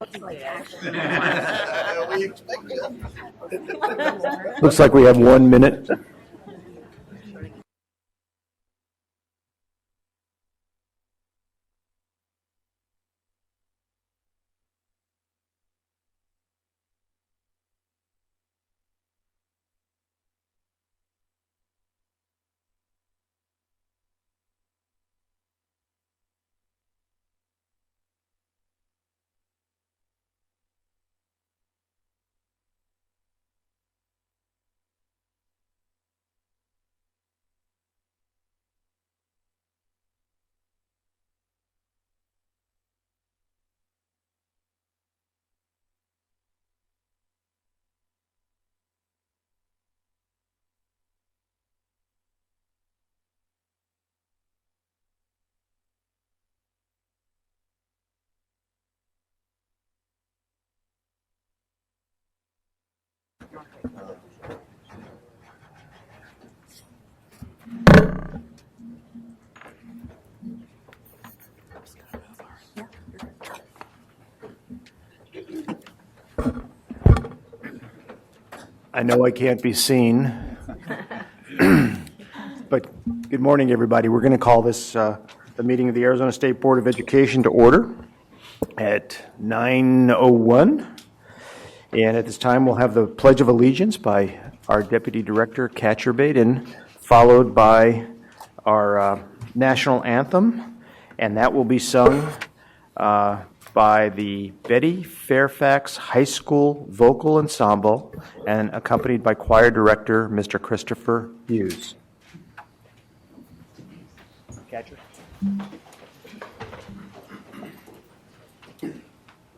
Looks like we have 1 minute. I know I can't be seen, but good morning, everybody. We're going to call this the meeting of the Arizona State Board of Education to order at 9:01. And at this time, we'll have the Pledge of Allegiance by our Deputy Director, Kat Baden, followed by our national anthem, and that will be sung by the Betty Fairfax High School Vocal Ensemble and accompanied by Choir Director, Mr. Christopher Hughes. Catcher.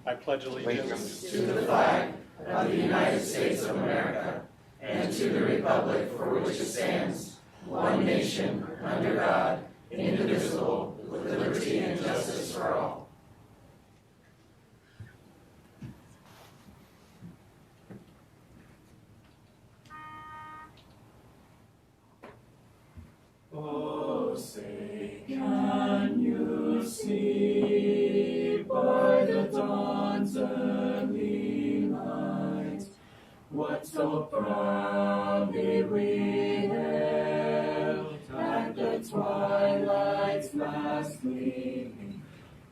I pledge allegiance to the flag of the United States of America and to the republic for which it stands, one nation, under God, indivisible, with liberty and justice for all. Oh, say, can you see by the dawn's early light what so proudly we hailed at the twilight's last gleaming,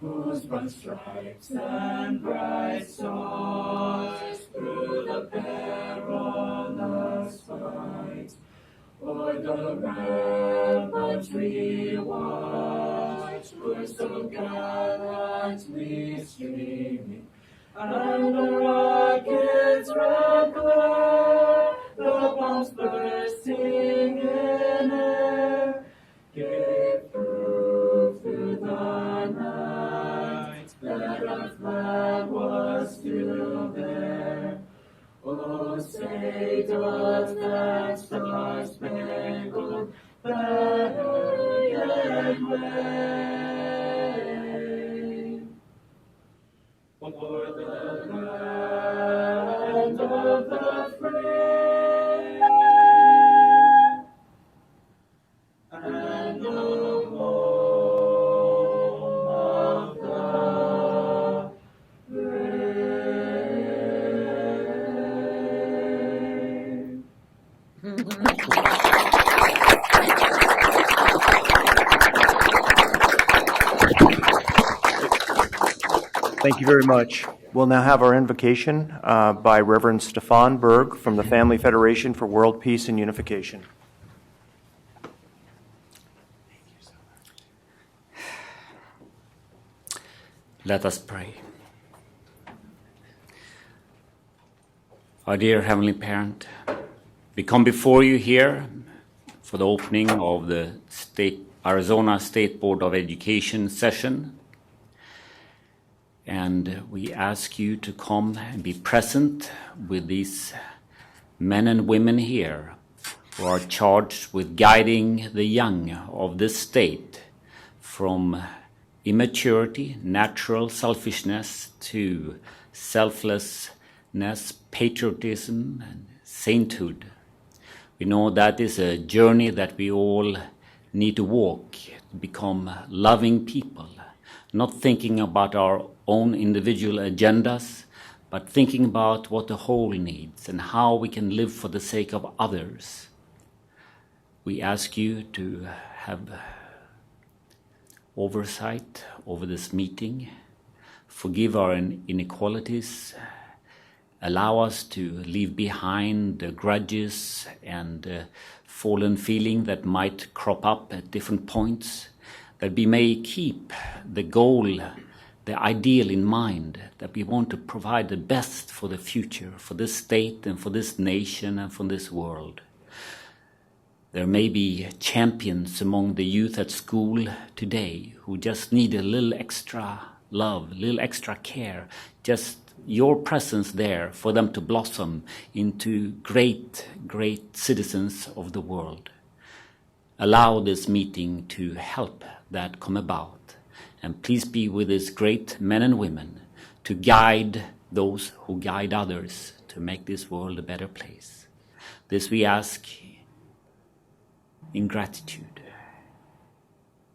whose broad stripes and bright stars through the perilous fight o'er the ramparts we watched were so gallantly streaming, and the rocket's red glare, the bombs bursting in air, gave proof through the night that our flag was still there. Oh, say does that star-spangled banner yet wave o'er the land of the free and the home of the Thank you very much. We'll now have our invocation by Reverend Stefan Berg from the Family Federation for World Peace and Unification. Let us pray. Our dear Heavenly Parent, we come before you here for the opening of the Arizona State Board of Education session. And we ask you to come and be present with these men and women here who are charged with guiding the young of this state from immaturity, natural selfishness, to selflessness, patriotism, and sainthood. We know that is a journey that we all need to walk, to become loving people, not thinking about our own individual agendas, but thinking about what the whole needs and how we can live for the sake of others. We ask you to have oversight over this meeting, forgive our inequalities, allow us to leave behind the grudges and fallen feeling that might crop up at different points, that we may keep the goal, the ideal in mind, that we want to provide the best for the future, for this state and for this nation and for this world. There may be champions among the youth at school today who just need a little extra love, a little extra care, just your presence there for them to blossom into great, great citizens of the world. Allow this meeting to help that come about. And please be with these great men and women to guide those who guide others to make this world a better place. This we ask in gratitude.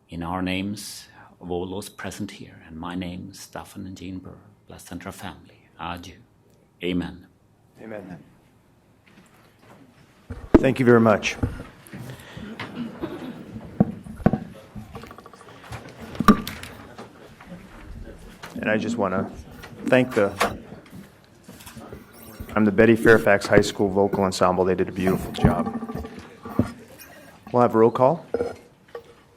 In our names of all those present here, and my name, Staffan and Jean Burr, bless Central family. Adieu. Amen. Amen. Thank you very much. And I just want to thank I'm the Betty Fairfax High School Vocal Ensemble. They did a beautiful job. We'll have roll call.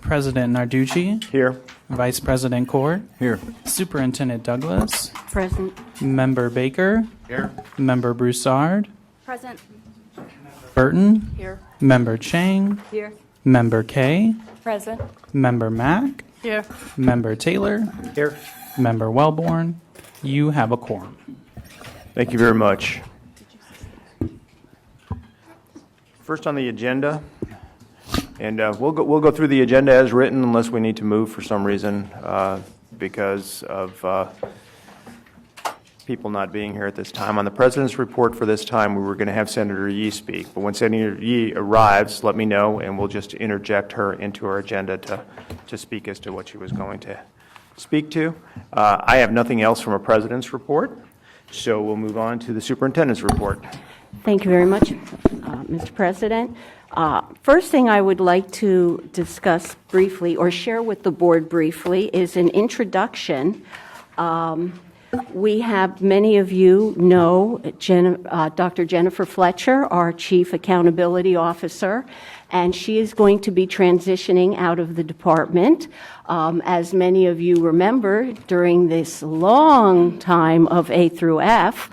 President Narducci, Here. Vice President Court, Here. Superintendent Douglas, Present. Member Baker, Here. Member Broussard, Present. Burton, Here. Member Chang, Here. Member Kay, Present. Member Mack, Here. Member Taylor, Here. Member Wellborn. You have a quorum. Thank you very much. First on the agenda, and we'll go through the agenda as written unless we need to move for some reason because of people not being here at this time. On the President's report for this time, we were going to have Senator Yee speak, but when Senator Yee arrives, let me know, and we'll just interject her into our agenda to speak as to what she was going to speak to. I have nothing else from a President's report, so we'll move on to the Superintendent's report. Thank you very much, Mr. President. First thing I would like to discuss briefly or share with the board briefly is an introduction. We have, many of you know, Dr. Jennifer Fletcher, our Chief Accountability Officer, and she is going to be transitioning out of the department. As many of you remember, during this long time of A through F,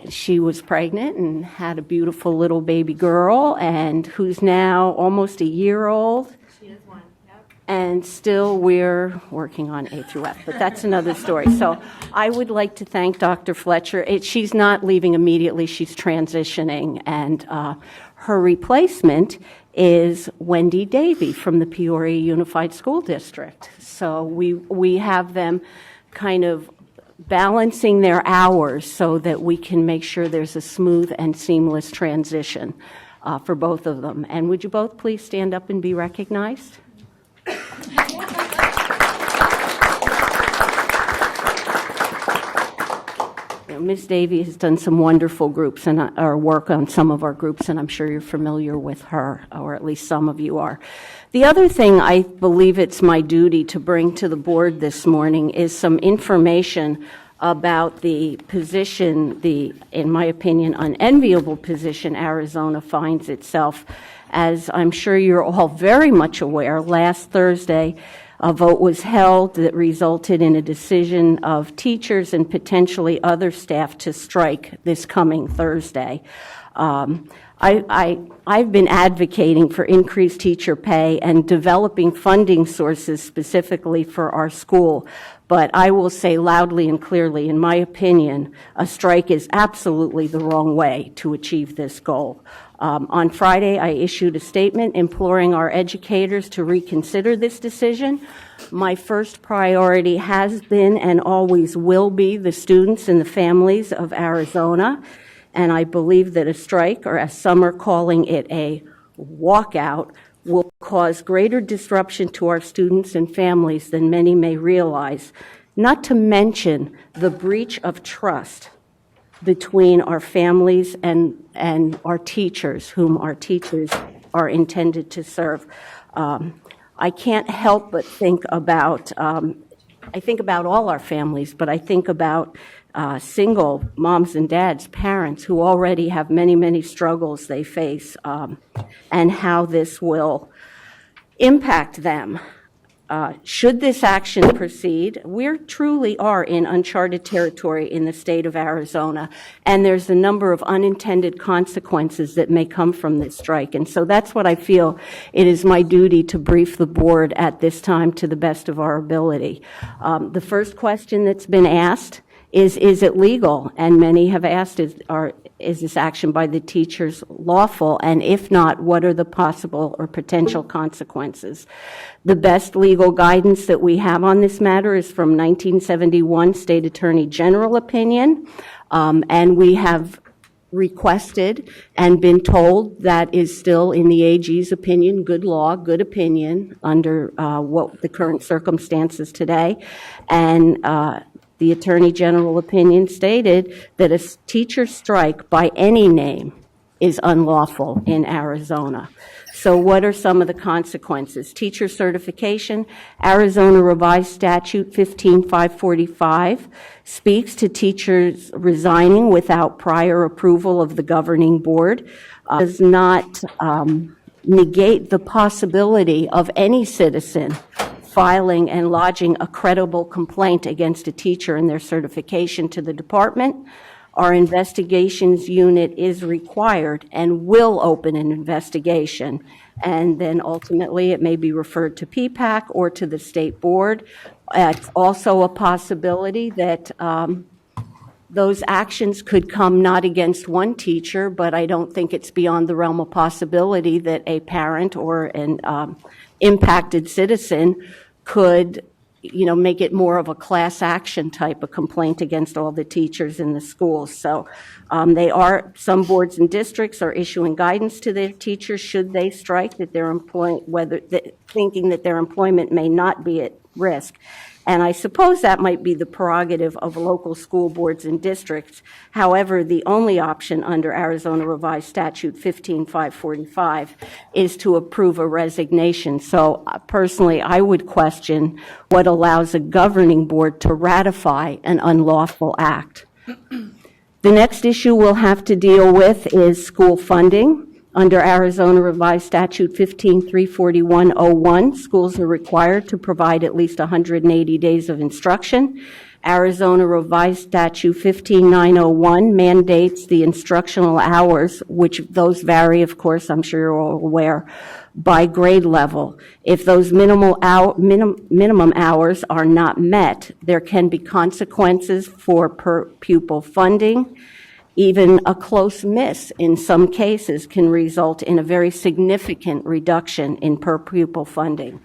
she was pregnant and had a beautiful little baby girl, and who's now almost a year old. She is one, yep. And still we're working on A through F, but that's another story. So I would like to thank Dr. Fletcher. She's not leaving immediately, she's transitioning, and her replacement is Wendy Davey from the Peoria Unified School District. So we have them kind of balancing their hours so that we can make sure there's a smooth and seamless transition for both of them. And would you both please stand up and be recognized? Ms. Davey has done some wonderful groups or work on some of our groups, and I'm sure you're familiar with her, or at least some of you are. The other thing I believe it's my duty to bring to the board this morning is some information about the position, in my opinion, unenviable position Arizona finds itself. As I'm sure you're all very much aware, last Thursday, a vote was held that resulted in a decision of teachers and potentially other staff to strike this coming Thursday. I've been advocating for increased teacher pay and developing funding sources specifically for our school. But I will say loudly and clearly, in my opinion, a strike is absolutely the wrong way to achieve this goal. On Friday, I issued a statement imploring our educators to reconsider this decision. My first priority has been and always will be the students and the families of Arizona. And I believe that a strike, or as some are calling it, a walkout, will cause greater disruption to our students and families than many may realize, not to mention the breach of trust between our families and our teachers, whom our teachers are intended to serve. I can't help but think about, I think about all our families, but I think about single moms and dads, parents who already have many, many struggles they face, and how this will impact them. Should this action proceed, we truly are in uncharted territory in the state of Arizona, and there's a number of unintended consequences that may come from this strike. And so that's what I feel it is my duty to brief the board at this time to the best of our ability. The first question that's been asked is it legal? And many have asked, is this action by the teachers lawful? And if not, what are the possible or potential consequences? The best legal guidance that we have on this matter is from 1971 State Attorney General opinion, and we have requested and been told that is still, in the AG's opinion, good law, good opinion under what the current circumstances today. And the Attorney General opinion stated that a teacher strike by any name is unlawful in Arizona. So what are some of the consequences? Teacher certification, Arizona Revised Statute 15545 speaks to teachers resigning without prior approval of the governing board, does not negate the possibility of any citizen filing and lodging a credible complaint against a teacher and their certification to the department. Our investigations unit is required and will open an investigation. And then ultimately it may be referred to PPAC or to the state board. It's also a possibility that those actions could come not against one teacher, but I don't think it's beyond the realm of possibility that a parent or an impacted citizen could, make it more of a class action type of complaint against all the teachers in the schools. So some boards and districts are issuing guidance to their teachers should they strike that their thinking that their employment may not be at risk. And I suppose that might be the prerogative of local school boards and districts. However, the only option under Arizona Revised Statute 15545 is to approve a resignation. So personally, I would question what allows a governing board to ratify an unlawful act. The next issue we'll have to deal with is school funding. Under Arizona Revised Statute 1534101, schools are required to provide at least 180 days of instruction. Arizona Revised Statute 15901 mandates the instructional hours, which those vary, of course, I'm sure you're all aware, by grade level. If those minimum hours are not met, there can be consequences for per pupil funding. Even a close miss in some cases can result in a very significant reduction in per pupil funding.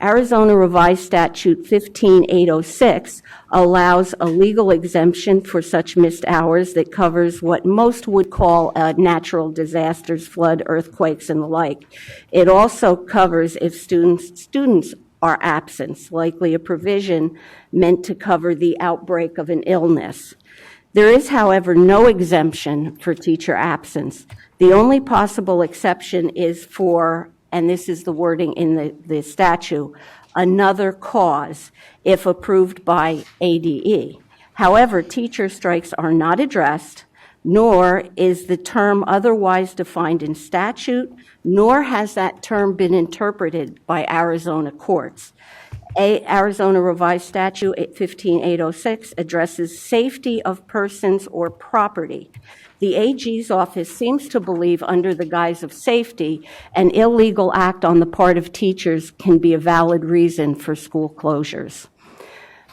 Arizona Revised Statute 15806 allows a legal exemption for such missed hours that covers what most would call natural disasters, flood, earthquakes, and the like. It also covers if students are absent, likely a provision meant to cover the outbreak of an illness. There is, however, no exemption for teacher absence. The only possible exception is for, and this is the wording in the statute, another cause, if approved by ADE. However, teacher strikes are not addressed, nor is the term otherwise defined in statute, nor has that term been interpreted by Arizona courts. Arizona Revised Statute 15806 addresses safety of persons or property. The AG's office seems to believe under the guise of safety, an illegal act on the part of teachers can be a valid reason for school closures.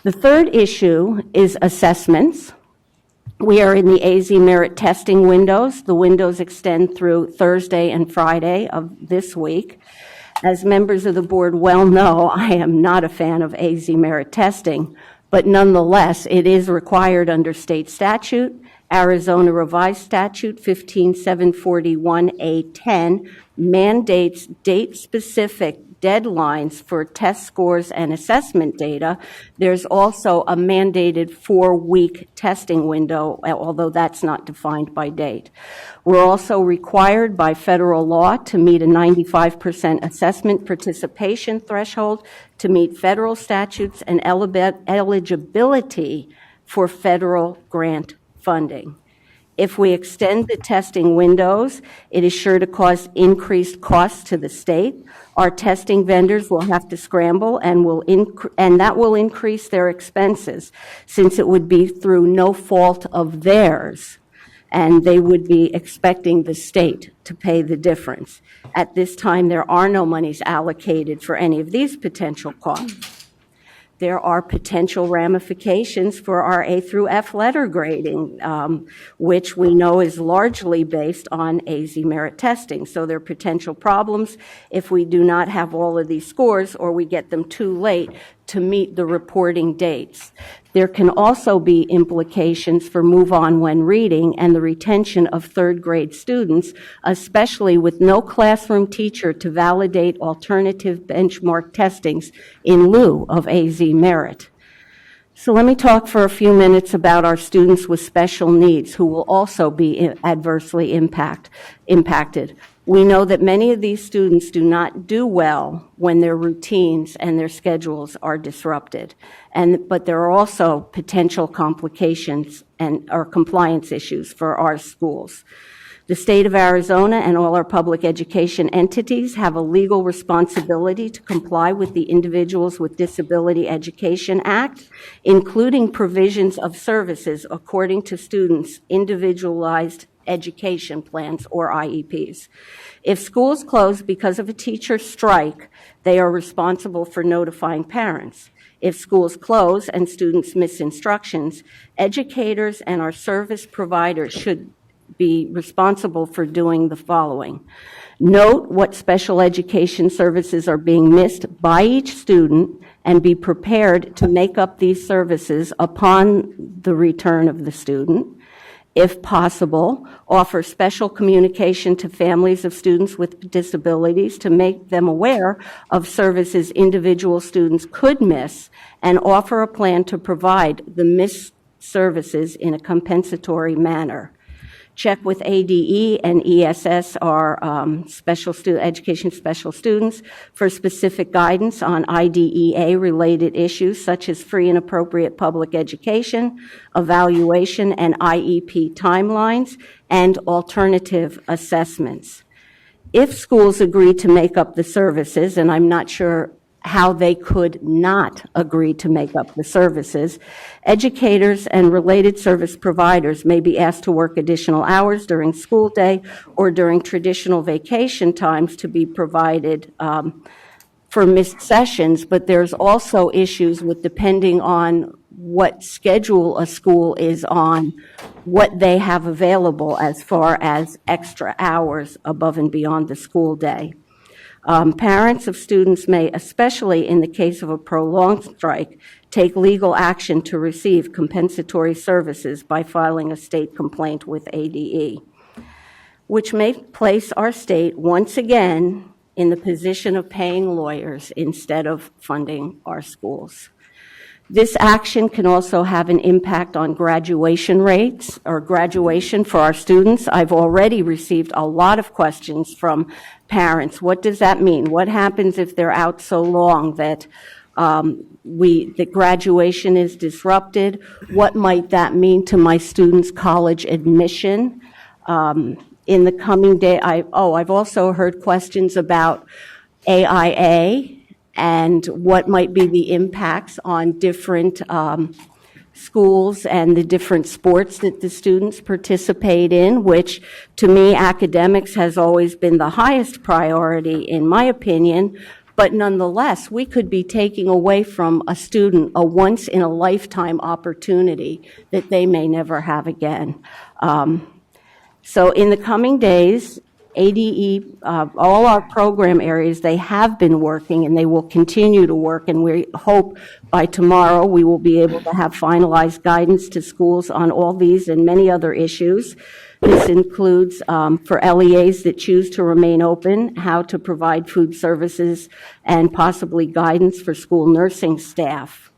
The third issue is assessments. We are in the AZ merit testing windows. The windows extend through Thursday and Friday of this week. As members of the board well know, I am not a fan of AZ merit testing, but nonetheless, it is required under state statute, Arizona Revised Statute 15741A10, mandates date-specific deadlines for test scores and assessment data, there's also a mandated 4-week testing window, although that's not defined by date. We're also required by federal law to meet a 95% assessment participation threshold to meet federal statutes and eligibility for federal grant funding. If we extend the testing windows, it is sure to cause increased costs to the state. Our testing vendors will have to scramble and that will increase their expenses, since it would be through no fault of theirs, and they would be expecting the state to pay the difference. At this time, there are no monies allocated for any of these potential costs. There are potential ramifications for our A through F letter grading, which we know is largely based on AZ merit testing. So there are potential problems if we do not have all of these scores or we get them too late to meet the reporting dates. There can also be implications for move on when reading and the retention of third grade students, especially with no classroom teacher to validate alternative benchmark testings in lieu of AZ merit. So let me talk for a few minutes about our students with special needs who will also be adversely impacted. We know that many of these students do not do well when their routines and their schedules are disrupted. But there are also potential complications or compliance issues for our schools. The state of Arizona and all our public education entities have a legal responsibility to comply with the Individuals with Disability Education Act, including provisions of services according to students' individualized education plans, or IEPs. If schools close because of a teacher strike, they are responsible for notifying parents. If schools close and students miss instructions, educators and our service providers should be responsible for doing the following. Note what special education services are being missed by each student and be prepared to make up these services upon the return of the student. If possible, offer special communication to families of students with disabilities to make them aware of services individual students could miss, and offer a plan to provide the missed services in a compensatory manner. Check with ADE and ESS, our education special students, for specific guidance on IDEA-related issues such as free and appropriate public education, evaluation and IEP timelines, and alternative assessments. If schools agree to make up the services, and I'm not sure how they could not agree to make up the services, educators and related service providers may be asked to work additional hours during school day or during traditional vacation times to be provided for missed sessions, but there's also issues with, depending on what schedule a school is on, what they have available as far as extra hours above and beyond the school day. Parents of students may, especially in the case of a prolonged strike, take legal action to receive compensatory services by filing a state complaint with ADE, which may place our state once again in the position of paying lawyers instead of funding our schools. This action can also have an impact on graduation rates or graduation for our students. I've already received a lot of questions from parents. What does that mean? What happens if they're out so long that the graduation is disrupted? What might that mean to my students' college admission? In the coming day, I've also heard questions about AIA and what might be the impacts on different schools and the different sports that the students participate in, which to me, academics has always been the highest priority in my opinion, but nonetheless, we could be taking away from a student a once-in-a-lifetime opportunity that they may never have again. So in the coming days, ADE, all our program areas, they have been working and they will continue to work, and we hope by tomorrow we will be able to have finalized guidance to schools on all these and many other issues. This includes for LEAs that choose to remain open, how to provide food services, and possibly guidance for school nursing staff.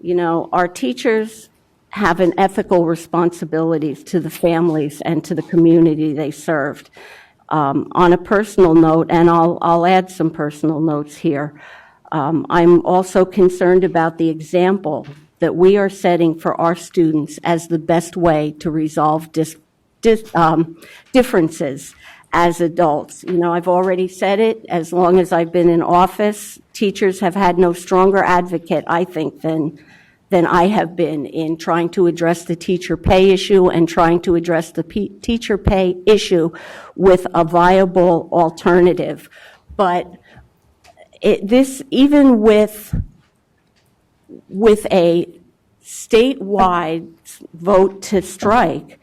You know, our teachers have an ethical responsibility to the families and to the community they served. On a personal note, and I'll add some personal notes here, I'm also concerned about the example that we are setting for our students as the best way to resolve differences as adults. You know, I've already said it, as long as I've been in office, teachers have had no stronger advocate, I think, than I have been in trying to address the teacher pay issue and trying to address the teacher pay issue with a viable alternative. But even with a statewide vote to strike,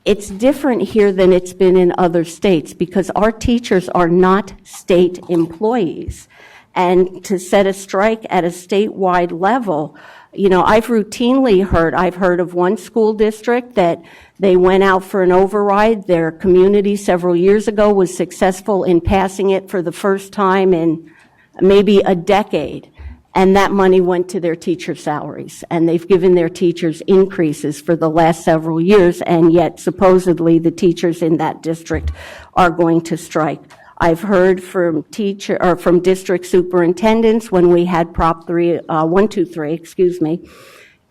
it's different here than it's been in other states because our teachers are not state employees. And to set a strike at a statewide level, you know, I've heard of one school district that they went out for an override. Their community several years ago was successful in passing it for the first time in maybe a decade. And that money went to their teacher salaries. And they've given their teachers increases for the last several years, and yet supposedly the teachers in that district are going to strike. I've heard from district superintendents when we had Prop 123,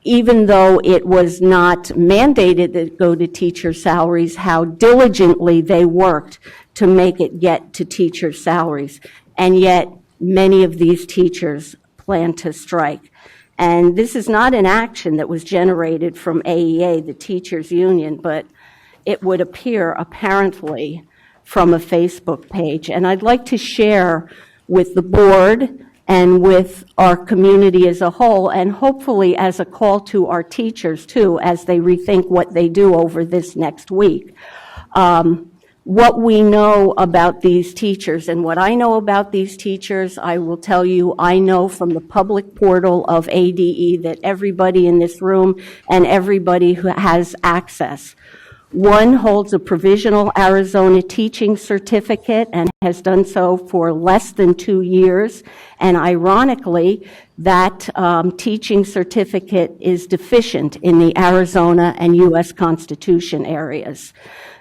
even though it was not mandated that it go to teacher salaries, how diligently they worked to make it get to teacher salaries. And yet many of these teachers plan to strike. And this is not an action that was generated from AEA, the teachers union, but it would appear apparently from a Facebook page. And I'd like to share with the board and with our community as a whole, and hopefully as a call to our teachers too, as they rethink what they do over this next week. What we know about these teachers, and what I know about these teachers, I will tell you, I know from the public portal of ADE that everybody in this room and everybody who has access. One holds a provisional Arizona teaching certificate and has done so for less than 2 years. And ironically, that teaching certificate is deficient in the Arizona and U.S. Constitution areas.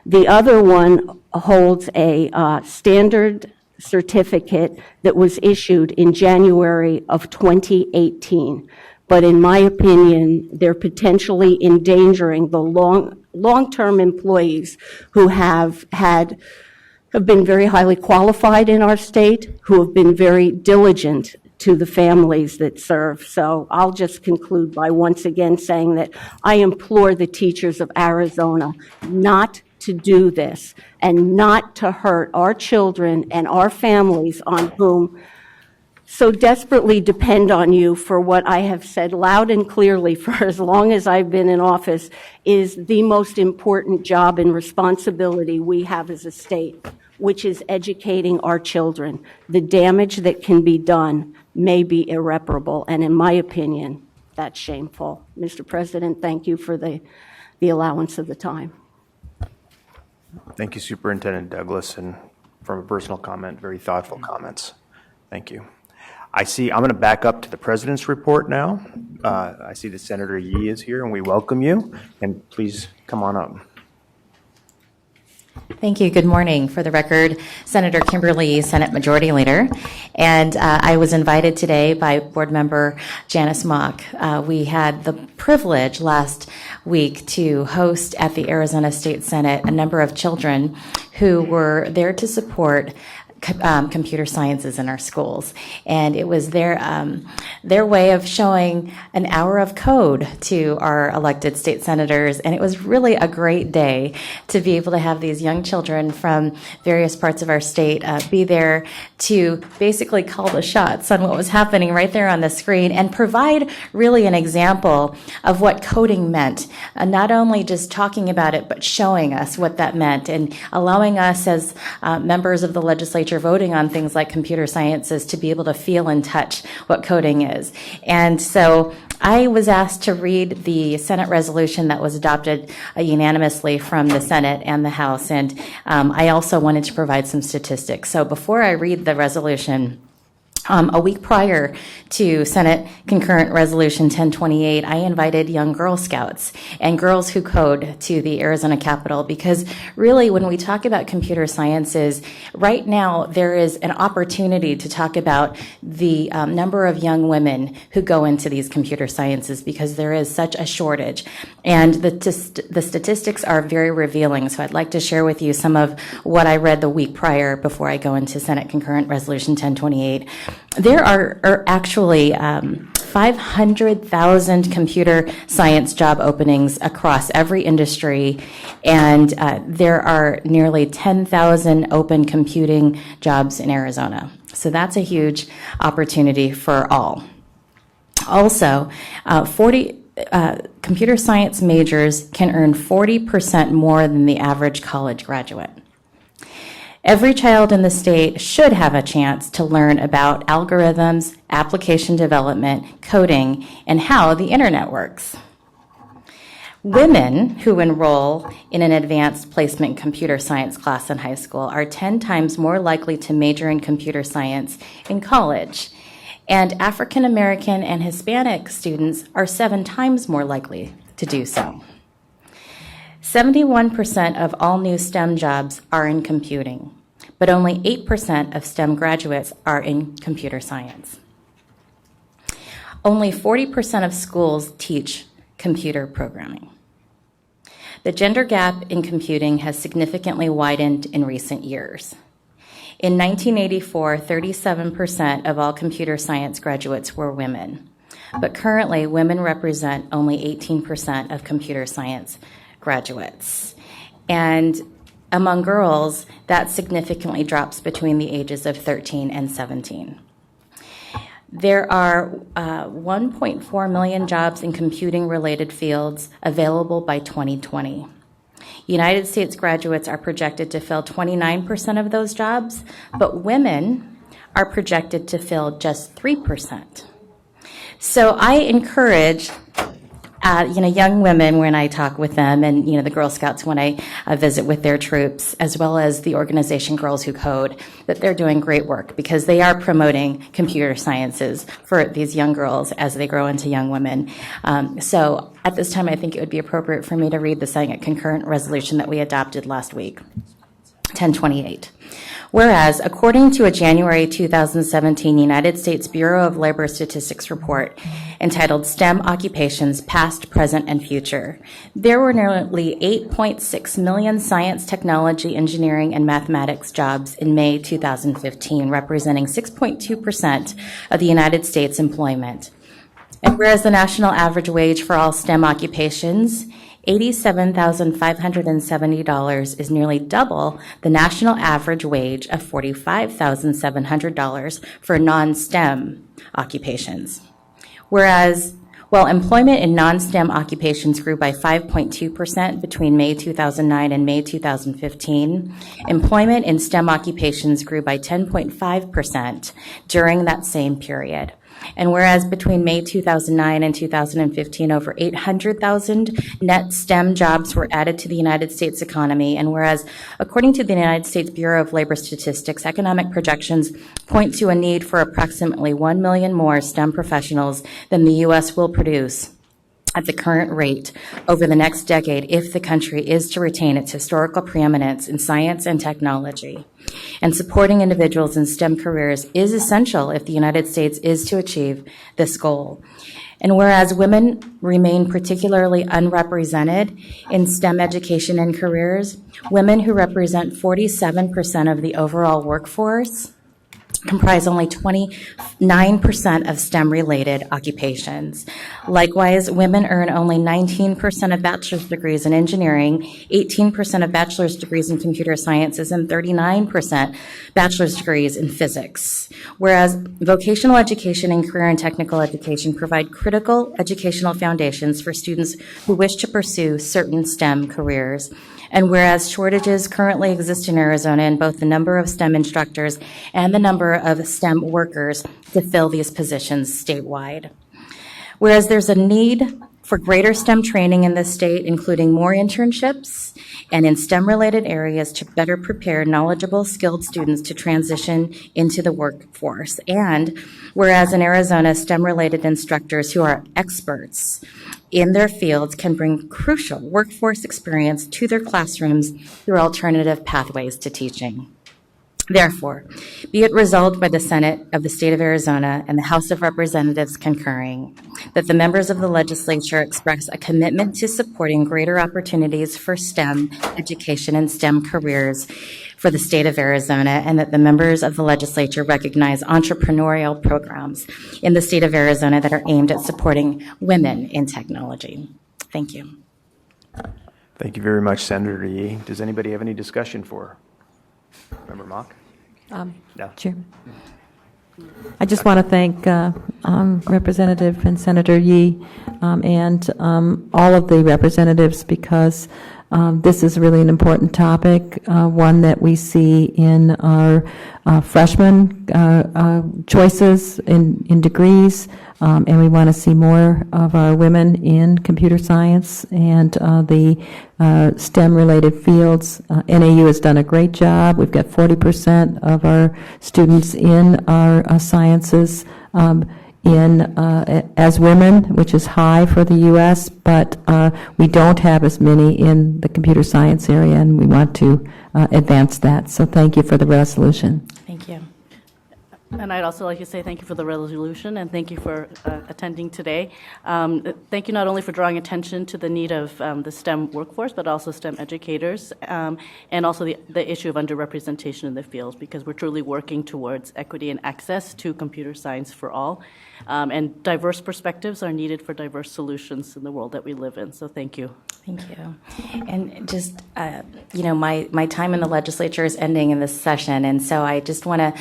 The other one holds a standard certificate that was issued in January of 2018. But in my opinion, they're potentially endangering the long-term employees who have been very highly qualified in our state, who have been very diligent to the families that serve. So I'll just conclude by once again saying that I implore the teachers of Arizona not to do this and not to hurt our children and our families on whom so desperately depend on you for what I have said loud and clearly for as long as I've been in office is the most important job and responsibility we have as a state, which is educating our children. The damage that can be done may be irreparable, and in my opinion, that's shameful. Mr. President, thank you for the allowance of the time. Thank you, Superintendent Douglas, and from a personal comment, very thoughtful comments. Thank you. I'm going to back up to the President's report now. I see that Senator Yee is here, and we welcome you. And please come on up. Thank you. Good morning. For the record, Senator Kimberly, Senate Majority Leader. And I was invited today by Board Member Janice Mock. We had the privilege last week to host at the Arizona State Senate a number of children who were there to support computer sciences in our schools. And it was their way of showing an hour of code to our elected state senators. And it was really a great day to be able to have these young children from various parts of our state be there to basically call the shots on what was happening right there on the screen and provide really an example of what coding meant. Not only just talking about it, but showing us what that meant and allowing us as members of the legislature voting on things like computer sciences to be able to feel and touch what coding is. And so I was asked to read the Senate resolution that was adopted unanimously from the Senate and the House, and I also wanted to provide some statistics. So before I read the resolution, a week prior to Senate Concurrent Resolution 1028, I invited young Girl Scouts and girls who code to the Arizona Capitol because really when we talk about computer sciences, right now there is an opportunity to talk about the number of young women who go into these computer sciences because there is such a shortage. And the statistics are very revealing, so I'd like to share with you some of what I read the week prior before I go into Senate Concurrent Resolution 1028. There are actually 500,000 computer science job openings across every industry, and there are nearly 10,000 open computing jobs in Arizona. So that's a huge opportunity for all. Also, computer science majors can earn 40% more than the average college graduate. Every child in the state should have a chance to learn about algorithms, application development, coding, and how the internet works. Women who enroll in an advanced placement computer science class in high school are 10 times more likely to major in computer science in college. And African American and Hispanic students are 7 times more likely to do so. 71% of all new STEM jobs are in computing, but only 8% of STEM graduates are in computer science. Only 40% of schools teach computer programming. The gender gap in computing has significantly widened in recent years. In 1984, 37% of all computer science graduates were women, but currently women represent only 18% of computer science graduates. And among girls, that significantly drops between the ages of 13 and 17. There are 1.4 million jobs in computing-related fields available by 2020. United States graduates are projected to fill 29% of those jobs, but women are projected to fill just 3%. So I encourage young women when I talk with them, and the Girl Scouts when I visit with their troops, as well as the organization Girls Who Code, that they're doing great work because they are promoting computer sciences for these young girls as they grow into young women. So at this time, I think it would be appropriate for me to read the Senate concurrent resolution that we adopted last week, 1028. Whereas, according to a January 2017 United States Bureau of Labor Statistics report entitled STEM Occupations Past, Present, and Future, there were nearly 8.6 million science, technology, engineering, and mathematics jobs in May 2015, representing 6.2% of the United States employment. And whereas the national average wage for all STEM occupations, $87,570 is nearly double the national average wage of $45,700 for non-STEM occupations. Whereas, while employment in non-STEM occupations grew by 5.2% between May 2009 and May 2015, employment in STEM occupations grew by 10.5% during that same period. And whereas between May 2009 and 2015, over 800,000 net STEM jobs were added to the United States economy, and whereas, according to the United States Bureau of Labor Statistics, economic projections point to a need for approximately 1 million more STEM professionals than the U.S. will produce at the current rate over the next decade if the country is to retain its historical preeminence in science and technology. And supporting individuals in STEM careers is essential if the United States is to achieve this goal. And whereas women remain particularly unrepresented in STEM education and careers, women who represent 47% of the overall workforce comprise only 29% of STEM-related occupations. Likewise, women earn only 19% of bachelor's degrees in engineering, 18% of bachelor's degrees in computer sciences, and 39% bachelor's degrees in physics. Whereas vocational education and career and technical education provide critical educational foundations for students who wish to pursue certain STEM careers. And whereas shortages currently exist in Arizona in both the number of STEM instructors and the number of STEM workers to fill these positions statewide. Whereas there's a need for greater STEM training in this state, including more internships and in STEM-related areas to better prepare knowledgeable, skilled students to transition into the workforce. And whereas in Arizona, STEM-related instructors who are experts in their fields can bring crucial workforce experience to their classrooms through alternative pathways to teaching. Therefore, be it resolved by the Senate of the State of Arizona and the House of Representatives concurring, that the members of the legislature express a commitment to supporting greater opportunities for STEM education and STEM careers for the state of Arizona, and that the members of the legislature recognize entrepreneurial programs in the state of Arizona that are aimed at supporting women in technology. Thank you. Thank you very much, Senator Yee. Does anybody have any discussion for Member Mock? No. Chairman. I just want to thank Representative and Senator Yee and all of the representatives because this is really an important topic, one that we see in our freshman choices in degrees, and we want to see more of our women in computer science and the STEM-related fields. NAU has done a great job. We've got 40% of our students in our sciences as women, which is high for the U.S., but we don't have as many in the computer science area, and we want to advance that. So thank you for the resolution. Thank you. And I'd also like to say thank you for the resolution and thank you for attending today. Thank you not only for drawing attention to the need of the STEM workforce, but also STEM educators, and also the issue of underrepresentation in the fields, because we're truly working towards equity and access to computer science for all. And diverse perspectives are needed for diverse solutions in the world that we live in. So thank you. Thank you. And just, my time in the legislature is ending in this session, and so I just want to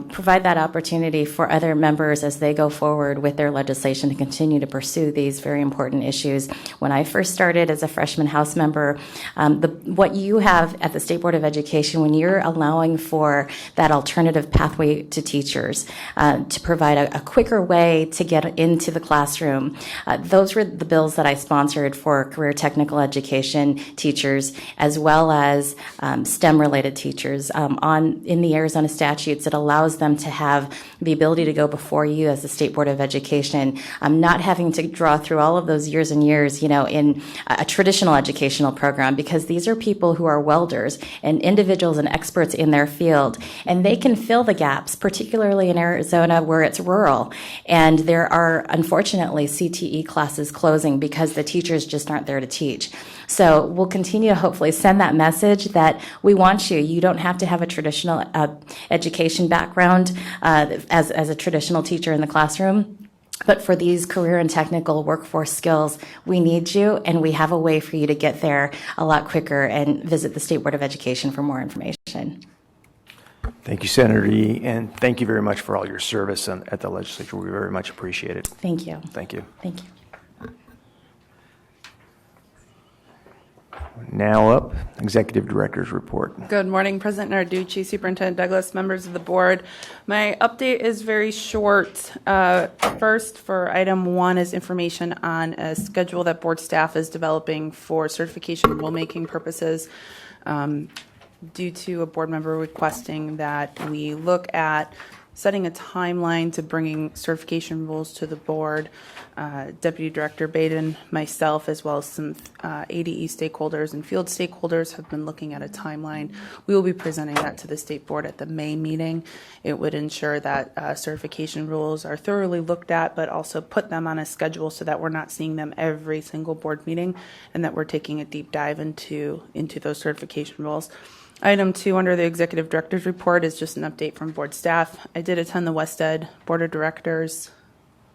provide that opportunity for other members as they go forward with their legislation to continue to pursue these very important issues. When I first started as a freshman House member, what you have at the State Board of Education, when you're allowing for that alternative pathway to teachers, to provide a quicker way to get into the classroom, those were the bills that I sponsored for career technical education teachers, as well as STEM-related teachers. In the Arizona statutes, it allows them to have the ability to go before you as the State Board of Education, not having to draw through all of those years and years, in a traditional educational program, because these are people who are welders and individuals and experts in their field, and they can fill the gaps, particularly in Arizona where it's rural. And there are, unfortunately, CTE classes closing because the teachers just aren't there to teach. So we'll continue to hopefully send that message that we want you. You don't have to have a traditional education background as a traditional teacher in the classroom. But for these career and technical workforce skills, we need you, and we have a way for you to get there a lot quicker, and visit the State Board of Education for more information. Thank you, Senator Yee, and thank you very much for all your service at the legislature. We very much appreciate it. Thank you. Thank you. Thank you. Now up, Executive Director's Report. Good morning, President Narducci, Superintendent Douglas, members of the board. My update is very short. First, for item 1 is information on a schedule that board staff is developing for certification rulemaking purposes, due to a board member requesting that we look at setting a timeline to bringing certification rules to the board. Deputy Director Baden, myself, as well as some ADE stakeholders and field stakeholders have been looking at a timeline. We will be presenting that to the state board at the May meeting. It would ensure that certification rules are thoroughly looked at, but also put them on a schedule so that we're not seeing them every single board meeting, and that we're taking a deep dive into those certification rules. Item 2 under the Executive Director's Report is just an update from board staff. I did attend the West Ed Board of Directors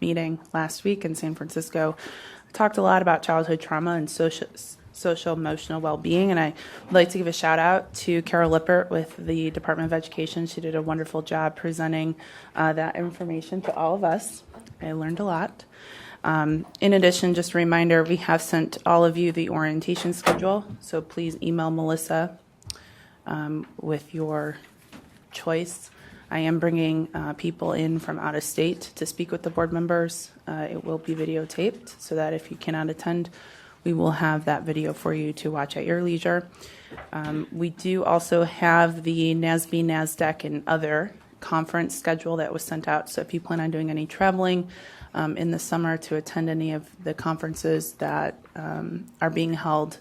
meeting last week in San Francisco. I talked a lot about childhood trauma and social emotional well-being, and I would like to give a shout out to Carol Lippert with the Department of Education. She did a wonderful job presenting that information to all of us. I learned a lot. In addition, just a reminder, we have sent all of you the orientation schedule, so please email Melissa with your choice. I am bringing people in from out of state to speak with the board members. It will be videotaped so that if you cannot attend, we will have that video for you to watch at your leisure. We do also have the NASB, NASDAQ, and other conference schedule that was sent out. So if you plan on doing any traveling in the summer to attend any of the conferences that are being held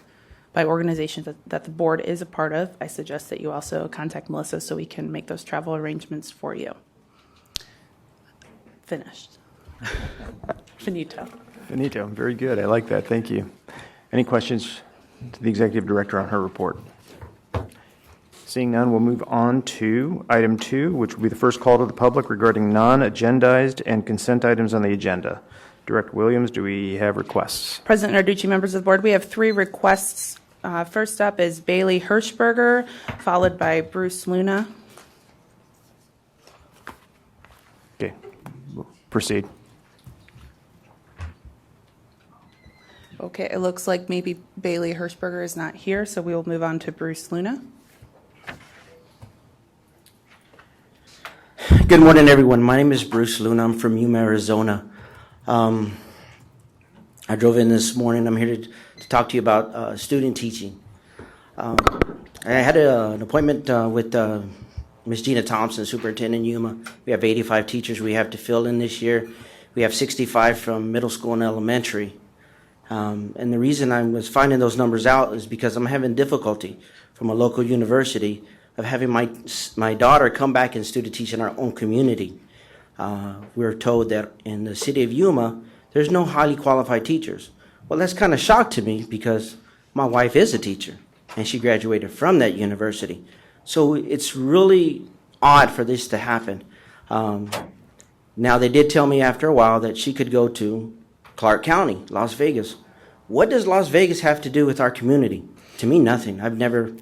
by organizations that the board is a part of, I suggest that you also contact Melissa so we can make those travel arrangements for you. Finished. Finito. Benito, very good. I like that. Thank you. Any questions to the Executive Director on her report? Seeing none, we'll move on to item 2, which will be the first call to the public regarding non-agendized and consent items on the agenda. Director Williams, do we have requests? President Narducci, members of the board, we have 3 requests. First up is Bailey Hirschberger, followed by Bruce Luna. Okay, proceed. Okay, it looks like maybe Bailey Hirschberger is not here, so we will move on to Bruce Luna. Good morning, everyone. My name is Bruce Luna. I'm from Yuma, Arizona. I drove in this morning. I'm here to talk to you about student teaching. I had an appointment with Ms. Gina Thompson, Superintendent Yuma. We have 85 teachers we have to fill in this year. We have 65 from middle school and elementary. And the reason I was finding those numbers out is because I'm having difficulty from a local university of having my daughter come back and student teach in our own community. We're told that in the city of Yuma, there's no highly qualified teachers. Well, that's kind of shocked to me because my wife is a teacher and she graduated from that university. So it's really odd for this to happen. Now, they did tell me after a while that she could go to Clark County, Las Vegas. What does Las Vegas have to do with our community? To me, nothing. I've never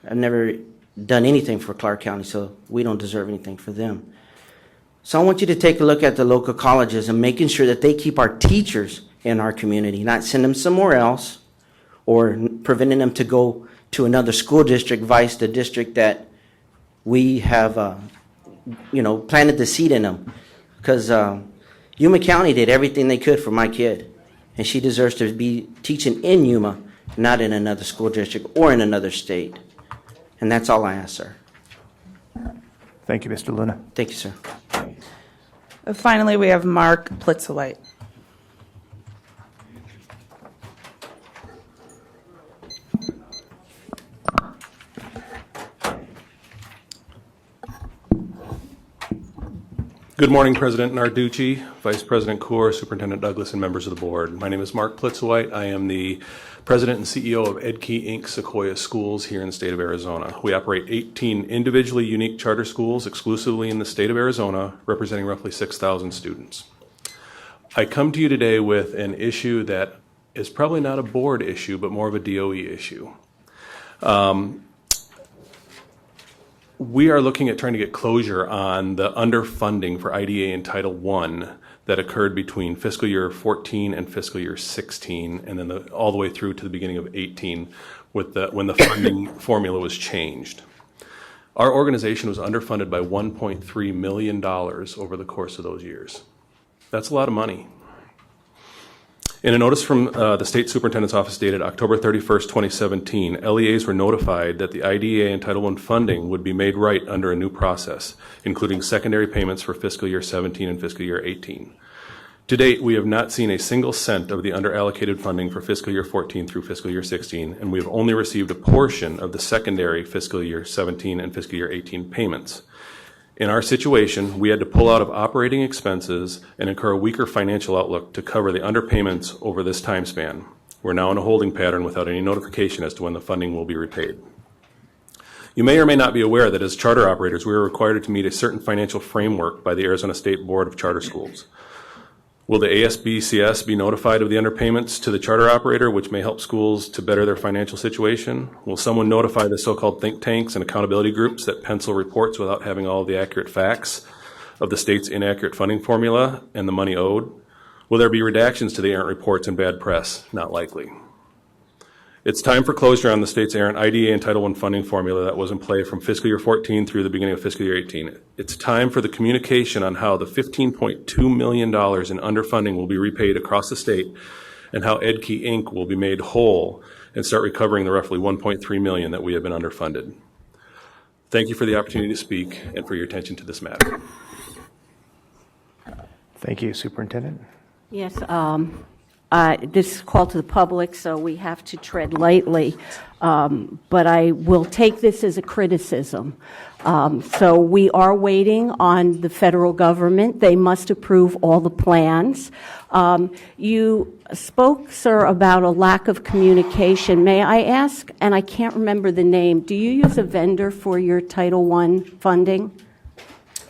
done anything for Clark County, so we don't deserve anything for them. So I want you to take a look at the local colleges and making sure that they keep our teachers in our community, not send them somewhere else or preventing them to go to another school district, vice the district that we have, planted the seed in them. Because Yuma County did everything they could for my kid, and she deserves to be teaching in Yuma, not in another school district or in another state. And that's all I ask, sir. Thank you, Mr. Luna. Thank you, sir. Finally, we have Mark Plitzowite. Good morning, President Narducci, Vice President Kaur, Superintendent Douglas, and members of the board. My name is Mark Plitzowite. I am the President and CEO of EdKey Inc. Sequoia Schools here in the state of Arizona. We operate 18 individually unique charter schools exclusively in the state of Arizona, representing roughly 6,000 students. I come to you today with an issue that is probably not a board issue, but more of a DOE issue. We are looking at trying to get closure on the underfunding for IDA in Title I that occurred between fiscal year 14 and fiscal year 16, and then all the way through to the beginning of 18 when the funding formula was changed. Our organization was underfunded by $1.3 million over the course of those years. That's a lot of money. In a notice from the State Superintendent's Office dated October 31st, 2017, LEAs were notified that the IDEA and Title I funding would be made right under a new process, including secondary payments for fiscal year 17 and fiscal year 18. To date, we have not seen a single cent of the underallocated funding for fiscal year 14 through fiscal year 16, and we have only received a portion of the secondary fiscal year 17 and fiscal year 18 payments. In our situation, we had to pull out of operating expenses and incur a weaker financial outlook to cover the underpayments over this time span. We're now in a holding pattern without any notification as to when the funding will be repaid. You may or may not be aware that as charter operators, we are required to meet a certain financial framework by the Arizona State Board of Charter Schools. Will the ASBCS be notified of the underpayments to the charter operator, which may help schools to better their financial situation? Will someone notify the so-called think tanks and accountability groups that pencil reports without having all of the accurate facts of the state's inaccurate funding formula and the money owed? Will there be redactions to the errant reports and bad press? Not likely. It's time for closure on the state's errant IDA and Title I funding formula that was in play from fiscal year 14 through the beginning of fiscal year 18. It's time for the communication on how the $15.2 million in underfunding will be repaid across the state and how EdKey Inc. will be made whole and start recovering the roughly $1.3 million that we have been underfunded. Thank you for the opportunity to speak and for your attention to this matter. Thank you, Superintendent. Yes, this is a call to the public, so we have to tread lightly, but I will take this as a criticism. So we are waiting on the federal government. They must approve all the plans. You spoke, sir, about a lack of communication. May I ask, and I can't remember the name, do you use a vendor for your Title I funding?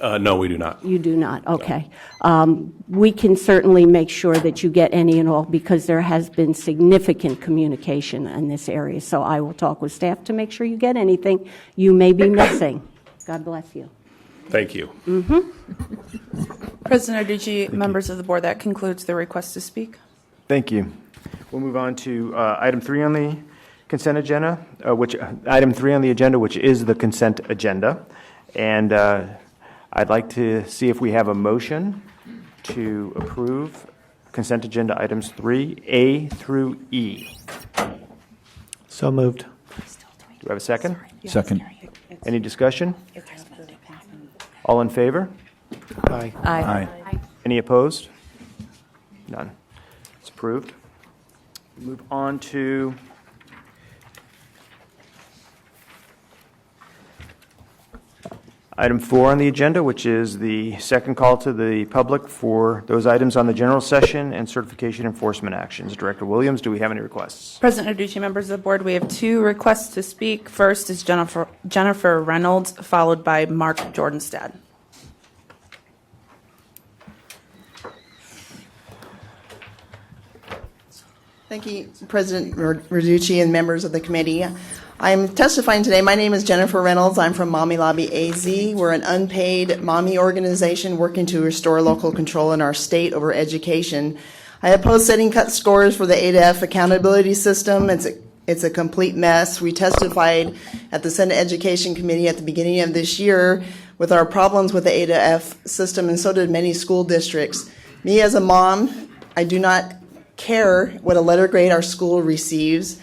No, we do not. You do not, okay. We can certainly make sure that you get any and all because there has been significant communication in this area. So I will talk with staff to make sure you get anything you may be missing. God bless you. Thank you. President Arducci, members of the board, that concludes the request to speak. Thank you. We'll move on to item 3 on the consent agenda, item 3 on the agenda, which is the consent agenda. And I'd like to see if we have a motion to approve consent agenda items 3A through E. So moved. Do I have a second? Second. Any discussion? All in favor? Aye. Aye. Any opposed? None. It's approved. Move on to item 4 on the agenda, which is the second call to the public for those items on the general session and certification enforcement actions. Director Williams, do we have any requests? President Arducci, members of the board, we have 2 requests to speak. First is Jennifer Reynolds, followed by Mark Jordanstad. Thank you, President Arducci and members of the committee. I'm testifying today. My name is Jennifer Reynolds. I'm from Mommy Lobby AZ. We're an unpaid mommy organization working to restore local control in our state over education. I oppose setting cut scores for the A-to-F accountability system. It's a complete mess. We testified at the Senate Education Committee at the beginning of this year with our problems with the A-to-F system, and so did many school districts. Me as a mom, I do not care what a letter grade our school receives.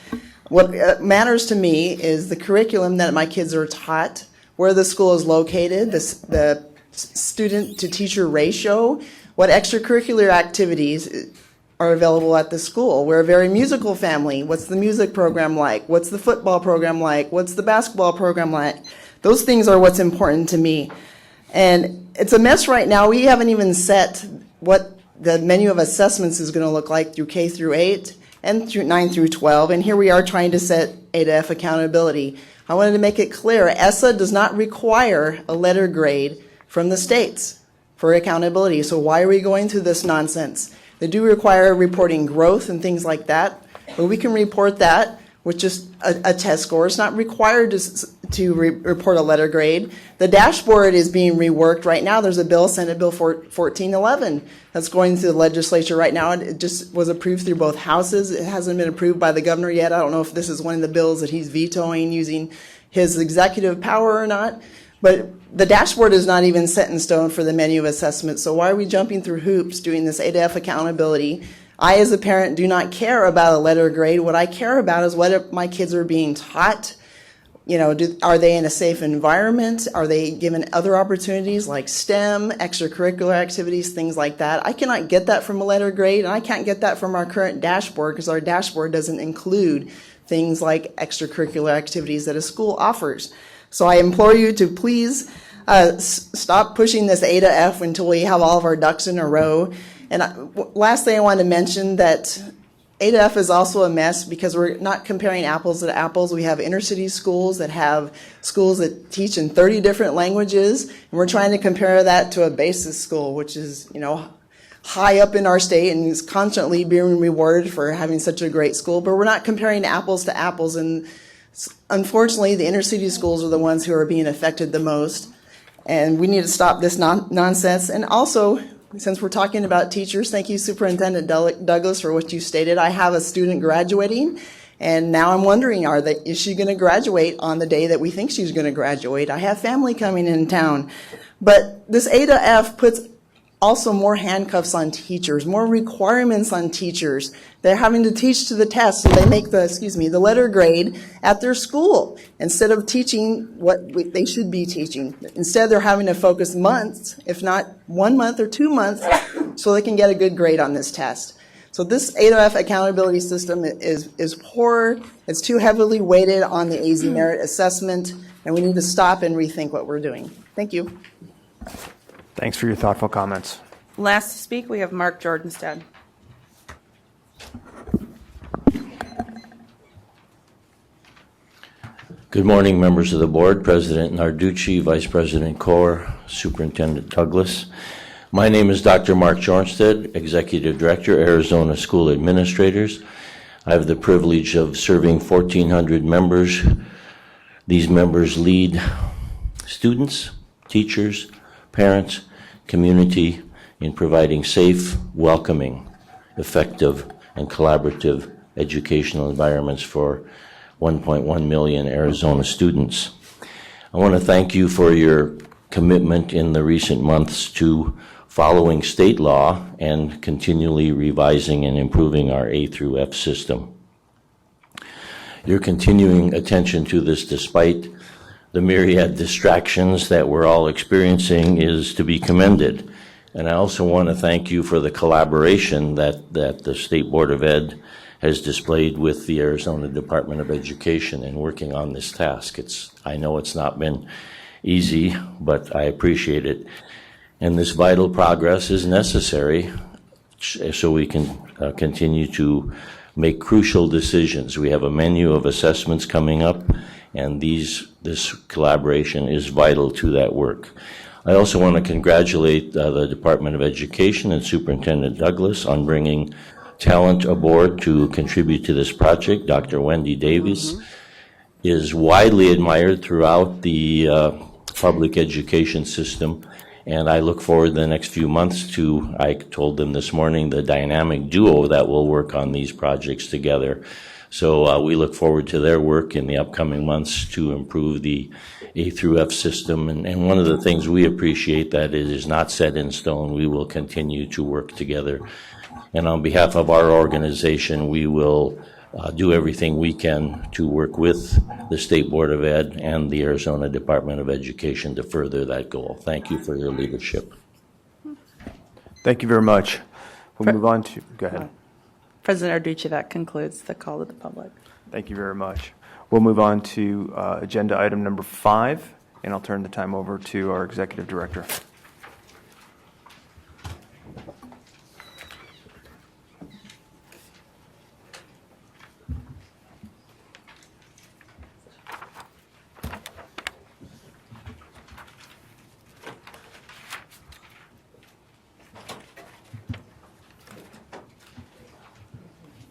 What matters to me is the curriculum that my kids are taught, where the school is located, the student-to-teacher ratio, what extracurricular activities are available at the school. We're a very musical family. What's the music program like? What's the football program like? What's the basketball program like? Those things are what's important to me. And it's a mess right now. We haven't even set what the menu of assessments is going to look like through K through 8 and through 9 through 12. And here we are trying to set A-to-F accountability. I wanted to make it clear, ESSA does not require a letter grade from the states for accountability. So why are we going through this nonsense? They do require reporting growth and things like that, but we can report that with just a test score. It's not required to report a letter grade. The dashboard is being reworked right now. There's a bill, Senate Bill 1411, that's going through the legislature right now. It just was approved through both houses. It hasn't been approved by the governor yet. I don't know if this is one of the bills that he's vetoing using his executive power or not. But the dashboard is not even set in stone for the menu of assessment. So why are we jumping through hoops doing this A-to-F accountability? I, as a parent, do not care about a letter grade. What I care about is whether my kids are being taught. Are they in a safe environment? Are they given other opportunities like STEM, extracurricular activities, things like that? I cannot get that from a letter grade, and I can't get that from our current dashboard because our dashboard doesn't include things like extracurricular activities that a school offers. So I implore you to please stop pushing this A to F until we have all of our ducks in a row. And last thing I want to mention that A to F is also a mess because we're not comparing apples to apples. We have inner city schools that have schools that teach in 30 different languages, and we're trying to compare that to a basis school, which is, high up in our state and is constantly being rewarded for having such a great school. But we're not comparing apples to apples, and unfortunately, the inner city schools are the ones who are being affected the most. And we need to stop this nonsense. And also, since we're talking about teachers, thank you, Superintendent Douglas, for what you stated. I have a student graduating, and now I'm wondering, is she going to graduate on the day that we think she's going to graduate? I have family coming in town. But this A to F puts also more handcuffs on teachers, more requirements on teachers. They're having to teach to the test, so they make the letter grade at their school instead of teaching what they should be teaching. Instead, they're having to focus months, if not 1 month or 2 months, so they can get a good grade on this test. So this A to F accountability system is poor. It's too heavily weighted on the AZ merit assessment, and we need to stop and rethink what we're doing. Thank you. Thanks for your thoughtful comments. Last to speak, we have Mark Jordanstead. Good morning, members of the board, President Narducci, Vice President Kaur, Superintendent Douglas. My name is Dr. Mark Jornstead, Executive Director, Arizona School Administrators. I have the privilege of serving 1,400 members. These members lead students, teachers, parents, community in providing safe, welcoming, effective, and collaborative educational environments for 1.1 million Arizona students. I want to thank you for your commitment in the recent months to following state law and continually revising and improving our A through F system. Your continuing attention to this, despite the myriad distractions that we're all experiencing, is to be commended. And I also want to thank you for the collaboration that the State Board of Ed has displayed with the Arizona Department of Education in working on this task. I know it's not been easy, but I appreciate it. And this vital progress is necessary so we can continue to make crucial decisions. We have a menu of assessments coming up, and this collaboration is vital to that work. I also want to congratulate the Department of Education and Superintendent Douglas on bringing talent aboard to contribute to this project. Dr. Wendy Davies is widely admired throughout the public education system, and I look forward the next few months to, I told them this morning, the dynamic duo that will work on these projects together. So we look forward to their work in the upcoming months to improve the A through F system. And one of the things we appreciate that it is not set in stone. We will continue to work together. And on behalf of our organization, we will do everything we can to work with the State Board of Ed and the Arizona Department of Education to further that goal. Thank you for your leadership. Thank you very much. We'll move on to, go ahead. President Narducci, that concludes the call to the public. Thank you very much. We'll move on to agenda item number 5, and I'll turn the time over to our Executive Director.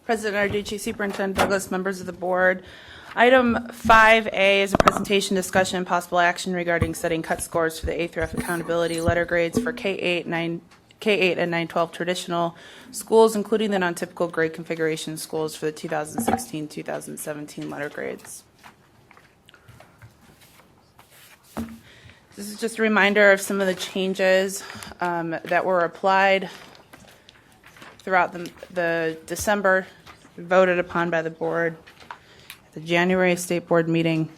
President Narducci, Superintendent Douglas, members of the board. Item 5A is a presentation, discussion, and possible action regarding setting cut scores for the A through F accountability letter grades for K-8 and 9-12 traditional schools, including the non-typical grade configuration schools for the 2016-2017 letter grades. This is just a reminder of some of the changes that were applied throughout the December, voted upon by the board, the January State Board meeting.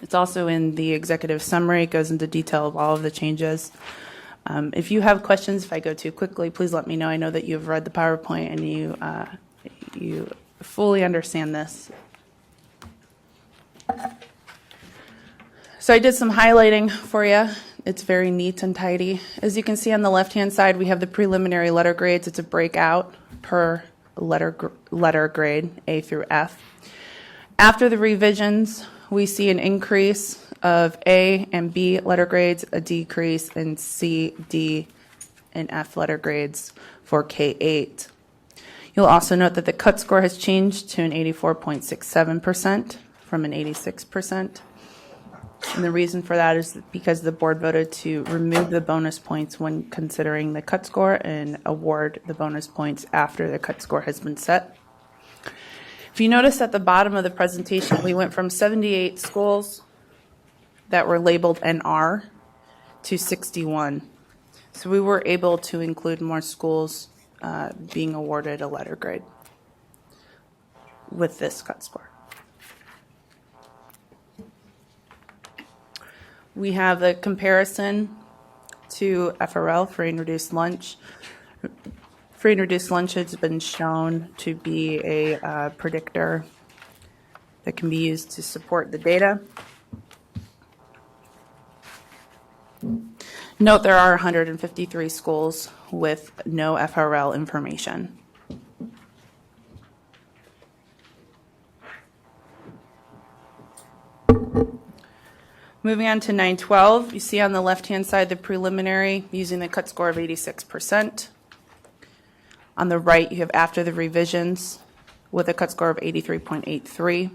It's also in the executive summary. It goes into detail of all of the changes. If you have questions, if I go too quickly, please let me know. I know that you've read the PowerPoint and you fully understand this. So I did some highlighting for you. It's very neat and tidy. As you can see on the left-hand side, we have the preliminary letter grades. It's a breakout per letter grade, A through F. After the revisions, we see an increase of A and B letter grades, a decrease in C, D, and F letter grades for K-8. You'll also note that the cut score has changed to an 84.67% from an 86%. And the reason for that is because the board voted to remove the bonus points when considering the cut score and award the bonus points after the cut score has been set. If you notice at the bottom of the presentation, we went from 78 schools that were labeled NR to 61. So we were able to include more schools being awarded a letter grade with this cut score. We have a comparison to FRL, free and reduced lunch. Free and reduced lunch has been shown to be a predictor that can be used to support the data. Note there are 153 schools with no FRL information. Moving on to 912, you see on the left-hand side the preliminary using the cut score of 86%. On the right, you have after the revisions with a cut score of 83.83.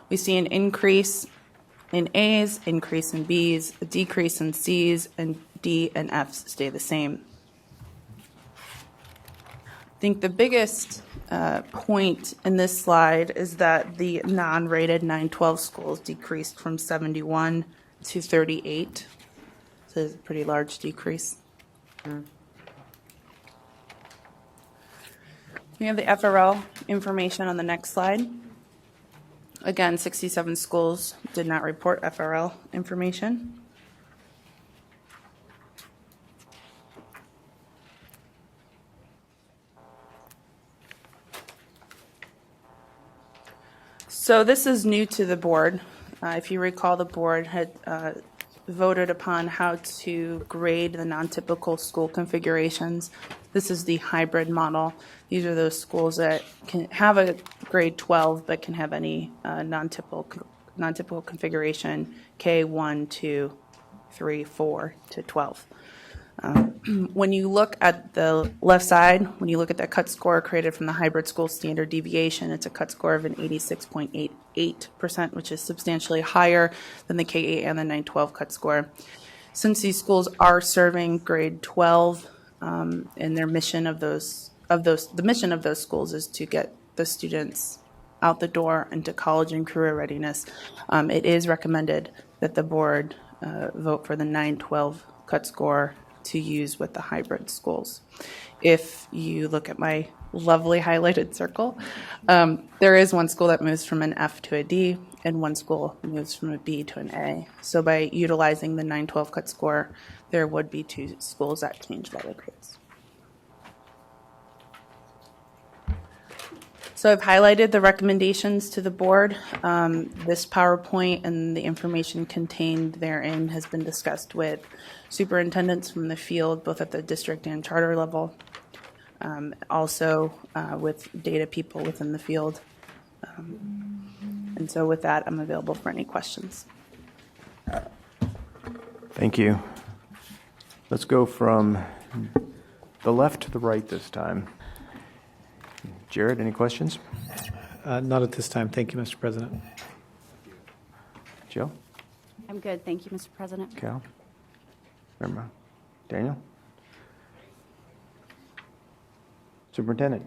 We see an increase in A's, increase in B's, a decrease in C's, and D and F's stay the same. I think the biggest point in this slide is that the non-rated 912 schools decreased from 71 to 38. So it's a pretty large decrease. We have the FRL information on the next slide. Again, 67 schools did not report FRL information. So this is new to the board. If you recall, the board had voted upon how to grade the non-typical school configurations. This is the hybrid model. These are those schools that can have a grade 12 but can have any non-typical configuration, K, 1, 2, 3, 4 to 12. When you look at the left side, when you look at that cut score created from the hybrid school standard deviation, it's a cut score of an 86.88%, which is substantially higher than the K-8 and the 912 cut score. Since these schools are serving grade 12, and their mission the mission of those schools is to get the students out the door into college and career readiness, it is recommended that the board vote for the 912 cut score to use with the hybrid schools. If you look at my lovely highlighted circle, there is one school that moves from an F to a D, and one school moves from a B to an A. So by utilizing the 912 cut score, there would be two schools that change letter grades. So I've highlighted the recommendations to the board. This PowerPoint and the information contained therein has been discussed with superintendents from the field, both at the district and charter level, also with data people within the field. And so with that, I'm available for any questions. Thank you. Let's go from the left to the right this time. Jared, any questions? Not at this time. Thank you, Mr. President. Jill? I'm good, thank you, Mr. President. Cal? Remember? Daniel? Superintendent?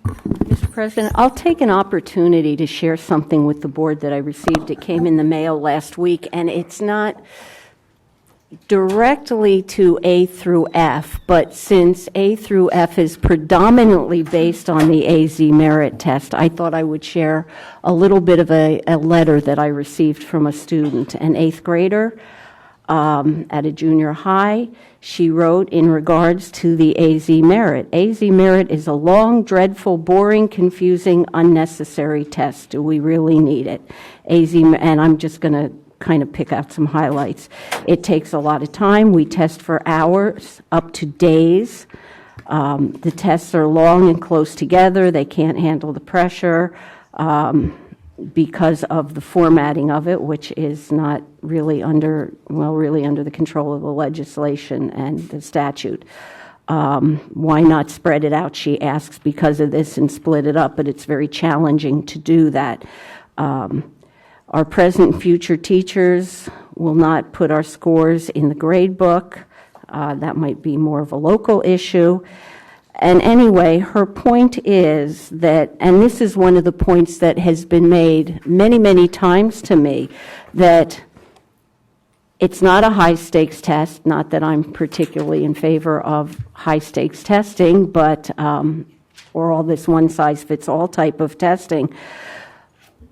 Mr. President, I'll take an opportunity to share something with the board that I received. It came in the mail last week, and it's not directly to A through F, but since A through F is predominantly based on the AZ merit test, I thought I would share a little bit of a letter that I received from a student, an 8th grader at a junior high. She wrote in regards to the AZ merit. AZ merit is a long, dreadful, boring, confusing, unnecessary test. Do we really need it? And I'm just going to kind of pick out some highlights. It takes a lot of time. We test for hours, up to days. The tests are long and close together. They can't handle the pressure because of the formatting of it, which is not really under the control of the legislation and the statute. Why not spread it out, she asks, because of this and split it up, but it's very challenging to do that. Our present and future teachers will not put our scores in the grade book. That might be more of a local issue. And anyway, her point is that, and this is one of the points that has been made many, many times to me, that it's not a high-stakes test, not that I'm particularly in favor of high-stakes testing, but, or all this one-size-fits-all type of testing.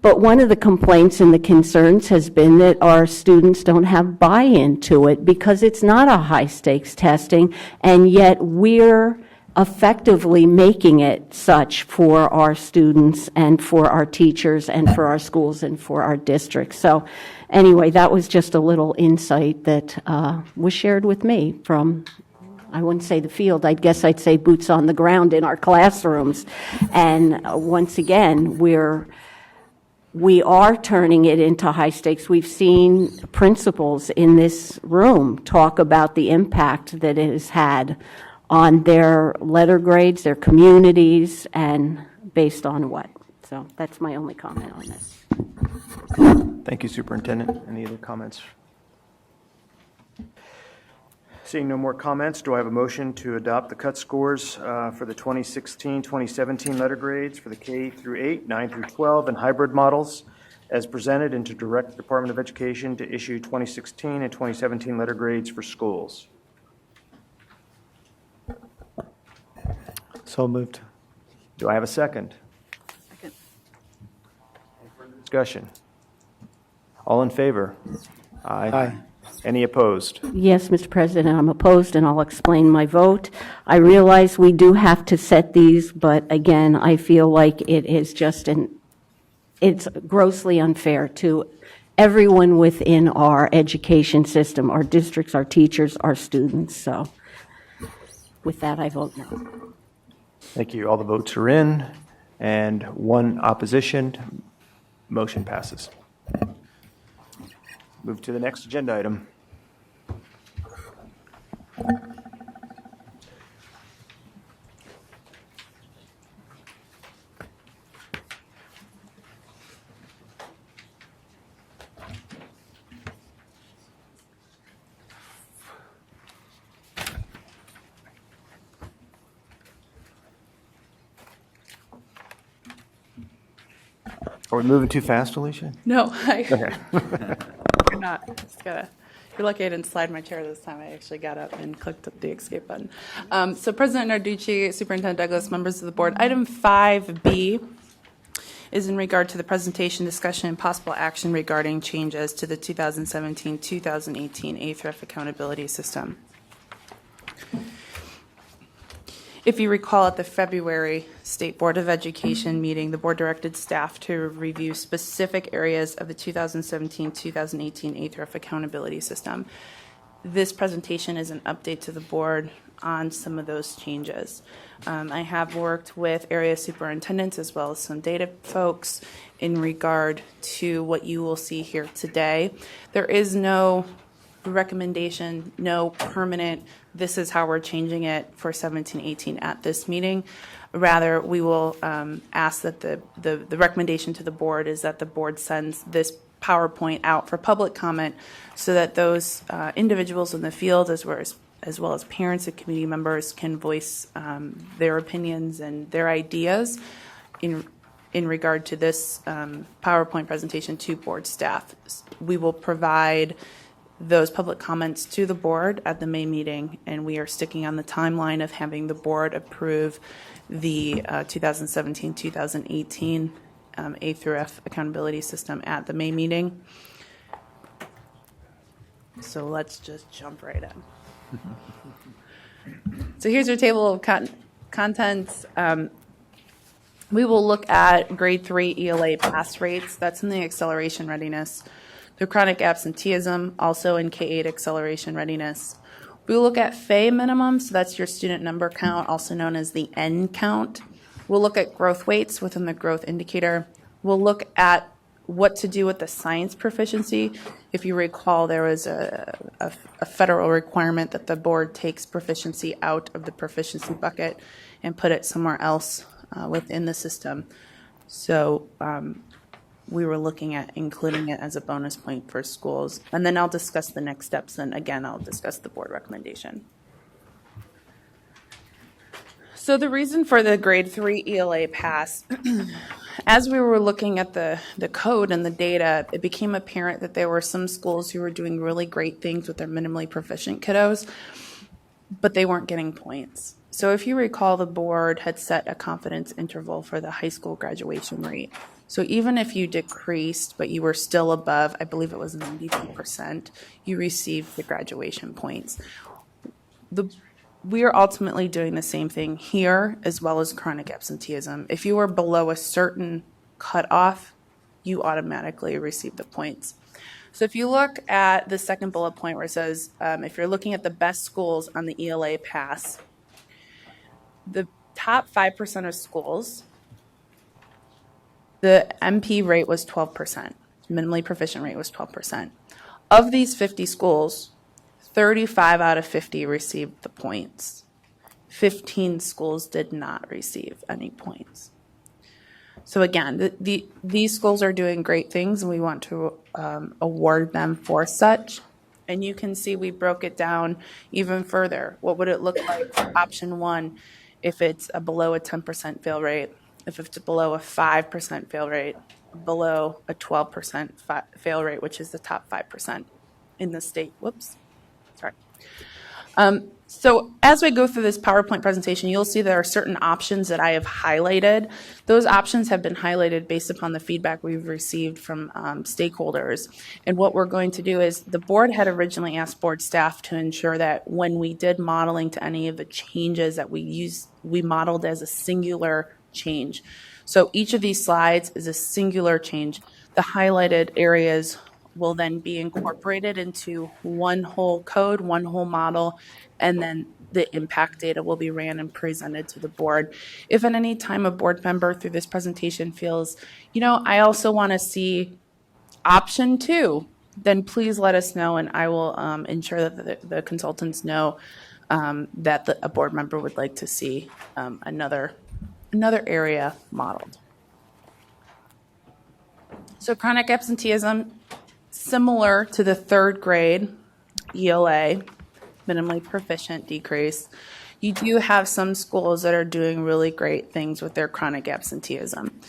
But one of the complaints and the concerns has been that our students don't have buy-in to it because it's not a high-stakes testing, and yet we're effectively making it such for our students and for our teachers and for our schools and for our districts. So anyway, that was just a little insight that was shared with me from, I wouldn't say the field, I guess I'd say boots on the ground in our classrooms. And once again, we are turning it into high stakes. We've seen principals in this room talk about the impact that it has had on their letter grades, their communities, and based on what. So that's my only comment on this. Thank you, Superintendent. Any other comments? Seeing no more comments, do I have a motion to adopt the cut scores for the 2016-2017 letter grades for the K through 8, 9 through 12, and hybrid models as presented, and to direct the Department of Education to issue 2016 and 2017 letter grades for schools? So moved. Do I have a second? Second. Discussion. All in favor? Aye. Any opposed? Yes, Mr. President, I'm opposed, and I'll explain my vote. I realize we do have to set these, but again, I feel like it is just it's grossly unfair to everyone within our education system, our districts, our teachers, our students. So with that, I vote no. Thank you. All the votes are in, and one opposition. Motion passes. Move to the next agenda item. Are we moving too fast, Alicia? No, Okay. you're not. You're lucky I didn't slide my chair this time. I actually got up and clicked the escape button. So President Narducci, Superintendent Douglas, members of the board, item 5B is in regard to the presentation, discussion, and possible action regarding changes to the 2017-2018 AFREF accountability system. If you recall, at the February State Board of Education meeting, the board directed staff to review specific areas of the 2017-2018 AFREF accountability system. This presentation is an update to the board on some of those changes. I have worked with area superintendents as well as some data folks in regard to what you will see here today. There is no recommendation, no permanent, this is how we're changing it for 17-18 at this meeting. Rather, we will ask that the recommendation to the board is that the board sends this PowerPoint out for public comment so that those individuals in the field as well as parents and community members can voice their opinions and their ideas in regard to this PowerPoint presentation to board staff. We will provide those public comments to the board at the May meeting, and we are sticking on the timeline of having the board approve the 2017-2018 A through F accountability system at the May meeting. So let's just jump right in. So here's your table of contents. We will look at grade 3 ELA pass rates. That's in the acceleration readiness. The chronic absenteeism, also in K-8 acceleration readiness. We'll look at FAE minimum, so that's your student number count, also known as the N count. We'll look at growth weights within the growth indicator. We'll look at what to do with the science proficiency. If you recall, there was a federal requirement that the board takes proficiency out of the proficiency bucket and put it somewhere else within the system. So we were looking at including it as a bonus point for schools. And then I'll discuss the next steps, and again, I'll discuss the board recommendation. So the reason for the grade 3 ELA pass, as we were looking at the code and the data, it became apparent that there were some schools who were doing really great things with their minimally proficient kiddos, but they weren't getting points. So if you recall, the board had set a confidence interval for the high school graduation rate. So even if you decreased, but you were still above, I believe it was 92%, you received the graduation points. We are ultimately doing the same thing here, as well as chronic absenteeism. If you are below a certain cutoff, you automatically receive the points. So if you look at the second bullet point where it says, if you're looking at the best schools on the ELA pass, the top 5% of schools, the MP rate was 12%. Minimally proficient rate was 12%. Of these 50 schools, 35 out of 50 received the points. 15 schools did not receive any points. So again, these schools are doing great things, and we want to award them for such. And you can see we broke it down even further. What would it look like for option 1 if it's below a 10% fail rate, if it's below a 5% fail rate, below a 12% fail rate, which is the top 5% in the state. Whoops. Sorry. So as we go through this PowerPoint presentation, you'll see there are certain options that I have highlighted. Those options have been highlighted based upon the feedback we've received from stakeholders. And what we're going to do is the board had originally asked board staff to ensure that when we did modeling to any of the changes that we modeled as a singular change. So each of these slides is a singular change. The highlighted areas will then be incorporated into one whole code, one whole model, and then the impact data will be ran and presented to the board. If at any time a board member through this presentation feels, I also want to see option 2, then please let us know, and I will ensure that the consultants know that a board member would like to see another area modeled. So chronic absenteeism, similar to the 3rd grade ELA, minimally proficient decrease, you do have some schools that are doing really great things with their chronic absenteeism.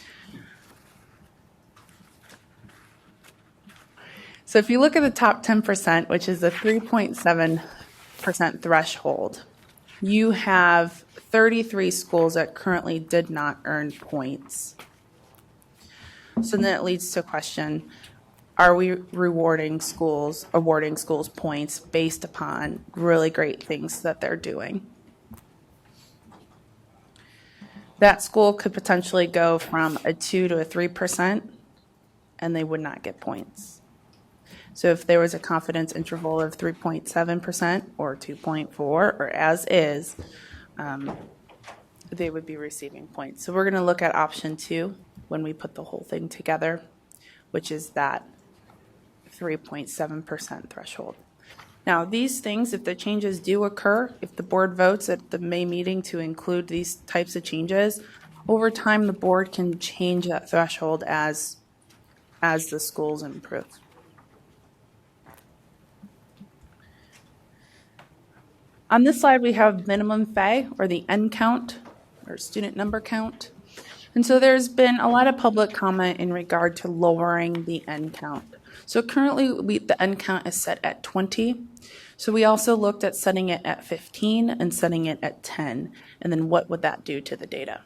So if you look at the top 10%, which is the 3.7% threshold, you have 33 schools that currently did not earn points. So then it leads to a question, are we awarding schools points based upon really great things that they're doing? That school could potentially go from a 2 to a 3%, and they would not get points. So if there was a confidence interval of 3.7% or 2.4 or as is, they would be receiving points. So we're going to look at option 2 when we put the whole thing together, which is that 3.7% threshold. Now, these things, if the changes do occur, if the board votes at the May meeting to include these types of changes, over time the board can change that threshold as the schools improve. On this slide, we have minimum FAE, or the N count, or student number count. And so there's been a lot of public comment in regard to lowering the N count. So currently, the N count is set at 20. So we also looked at setting it at 15 and setting it at 10, and then what would that do to the data?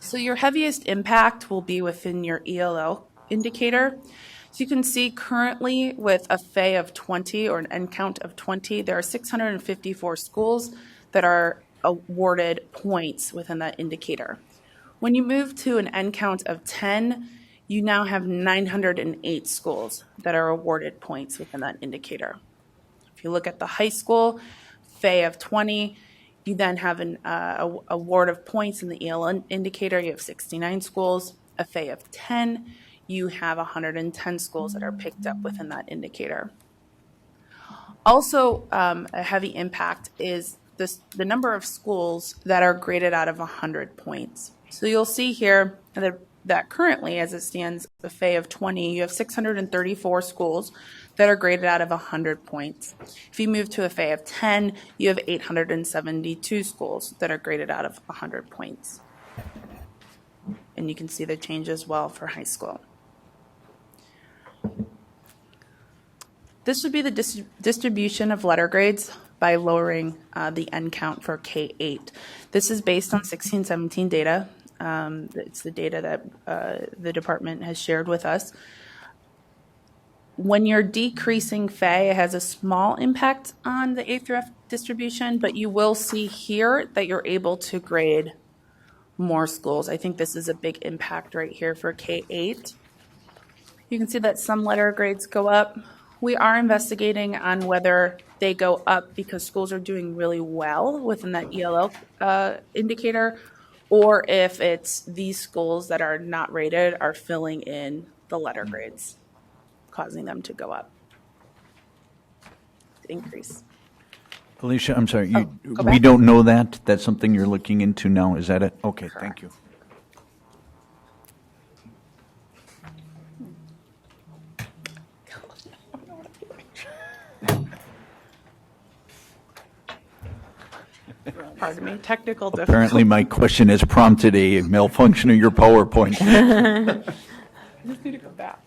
So your heaviest impact will be within your ELL indicator. So you can see currently with a FAE of 20 or an N count of 20, there are 654 schools that are awarded points within that indicator. When you move to an N count of 10, you now have 908 schools that are awarded points within that indicator. If you look at the high school, FAE of 20, you then have an award of points in the EL indicator. You have 69 schools. A FAE of 10, you have 110 schools that are picked up within that indicator. Also, a heavy impact is the number of schools that are graded out of 100 points. So you'll see here that currently, as it stands, a FAE of 20, you have 634 schools that are graded out of 100 points. If you move to a FAE of 10, you have 872 schools that are graded out of 100 points. And you can see the change as well for high school. This would be the distribution of letter grades by lowering the N count for K-8. This is based on 16-17 data. It's the data that the department has shared with us. When you're decreasing FAE, it has a small impact on the A through F distribution, but you will see here that you're able to grade more schools. I think this is a big impact right here for K-8. You can see that some letter grades go up. We are investigating on whether they go up because schools are doing really well within that ELL indicator, or if it's these schools that are not rated are filling in the letter grades, causing them to go up, increase. Alicia, I'm sorry, go we back. don't know that? That's something you're looking into now, is that it? Okay, thank you. Pardon me, technical difficulty. Apparently my question has prompted a malfunction of your PowerPoint. I just need to go back.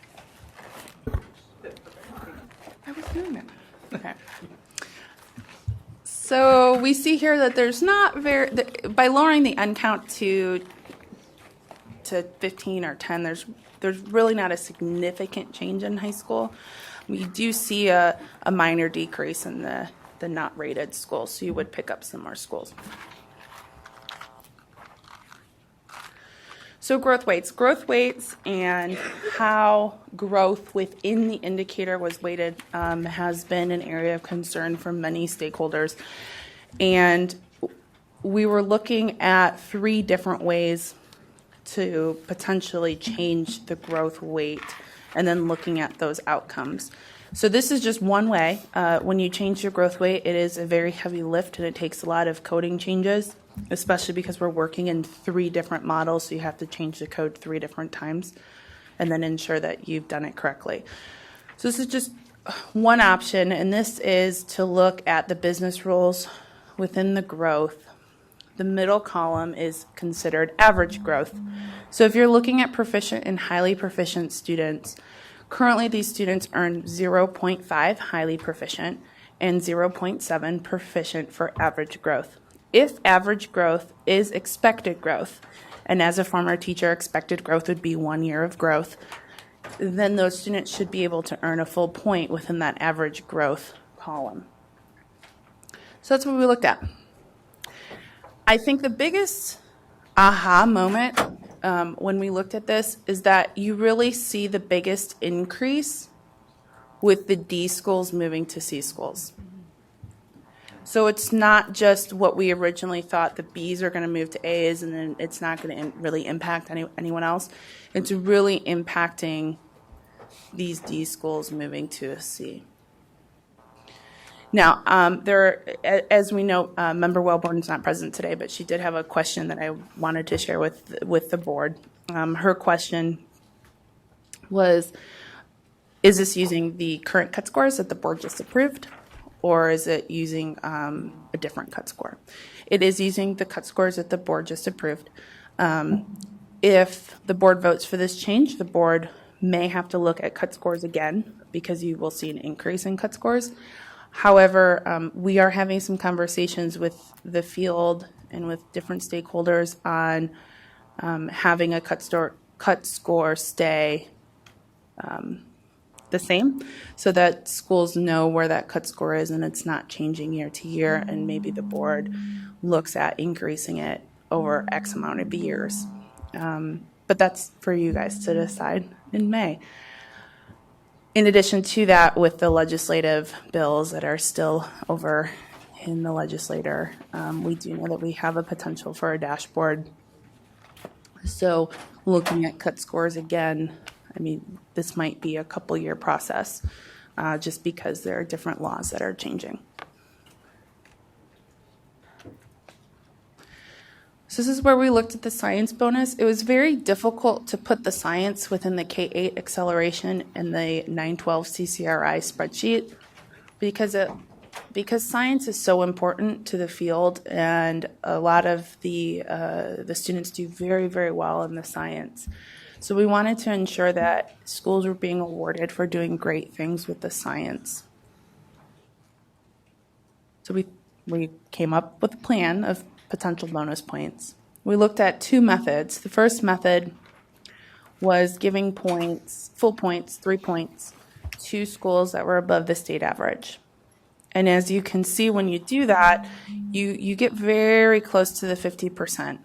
I was doing it. Okay. So we see here that there's not by lowering the N count to 15 or 10, there's really not a significant change in high school. We do see a minor decrease in the not rated schools, so you would pick up some more schools. So growth weights and how growth within the indicator was weighted has been an area of concern for many stakeholders. And we were looking at 3 different ways to potentially change the growth weight and then looking at those outcomes. So this is just one way. When you change your growth weight, it is a very heavy lift and it takes a lot of coding changes, especially because we're working in 3 different models, so you have to change the code 3 different times and then ensure that you've done it correctly. So this is just one option, and this is to look at the business rules within the growth. The middle column is considered average growth. So if you're looking at proficient and highly proficient students, currently these students earn 0.5 highly proficient and 0.7 proficient for average growth. If average growth is expected growth, and as a former teacher, expected growth would be 1 year of growth, then those students should be able to earn a full point within that average growth column. So that's what we looked at. I think the biggest aha moment when we looked at this is that you really see the biggest increase with the D schools moving to C schools. So it's not just what we originally thought, the Bs are going to move to As and then it's not going to really impact anyone else. It's really impacting these D schools moving to a C. Now, as we know, Member Wellborn is not present today, but she did have a question that I wanted to share with the board. Her question was, is this using the current cut scores that the board just approved, or is it using a different cut score? It is using the cut scores that the board just approved. If the board votes for this change, the board may have to look at cut scores again because you will see an increase in cut scores. However, we are having some conversations with the field and with different stakeholders on having a cut score stay the same so that schools know where that cut score is and it's not changing year to year, and maybe the board looks at increasing it over X amount of years. But that's for you guys to decide in May. In addition to that, with the legislative bills that are still over in the legislature, we do know that we have a potential for a dashboard. So looking at cut scores again, I mean, this might be a couple-year process just because there are different laws that are changing. So this is where we looked at the science bonus. It was very difficult to put the science within the K-8 acceleration and the 912 CCRI spreadsheet because science is so important to the field, and a lot of the students do very, very well in the science. So we wanted to ensure that schools were being awarded for doing great things with the science. So we came up with a plan of potential bonus points. We looked at two methods. The first method was giving points, full points, 3 points, to schools that were above the state average. And as you can see, when you do that, you get very close to the 50%,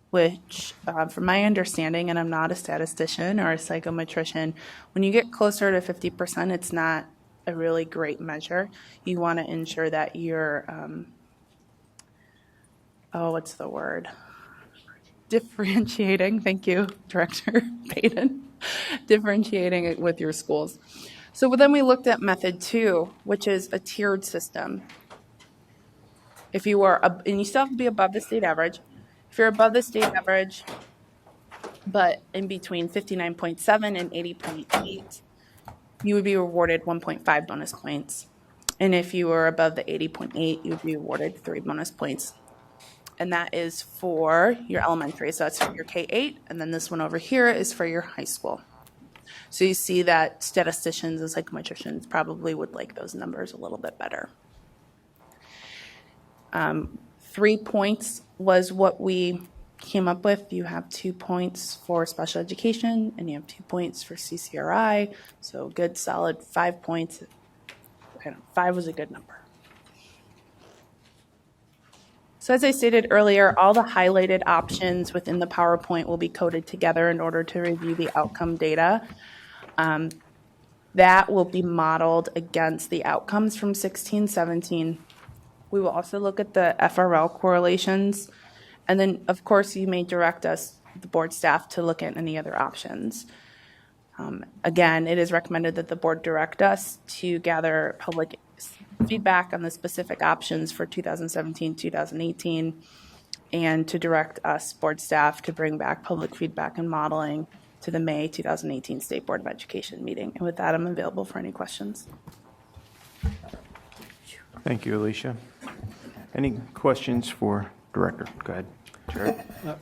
which, from my understanding, and I'm not a statistician or a psychometrician, when you get closer to 50%, it's not a really great measure. You want to ensure that you're, what's the word? Differentiating. Thank you, Director Payton. Differentiating it with your schools. So then we looked at method 2, which is a tiered system. If you are, and you still have to be above the state average. If you're above the state average, but in between 59.7 and 80.8, you would be awarded 1.5 bonus points. And if you were above the 80.8, you would be awarded 3 bonus points. And that is for your elementary. So that's for your K-8, and then this one over here is for your high school. So you see that statisticians and psychometricians probably would like those numbers a little bit better. 3 points was what we came up with. You have 2 points for special education, and you have 2 points for CCRI. So good, solid 5 points. 5 was a good number. So as I stated earlier, all the highlighted options within the PowerPoint will be coded together in order to review the outcome data. That will be modeled against the outcomes from 16-17. We will also look at the FRL correlations. And then, of course, you may direct us, the board staff, to look at any other options. Again, it is recommended that the board direct us to gather public feedback on the specific options for 2017-2018, and to direct us, board staff, to bring back public feedback and modeling to the May 2018 State Board of Education meeting. And with that, I'm available for any questions. Thank you, Alicia. Any questions for Director? Go ahead, Jared.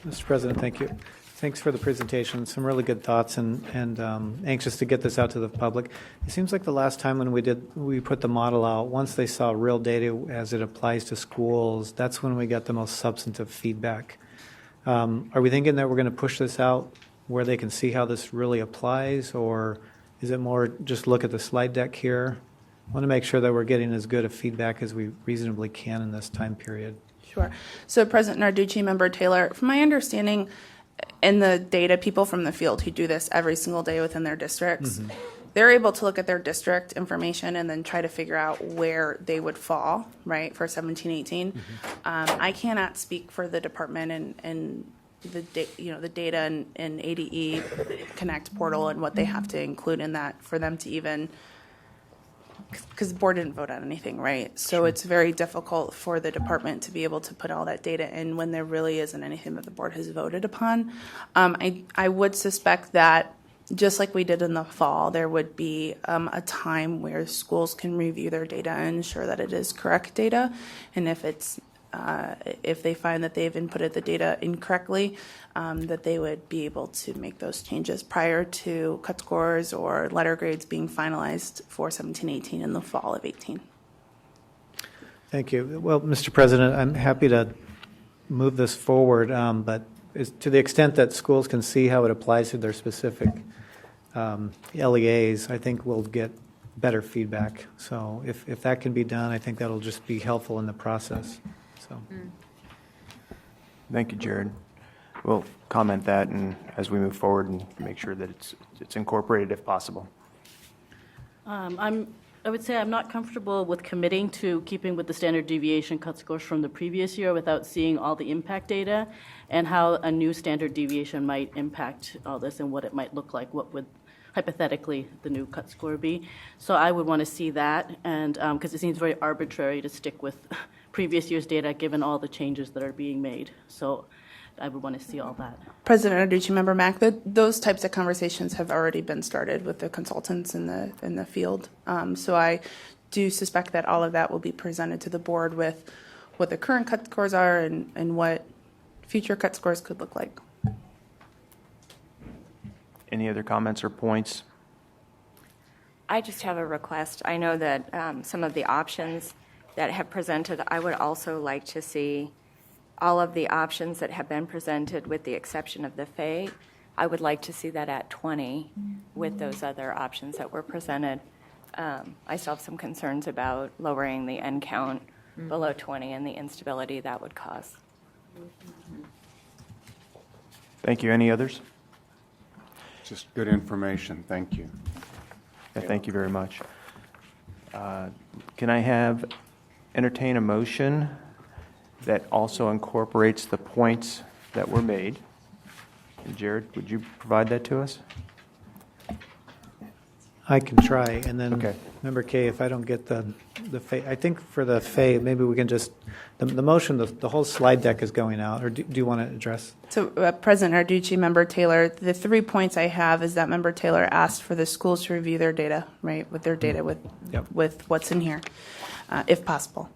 Mr. President, thank you. Thanks for the presentation. Some really good thoughts, and anxious to get this out to the public. It seems like the last time when we put the model out, once they saw real data as it applies to schools, that's when we got the most substantive feedback. Are we thinking that we're going to push this out where they can see how this really applies, or is it more just look at the slide deck here? I want to make sure that we're getting as good a feedback as we reasonably can in this time period. Sure. So President Narducci, Member Taylor, from my understanding, and the data people from the field who do this every single day within their districts, they're able to look at their district information and then try to figure out where they would fall, right, for 17-18. I cannot speak for the department and the data and ADE Connect portal and what they have to include in that for them to even, because the board didn't vote on anything, right? So it's very difficult for the department to be able to put all that data in when there really isn't anything that the board has voted upon. I would suspect that just like we did in the fall, there would be a time where schools can review their data and ensure that it is correct data. And if it's if they find that they've inputted the data incorrectly, that they would be able to make those changes prior to cut scores or letter grades being finalized for 17-18 in the fall of 18. Thank you. Well, Mr. President, I'm happy to move this forward, but to the extent that schools can see how it applies to their specific LEAs, I think we'll get better feedback. So if that can be done, I think that'll just be helpful in the process. So, Thank you, Jared. We'll comment that and as we move forward and make sure that it's incorporated if possible. I would say I'm not comfortable with committing to keeping with the standard deviation cut scores from the previous year without seeing all the impact data and how a new standard deviation might impact all this and what it might look like, what would hypothetically the new cut score be. So I would want to see that, and because it seems very arbitrary to stick with previous year's data given all the changes that are being made. So I would want to see all that. President Narducci, Member Mack, those types of conversations have already been started with the consultants in the field. So I do suspect that all of that will be presented to the board with what the current cut scores are and what future cut scores could look like. Any other comments or points? I just have a request. I know that some of the options that have presented, I would also like to see all of the options that have been presented with the exception of the FAE. I would like to see that at 20 with those other options that were presented. I still have some concerns about lowering the end count below 20 and the instability that would cause. Thank you. Any others? Just good information. Thank you. Yeah, thank you very much. Can I entertain a motion that also incorporates the points that were made? And Jared, would you provide that to us? I can try, and then Okay. Member K, if I don't get the FAE, I think for the FAE, maybe we can just, the motion, the whole slide deck is going out, or do you want to address? So President Narducci, Member Taylor, the 3 points I have is that Member Taylor asked for the schools to review their data, right, with their data, with what's in here, if possible.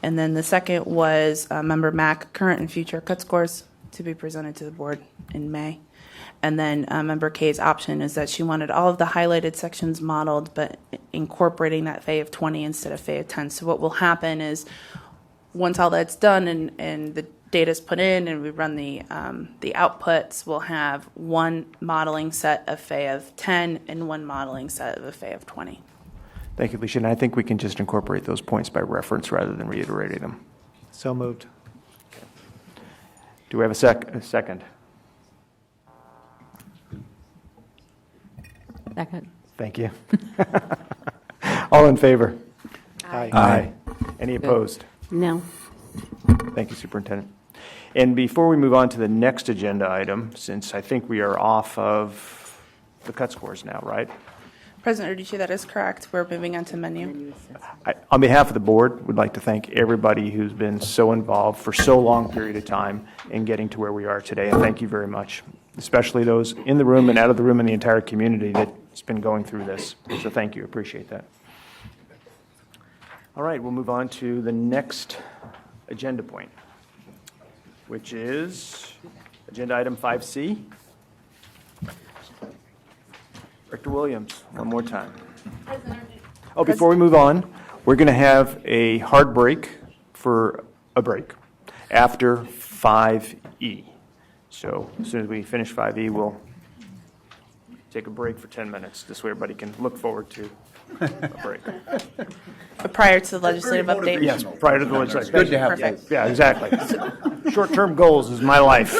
And then the second was Member Mack, current and future cut scores to be presented to the board in May. And then Member K's option is that she wanted all of the highlighted sections modeled, but incorporating that FAE of 20 instead of FAE of 10. So what will happen is once all that's done and the data's put in and we run the outputs, we'll have one modeling set of FAE of 10 and one modeling set of a FAE of 20. Thank you, Alicia. And I think we can just incorporate those points by reference rather than reiterating them. So moved. Do we have a second? Second. Thank you. All in favor? Aye. Any opposed? No. Thank you, Superintendent. And before we move on to the next agenda item, since I think we are off of the cut scores now, right? President Narducci, that is correct. We're moving on to menu. On behalf of the board, would like to thank everybody who's been so involved for so long period of time in getting to where we are today, and thank you very much, especially those in the room and out of the room and the entire community that's been going through this. So thank you, appreciate that. All right, we'll move on to the next agenda point, which is agenda item 5C. Director Williams, one more time. Oh, before we move on, we're going to have a hard break for a break after 5E. So as soon as we finish 5E, we'll take a break for 10 minutes. This way everybody can look forward to a break. But prior to the legislative update? Yes, prior to the legislative. Good to have Perfect. Yeah, exactly. Short-term goals is my life.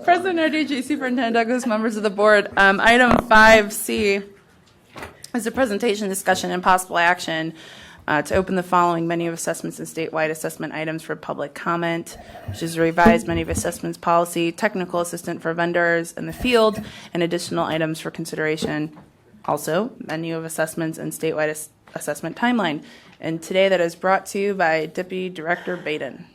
President Narducci, Superintendent Douglas, members of the board. Item 5C is a presentation, discussion, and possible action to open the following menu of assessments and statewide assessment items for public comment, which is a revised menu of assessments policy, technical assistant for vendors in the field, and additional items for consideration. Also, menu of assessments and statewide assessment timeline. And today that is brought to you by Deputy Director Baden.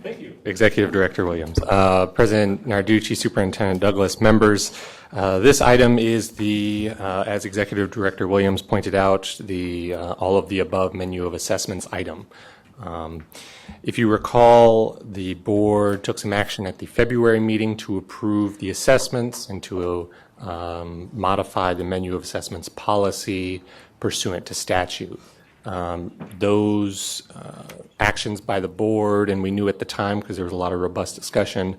Thank you. Executive Director Williams, President Narducci, Superintendent Douglas, members. This item is the, as Executive Director Williams pointed out, the all of the above menu of assessments item. If you recall, the board took some action at the February meeting to approve the assessments and to modify the menu of assessments policy pursuant to statute. Those actions by the board, and we knew at the time because there was a lot of robust discussion,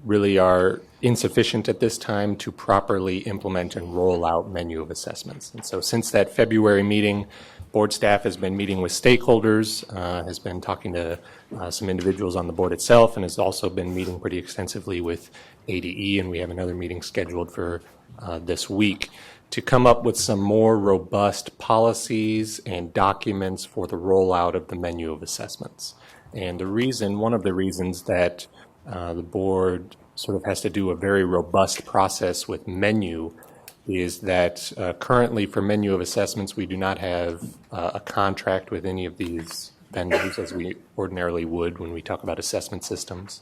really are insufficient at this time to properly implement and roll out menu of assessments. And so since that February meeting, board staff has been meeting with stakeholders, has been talking to some individuals on the board itself, and has also been meeting pretty extensively with ADE, and we have another meeting scheduled for this week to come up with some more robust policies and documents for the rollout of the menu of assessments. And the reason, one of the reasons that the board sort of has to do a very robust process with menu is that currently for menu of assessments, we do not have a contract with any of these vendors as we ordinarily would when we talk about assessment systems.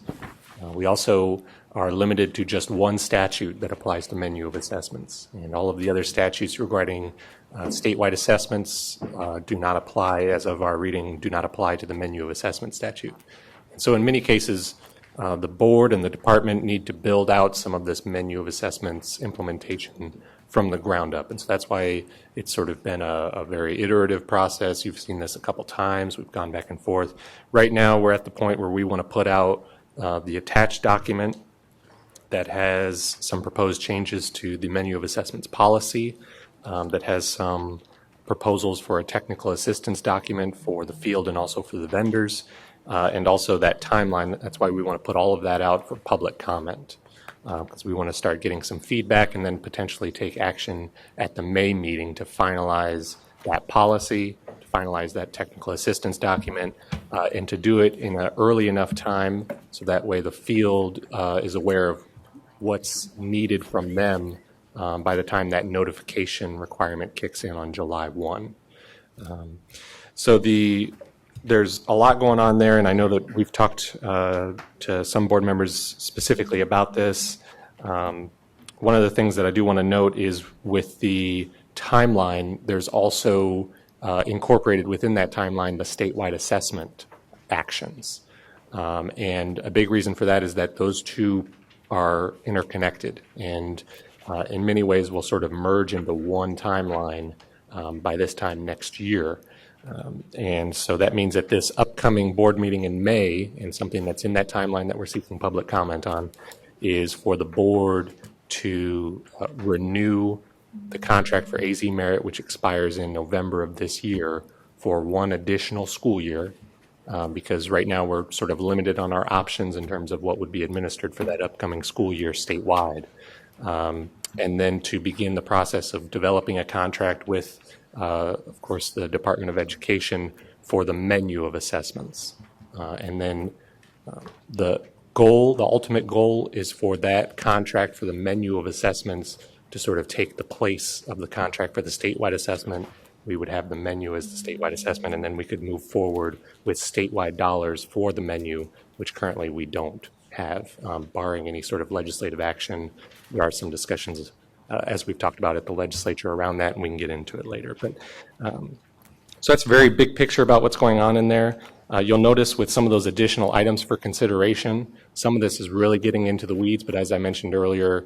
We also are limited to just one statute that applies to menu of assessments, and all of the other statutes regarding statewide assessments do not apply, as of our reading, do not apply to the menu of assessment statute. And so in many cases, the board and the department need to build out some of this menu of assessments implementation from the ground up. And so that's why it's sort of been a very iterative process. You've seen this a couple times. We've gone back and forth. Right now, we're at the point where we want to put out the attached document that has some proposed changes to the menu of assessments policy, that has some proposals for a technical assistance document for the field and also for the vendors, and also that timeline. That's why we want to put all of that out for public comment, because we want to start getting some feedback and then potentially take action at the May meeting to finalize that policy, to finalize that technical assistance document, and to do it in an early enough time so that way the field is aware of what's needed from them by the time that notification requirement kicks in on July 1. So there's a lot going on there, and I know that we've talked to some board members specifically about this. One of the things that I do want to note is with the timeline, there's also incorporated within that timeline the statewide assessment actions. And a big reason for that is that those two are interconnected and in many ways will sort of merge into one timeline by this time next year. And so that means that this upcoming board meeting in May, and something that's in that timeline that we're seeking public comment on, is for the board to renew the contract for AZ Merit, which expires in November of this year, for one additional school year, because right now we're sort of limited on our options in terms of what would be administered for that upcoming school year statewide. And then to begin the process of developing a contract with, of course, the Department of Education for the menu of assessments. And then the ultimate goal is for that contract for the menu of assessments to sort of take the place of the contract for the statewide assessment. We would have the menu as the statewide assessment, and then we could move forward with statewide dollars for the menu, which currently we don't have, barring any sort of legislative action. There are some discussions, as we've talked about at the legislature around that, and we can get into it later. But so that's a very big picture about what's going on in there. You'll notice with some of those additional items for consideration, some of this is really getting into the weeds, but as I mentioned earlier,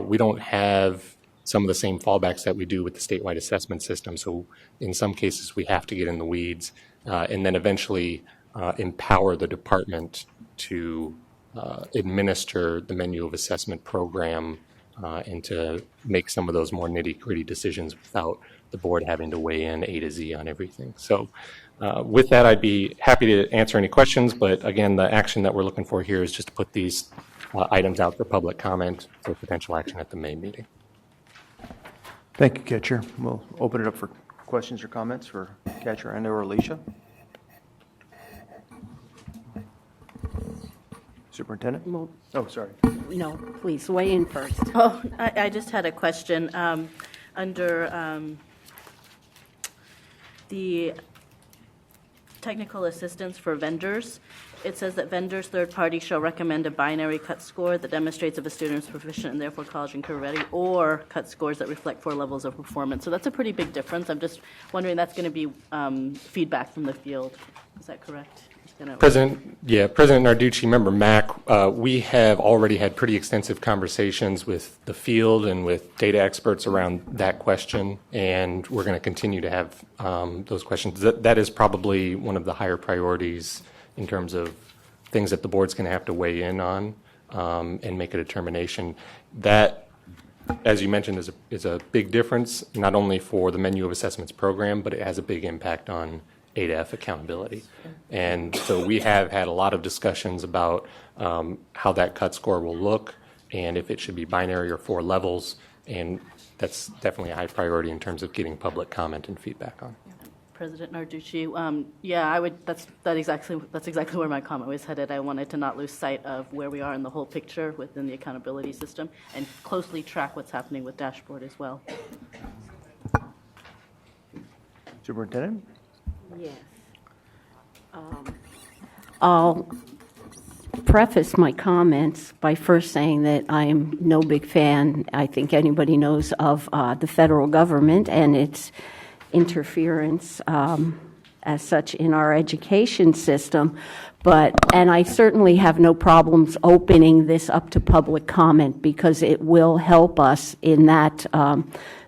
we don't have some of the same fallbacks that we do with the statewide assessment system. So in some cases, we have to get in the weeds and then eventually empower the department to administer the menu of assessment program and to make some of those more nitty-gritty decisions without the board having to weigh in A to Z on everything. So with that, I'd be happy to answer any questions, but again, the action that we're looking for here is just to put these items out for public comment for potential action at the May meeting. Thank you, Catcher. We'll open it up for questions or comments for Catcher and or Alicia. Superintendent? Well, oh, sorry. No, please, weigh in first. Oh, I just had a question. Under the technical assistance for vendors. It says that vendors, third parties shall recommend a binary cut score that demonstrates if a student is proficient and therefore college and career ready, or cut scores that reflect 4 levels of performance. So that's a pretty big difference. I'm just wondering, that's going to be feedback from the field. Is that correct? President Narducci, Member Mack, we have already had pretty extensive conversations with the field and with data experts around that question, and we're going to continue to have those questions. That is probably one of the higher priorities in terms of things that the board's going to have to weigh in on and make a determination. That, as you mentioned, is a big difference, not only for the menu of assessments program, but it has a big impact on A-to-F accountability. And so we have had a lot of discussions about how that cut score will look and if it should be binary or 4 levels, and that's definitely a high priority in terms of getting public comment and feedback on. President Narducci, yeah, I would. That's exactly where my comment was headed. I wanted to not lose sight of where we are in the whole picture within the accountability system, and closely track what's happening with dashboard as well. Superintendent? Yes. I'll preface my comments by first saying that I am no big fan, I think anybody knows, of the federal government and its interference as such in our education system. And I certainly have no problems opening this up to public comment, because it will help us in that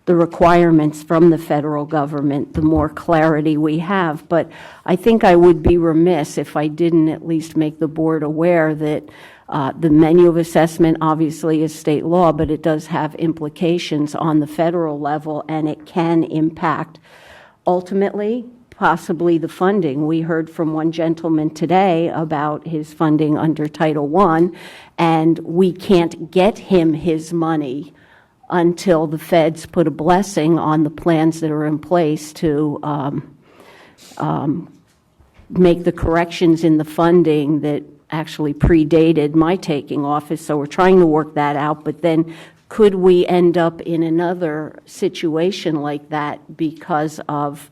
the requirements from the federal government, the more clarity we have. But I think I would be remiss if I didn't at least make the board aware that the menu of assessment obviously is state law, but it does have implications on the federal level, and it can impact ultimately possibly the funding. We heard from one gentleman today about his funding under Title I, and we can't get him his money until the feds put a blessing on the plans that are in place to make the corrections in the funding that actually predated my taking office. So we're trying to work that out. But then could we end up in another situation like that because of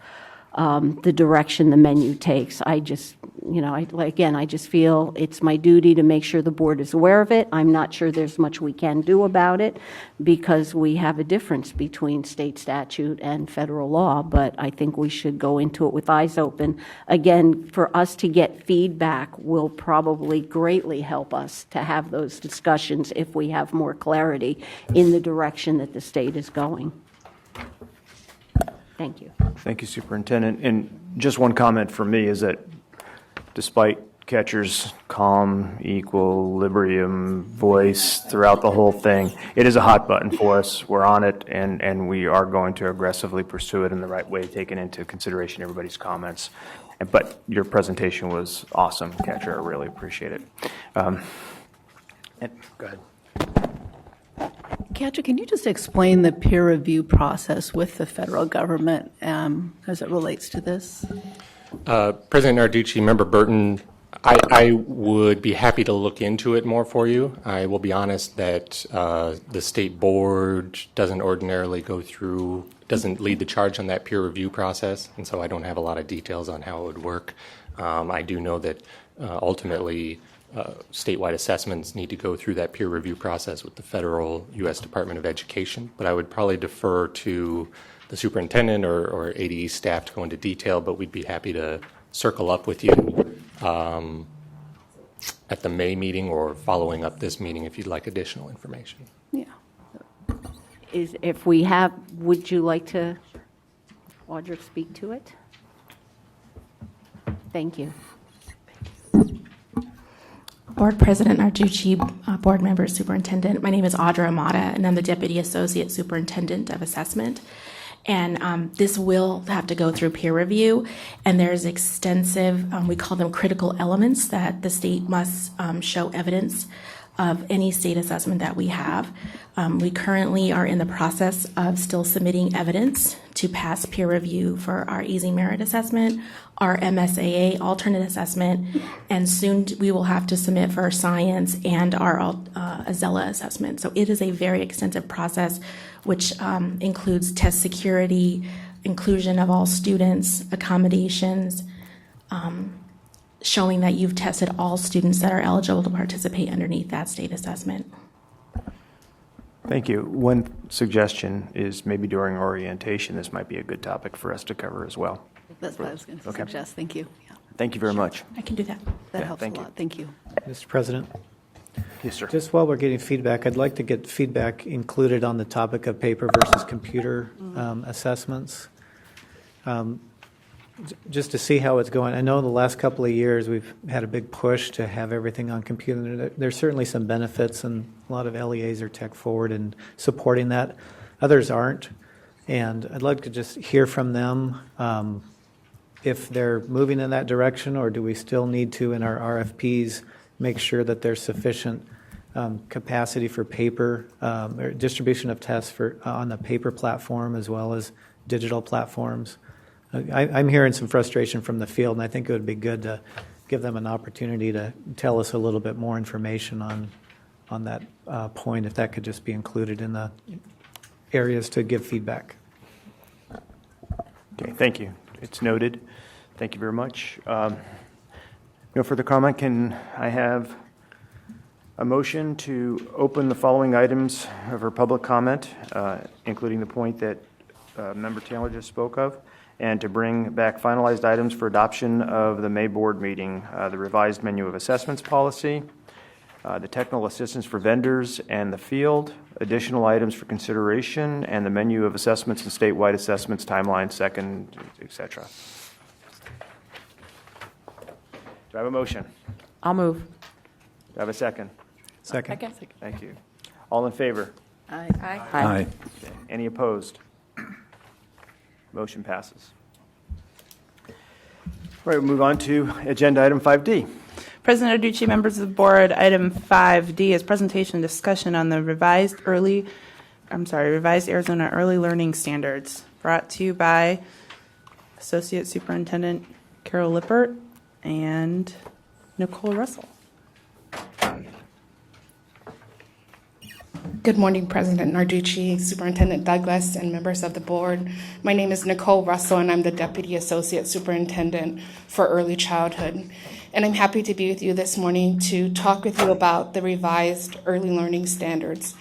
the direction the menu takes? I just, I just feel it's my duty to make sure the board is aware of it. I'm not sure there's much we can do about it, because we have a difference between state statute and federal law, but I think we should go into it with eyes open. Again, for us to get feedback will probably greatly help us to have those discussions if we have more clarity in the direction that the state is going. Thank you. Thank you, Superintendent. And just one comment from me is that despite Catcher's calm, equilibrium voice throughout the whole thing, it is a hot button for us. We're on it, and we are going to aggressively pursue it in the right way, taking into consideration everybody's comments. But your presentation was awesome, Catcher. I really appreciate it. Go ahead. Katja, can you just explain the peer review process with the federal government as it relates to this? President Narducci, Member Burton, I would be happy to look into it more for you. I will be honest that the state board doesn't ordinarily doesn't lead the charge on that peer review process, and so I don't have a lot of details on how it would work. I do know that ultimately statewide assessments need to go through that peer review process with the federal U.S. Department of Education, but I would probably defer to the superintendent or ADE staff to go into detail, but we'd be happy to circle up with you at the May meeting or following up this meeting if you'd like additional information. Yeah. Would you like to, Audra, speak to it? Thank you. Board President Narducci, board member, superintendent. My name is Audra Amata, and I'm the Deputy Associate Superintendent of Assessment. And this will have to go through peer review, and there's extensive, we call them critical elements that the state must show evidence of any state assessment that we have. We currently are in the process of still submitting evidence to pass peer review for our Easy Merit Assessment, our MSAA alternate assessment, and soon we will have to submit for our science and our Azella assessment. So it is a very extensive process, which includes test security, inclusion of all students, accommodations, showing that you've tested all students that are eligible to participate underneath that state assessment. Thank you. One suggestion is maybe during orientation, this might be a good topic for us to cover as well. That's what I was going to Okay. suggest. Thank you. Yeah, Thank you very much. I can do that. that Yeah, helps a thank you. lot. Thank you. Mr. President, Yes, sir. just while we're getting feedback, I'd like to get feedback included on the topic of paper versus computer assessments. Just to see how it's going. I know the last couple of years we've had a big push to have everything on computer. There's certainly some benefits, and a lot of LEAs are tech forward and supporting that. Others aren't. And I'd like to just hear from them if they're moving in that direction, or do we still need to, in our RFPs, make sure that there's sufficient capacity for paper, or distribution of tests on the paper platform as well as digital platforms. I'm hearing some frustration from the field, and I think it would be good to give them an opportunity to tell us a little bit more information on that point, if that could just be included in the areas to give feedback. Okay, thank you. It's noted. Thank you very much. No further comment. Can I have a motion to open the following items for public comment, including the point that Member Taylor just spoke of, and to bring back finalized items for adoption of the May board meeting, the revised menu of assessments policy, the technical assistance for vendors and the field, additional items for consideration, and the menu of assessments and statewide assessments, timeline, second, etc. Do I have a motion? I'll move. Do I have a second? Second. Thank you. All in favor? Aye. Aye. Okay. Any opposed? Motion passes. All right, we'll move on to agenda item 5D. President Arducci, members of the board, item 5D is presentation and discussion on the revised Arizona Early Learning Standards, brought to you by Associate Superintendent Carol Lippert and Nicole Russell. Good morning, President Narducci, Superintendent Douglas, and members of the board. My name is Nicole Russell, and I'm the Deputy Associate Superintendent for Early Childhood. And I'm happy to be with you this morning to talk with you about the revised early learning standards.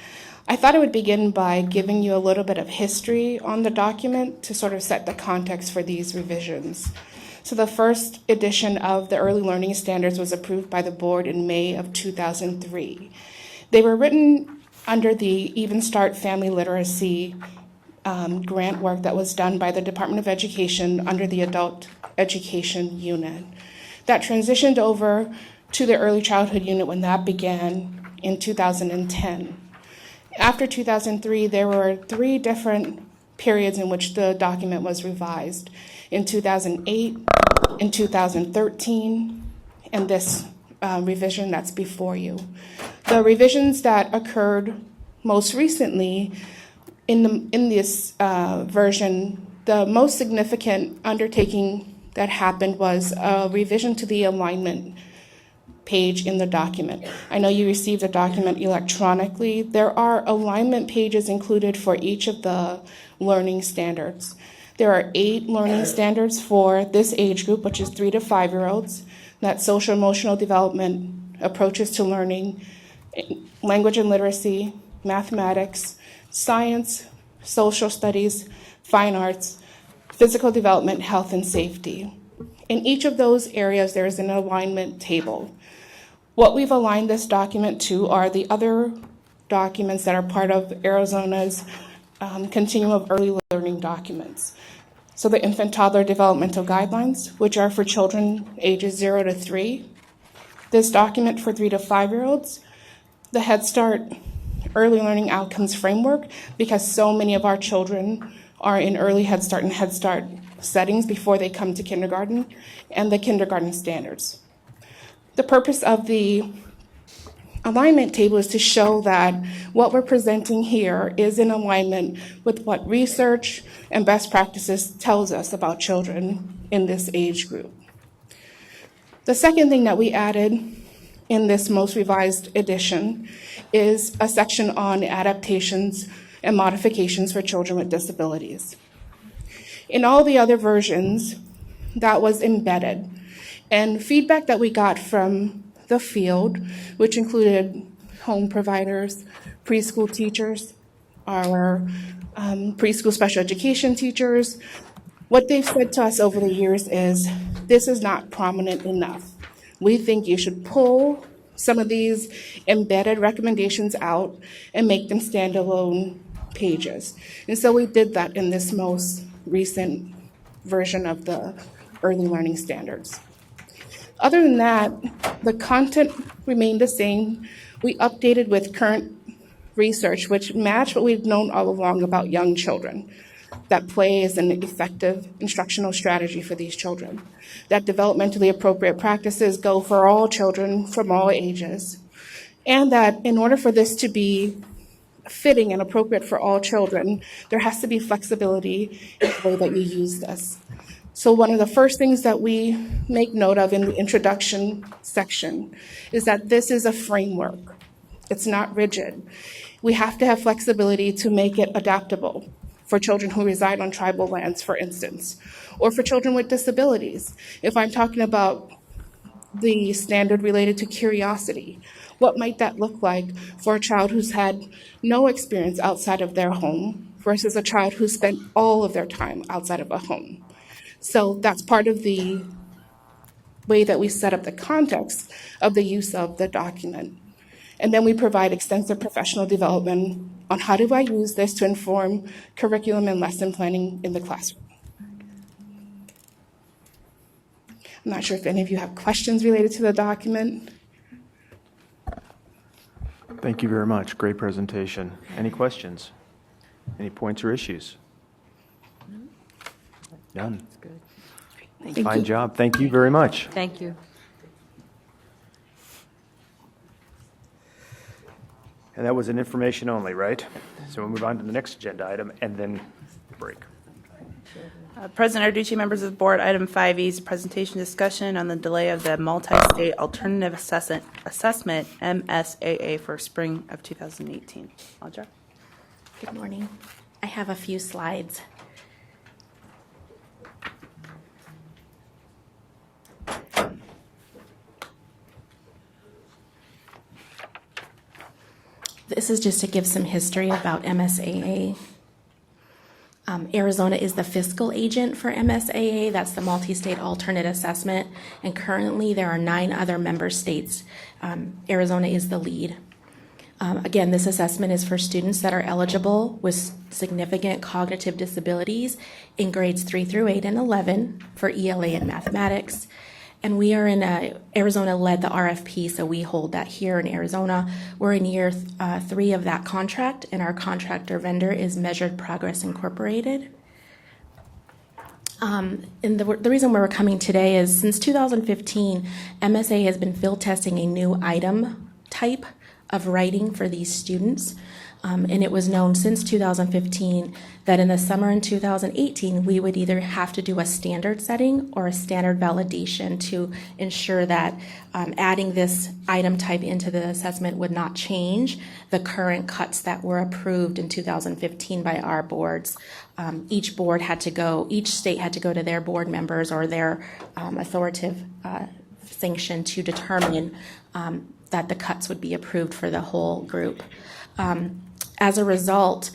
I thought I would begin by giving you a little bit of history on the document to sort of set the context for these revisions. So the first edition of the early learning standards was approved by the board in May of 2003. They were written under the Even Start Family Literacy grant work that was done by the Department of Education under the Adult Education Unit. That transitioned over to the Early Childhood Unit when that began in 2010. After 2003, there were 3 different periods in which the document was revised. In 2008, in 2013, and this revision that's before you. The revisions that occurred most recently in this version, the most significant undertaking that happened was a revision to the alignment page in the document. I know you received the document electronically. There are alignment pages included for each of the learning standards. There are 8 learning standards for this age group, which is 3 to 5-year-olds. That's social emotional development, approaches to learning, language and literacy, mathematics, science, social studies, fine arts, physical development, health, and safety. In each of those areas, there is an alignment table. What we've aligned this document to are the other documents that are part of Arizona's continuum of early learning documents. So the infant toddler developmental guidelines, which are for children ages 0 to 3. This document for 3 to 5-year-olds, the Head Start Early Learning Outcomes Framework, because so many of our children are in early Head Start and Head Start settings before they come to kindergarten, and the kindergarten standards. The purpose of the alignment table is to show that what we're presenting here is in alignment with what research and best practices tells us about children in this age group. The second thing that we added in this most revised edition is a section on adaptations and modifications for children with disabilities. In all the other versions, that was embedded. And feedback that we got from the field, which included home providers, preschool teachers, our preschool special education teachers, what they've said to us over the years is, this is not prominent enough. We think you should pull some of these embedded recommendations out and make them standalone pages. And so we did that in this most recent version of the early learning standards. Other than that, the content remained the same. We updated with current research, which matched what we've known all along about young children, that play is an effective instructional strategy for these children, that developmentally appropriate practices go for all children from all ages, and that in order for this to be fitting and appropriate for all children, there has to be flexibility in the way that you use this. So one of the first things that we make note of in the introduction section is that this is a framework. It's not rigid. We have to have flexibility to make it adaptable for children who reside on tribal lands, for instance, or for children with disabilities. If I'm talking about the standard related to curiosity, what might that look like for a child who's had no experience outside of their home versus a child who spent all of their time outside of a home? So that's part of the way that we set up the context of the use of the document. And then we provide extensive professional development on how do I use this to inform curriculum and lesson planning in the classroom. I'm not sure if any of you have questions related to the document. Thank you very much. Great presentation. Any questions? Any points or issues? None. Thank Fine you. job. Thank you very much. Thank you. And that was an information only, right? So we'll move on to the next agenda item and then break. President Arducci, members of the board, item 5E is a presentation discussion on the delay of the multi-state alternative assessment MSAA for spring of 2018. Audra? Good morning. I have a few slides. This is just to give some history about MSAA. Arizona is the fiscal agent for MSAA. That's the multi-state alternate assessment. And currently there are 9 other member states. Arizona is the lead. Again, this assessment is for students that are eligible with significant cognitive disabilities in grades 3 through 8 and 11 for ELA and mathematics. And we are in Arizona led the RFP, so we hold that here in Arizona. We're in year 3 of that contract, and our contractor vendor is Measured Progress Incorporated. And the reason we're coming today is since 2015, MSA has been field testing a new item type of writing for these students. And it was known since 2015 that in the summer in 2018, we would either have to do a standard setting or a standard validation to ensure that adding this item type into the assessment would not change the current cuts that were approved in 2015 by our boards. Each state had to go to their board members or their authoritative sanction to determine that the cuts would be approved for the whole group. As a result,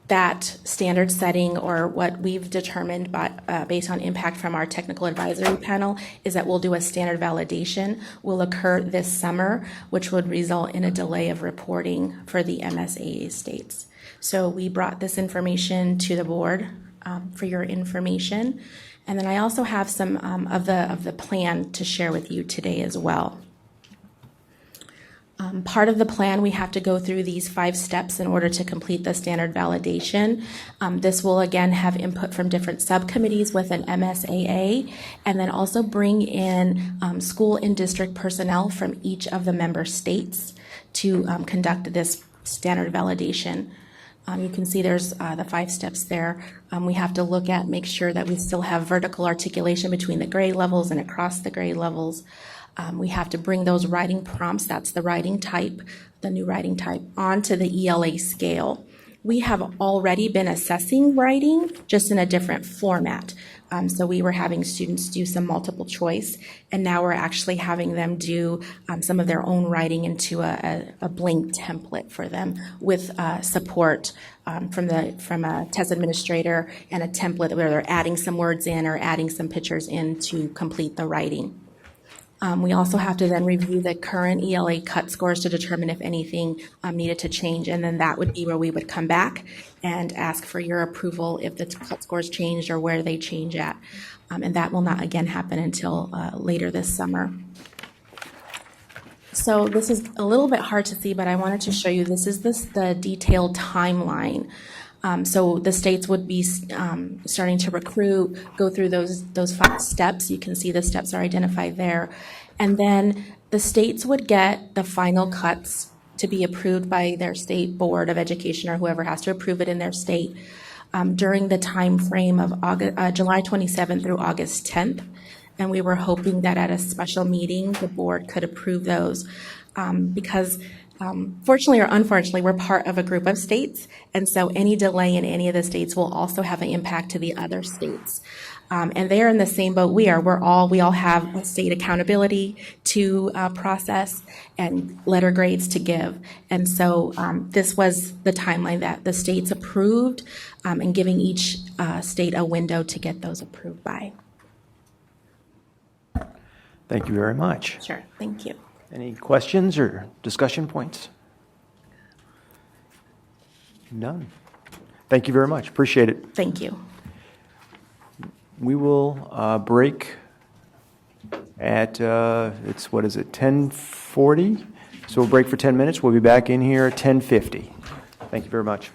that standard setting or what we've determined based on impact from our technical advisory panel is that we'll do a standard validation will occur this summer, which would result in a delay of reporting for the MSAA states. So we brought this information to the board for your information. And then I also have some of the plan to share with you today as well. Part of the plan, we have to go through these 5 steps in order to complete the standard validation. This will again have input from different subcommittees with an MSAA, and then also bring in school and district personnel from each of the member states to conduct this standard validation. You can see there's the 5 steps there. We have to look at, make sure that we still have vertical articulation between the grade levels and across the grade levels. We have to bring those writing prompts, that's the writing type, the new writing type, onto the ELA scale. we have already been assessing writing, just in a different format. So we were having students do some multiple choice, and now we're actually having them do some of their own writing into a blank template for them with support from a test administrator and a template where they're adding some words in or adding some pictures in to complete the writing. We also have to then review the current ELA cut scores to determine if anything needed to change, and then that would be where we would come back and ask for your approval if the cut scores changed or where they change at. And that will not again happen until later this summer. So this is a little bit hard to see, but I wanted to show you, this is the detailed timeline. So the states would be starting to recruit, go through those 5 steps. You can see the steps are identified there. And then the states would get the final cuts to be approved by their state board of education or whoever has to approve it in their state during the time frame of July 27th through August 10th. And we were hoping that at a special meeting, the board could approve those because fortunately or unfortunately, we're part of a group of states, and so any delay in any of the states will also have an impact to the other states. And they're in the same boat we are. We all have a state accountability to process and letter grades to give. And so this was the timeline that the states approved and giving each state a window to get those approved by. Thank you very much. Sure, thank you. Any questions or discussion points? None. Thank you very much. Appreciate it. Thank you. We will break at, it's, what is it, 10:40? So we'll break for 10 minutes. We'll be back in here at 10:50. Thank you very much.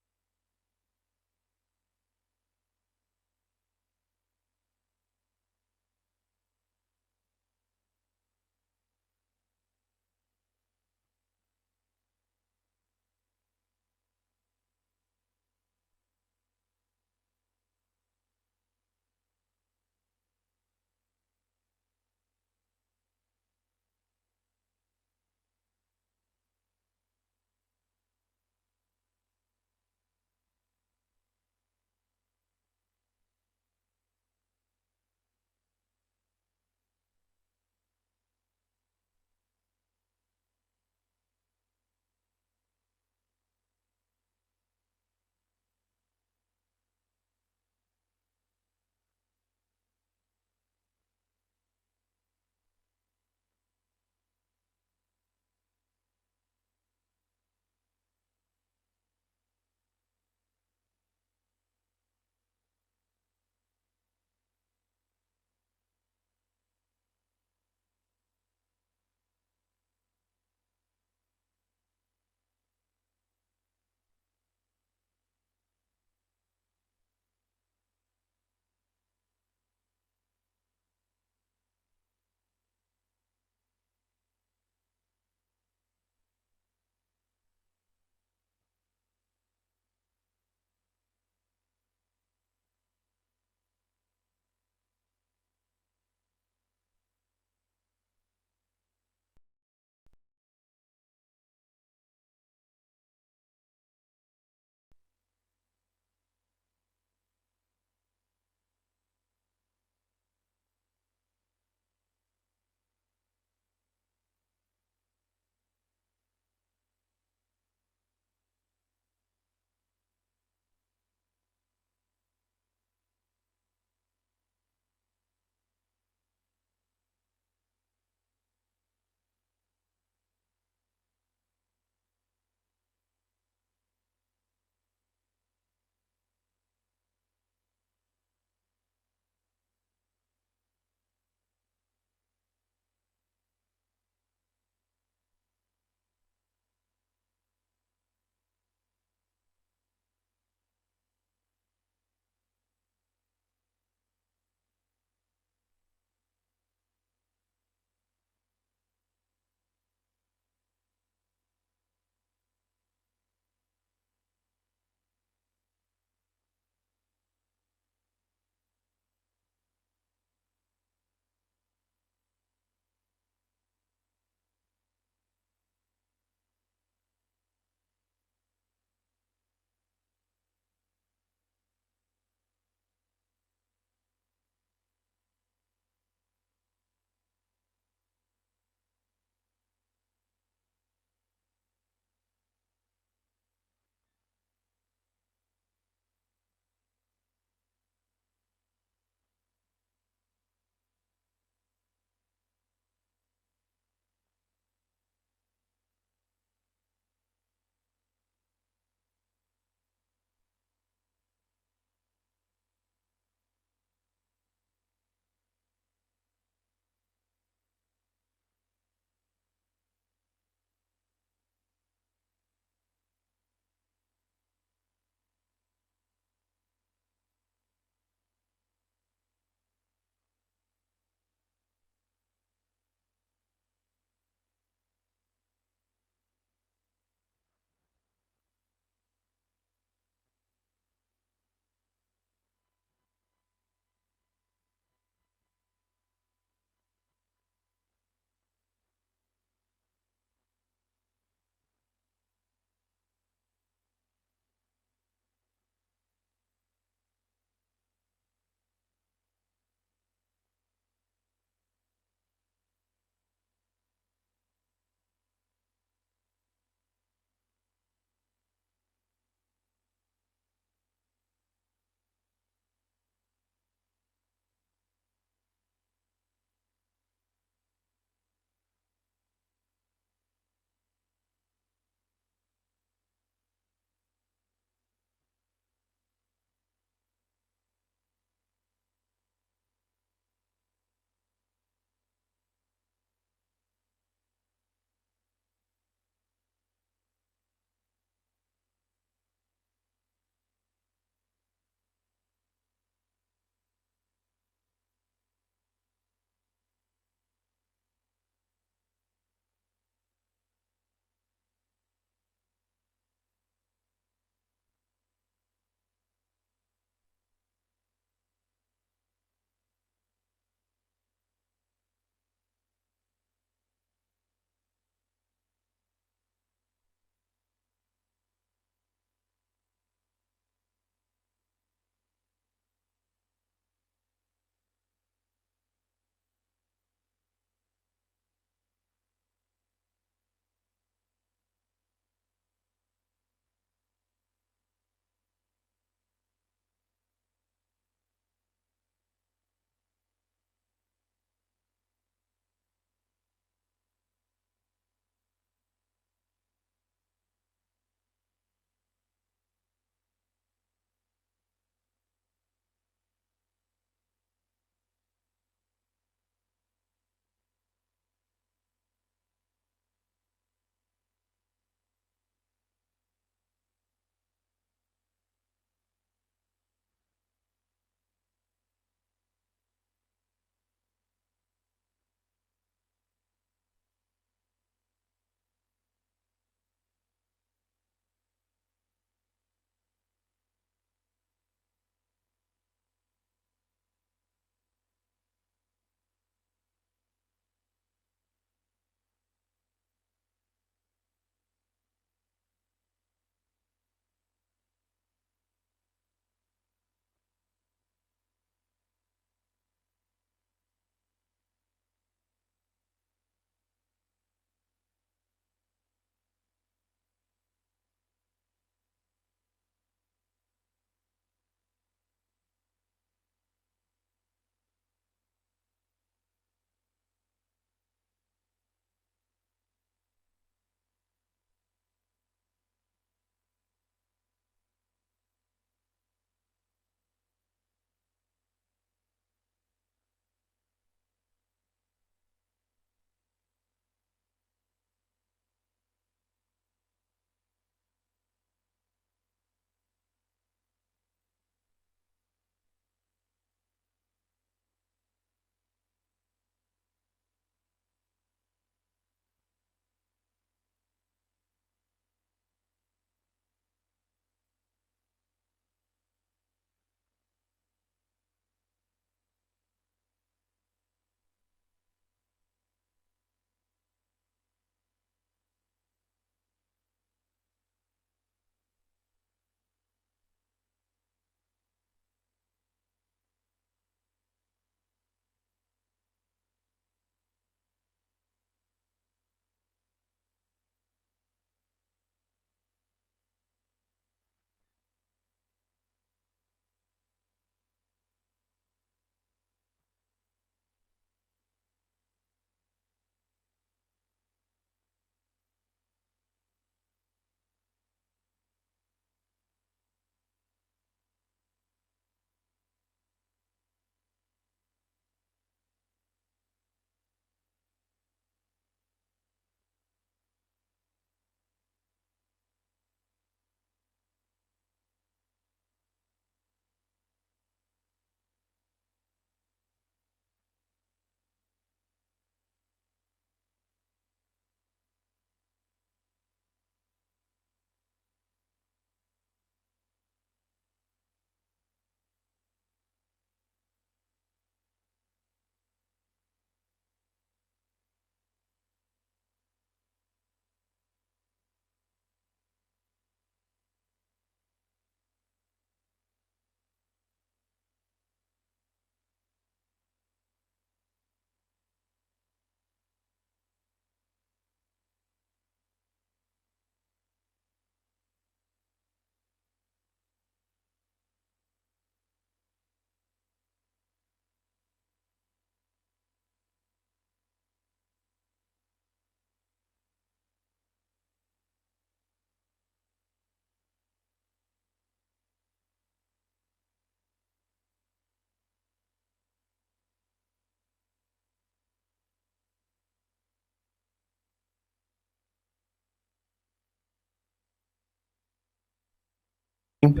And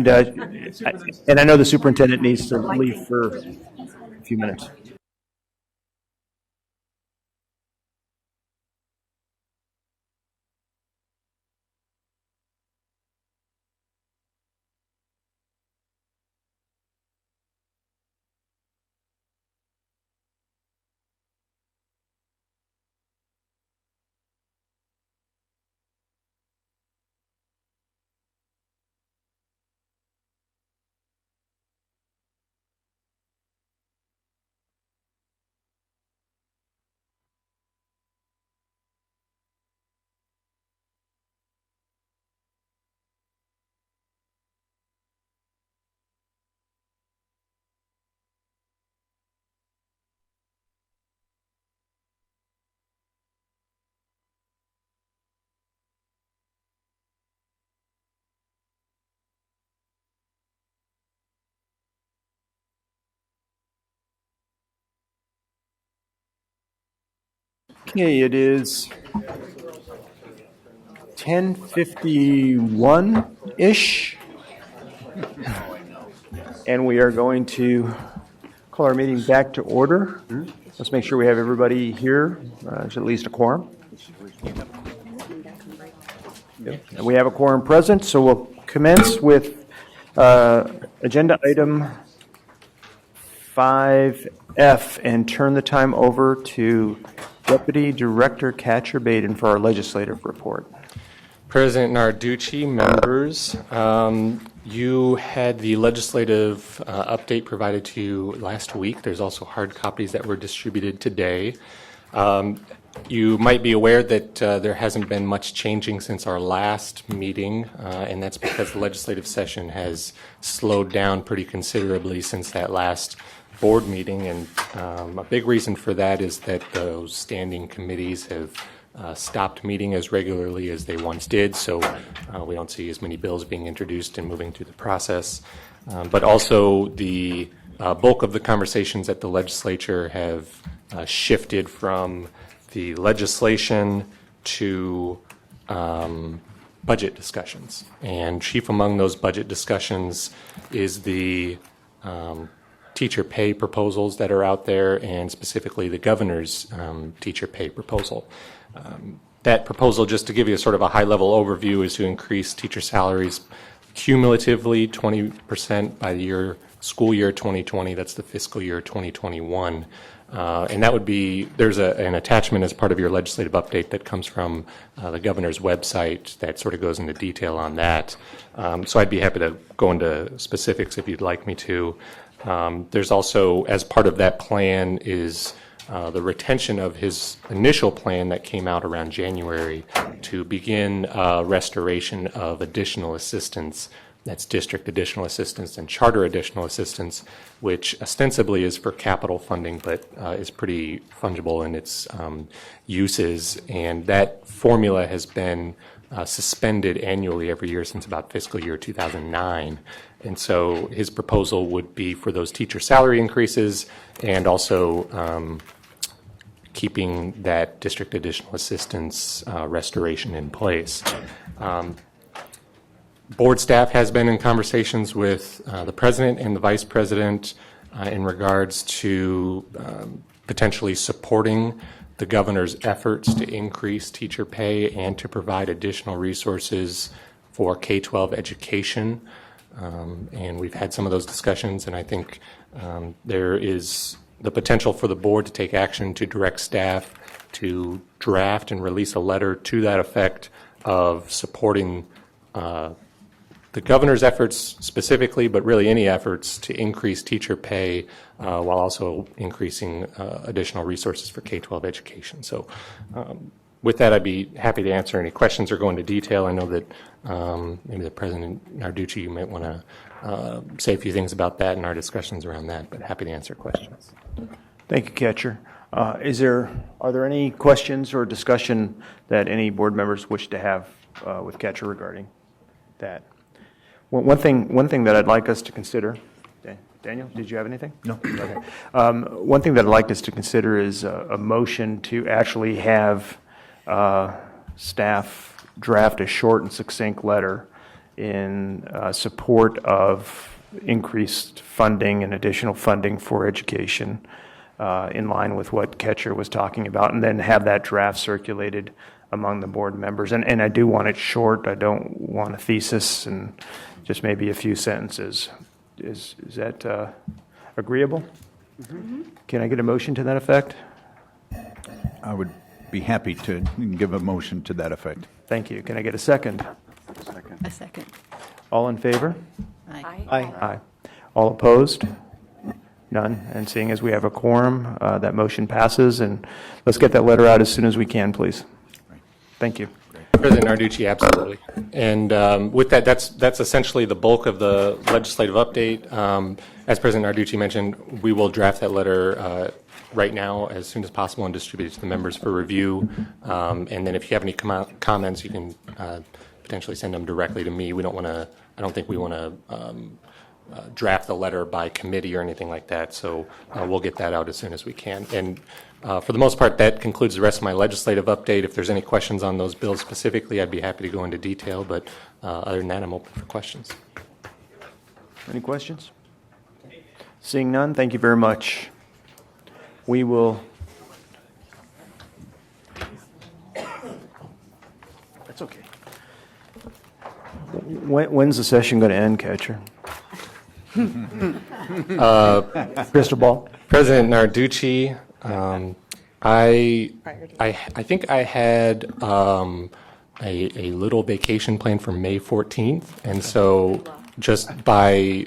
I know the superintendent needs to leave for a few minutes. Okay, it is 10:51-ish, and we are going to call our meeting back to order. Let's make sure we have everybody here. There's at least a quorum. And we have a quorum present, so we'll commence with agenda item 5F and turn the time over to Deputy Director Katcher-Baden for our legislative report. President Narducci, members, you had the legislative update provided to you last week. There's also hard copies that were distributed today. You might be aware that there hasn't been much changing since our last meeting, and that's because the legislative session has slowed down pretty considerably since that last board meeting, and a big reason for that is that those standing committees have stopped meeting as regularly as they once did, so we don't see as many bills being introduced and moving through the process. But also the bulk of the conversations at the legislature have shifted from the legislation to budget discussions. And chief among those budget discussions is the teacher pay proposals that are out there, and specifically the governor's teacher pay proposal. That proposal, just to give you a sort of a high-level overview, is to increase teacher salaries cumulatively 20% by the school year 2020. That's the fiscal year 2021. And that would be, there's an attachment as part of your legislative update that comes from the governor's website that sort of goes into detail on that. So I'd be happy to go into specifics if you'd like me to. There's also, as part of that plan, is the retention of his initial plan that came out around January to begin restoration of additional assistance. That's district additional assistance and charter additional assistance, which ostensibly is for capital funding, but is pretty fungible in its uses. And that formula has been suspended annually every year since about fiscal year 2009. And so his proposal would be for those teacher salary increases and also keeping that district additional assistance restoration in place. Board staff has been in conversations with the president and the vice president in regards to potentially supporting the governor's efforts to increase teacher pay and to provide additional resources for K-12 education. And we've had some of those discussions, and I think there is the potential for the board to take action to direct staff to draft and release a letter to that effect of supporting the governor's efforts specifically, but really any efforts to increase teacher pay while also increasing additional resources for K-12 education. So with that, I'd be happy to answer any questions or go into detail. I know that maybe the President Narducci, you might want to say a few things about that and our discussions around that, but happy to answer questions. Thank you, Katcher. Are there any questions or discussion that any board members wish to have with Katcher regarding that? One thing that I'd like us to consider, Daniel, did you have anything? No. Okay. One thing that I'd like us to consider is a motion to actually have staff draft a short and succinct letter in support of increased funding and additional funding for education in line with what Ketcher was talking about, and then have that draft circulated among the board members. And I do want it short. I don't want a thesis, and just maybe a few sentences. Is that agreeable? Mm-hmm. Can I get a motion to that effect? I would be happy to give a motion to that effect. Thank you. Can I get a second? A second. All in favor? Aye. Aye. All opposed? None. And seeing as we have a quorum, that motion passes. And let's get that letter out as soon as we can, please. Thank you. President Narducci, absolutely. And with that, that's essentially the bulk of the legislative update. As President Narducci mentioned, we will draft that letter right now as soon as possible and distribute it to the members for review. And then if you have any comments, you can potentially send them directly to me. I don't think we want to draft the letter by committee or anything like that. So we'll get that out as soon as we can. And for the most part, that concludes the rest of my legislative update. If there's any questions on those bills specifically, I'd be happy to go into detail. But other than that, I'm open for questions. Any questions? Seeing none, thank you very much. We will. That's okay. When's the session going to end, Catcher? Crystal ball. President Narducci, I think I had a little vacation planned for May 14th, and so just by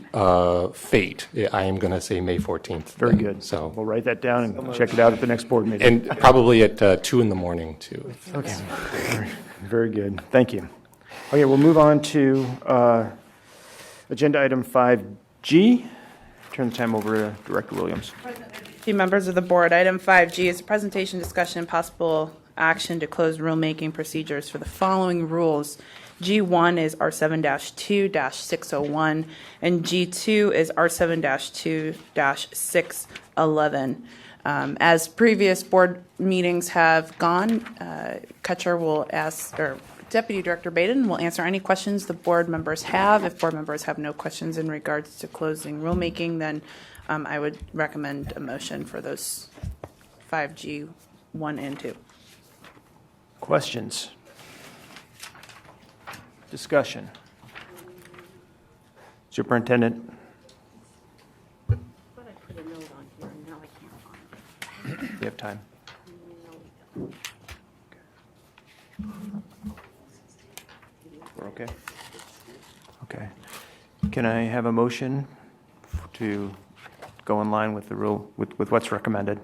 fate, I am going to say May 14th. Very good. So we'll write that down and check it out at the next board meeting. And probably at 2 in the morning, too. Okay. Very good. Thank you. Okay, we'll move on to agenda item 5G. Turn the time over to Director Williams. Members of the board, item 5G is a presentation, discussion, and possible action to close rulemaking procedures for the following rules. G1 is R7-2-601, and G2 is R7-2-611. As previous board meetings have gone, Kutcher will ask, or Deputy Director Baden will answer any questions the board members have. If board members have no questions in regards to closing rulemaking, then I would recommend a motion for those 5G 1 and 2. Questions? Discussion? Superintendent? You have time. We're okay? Okay. Can I have a motion to go in line with the rule, with what's recommended?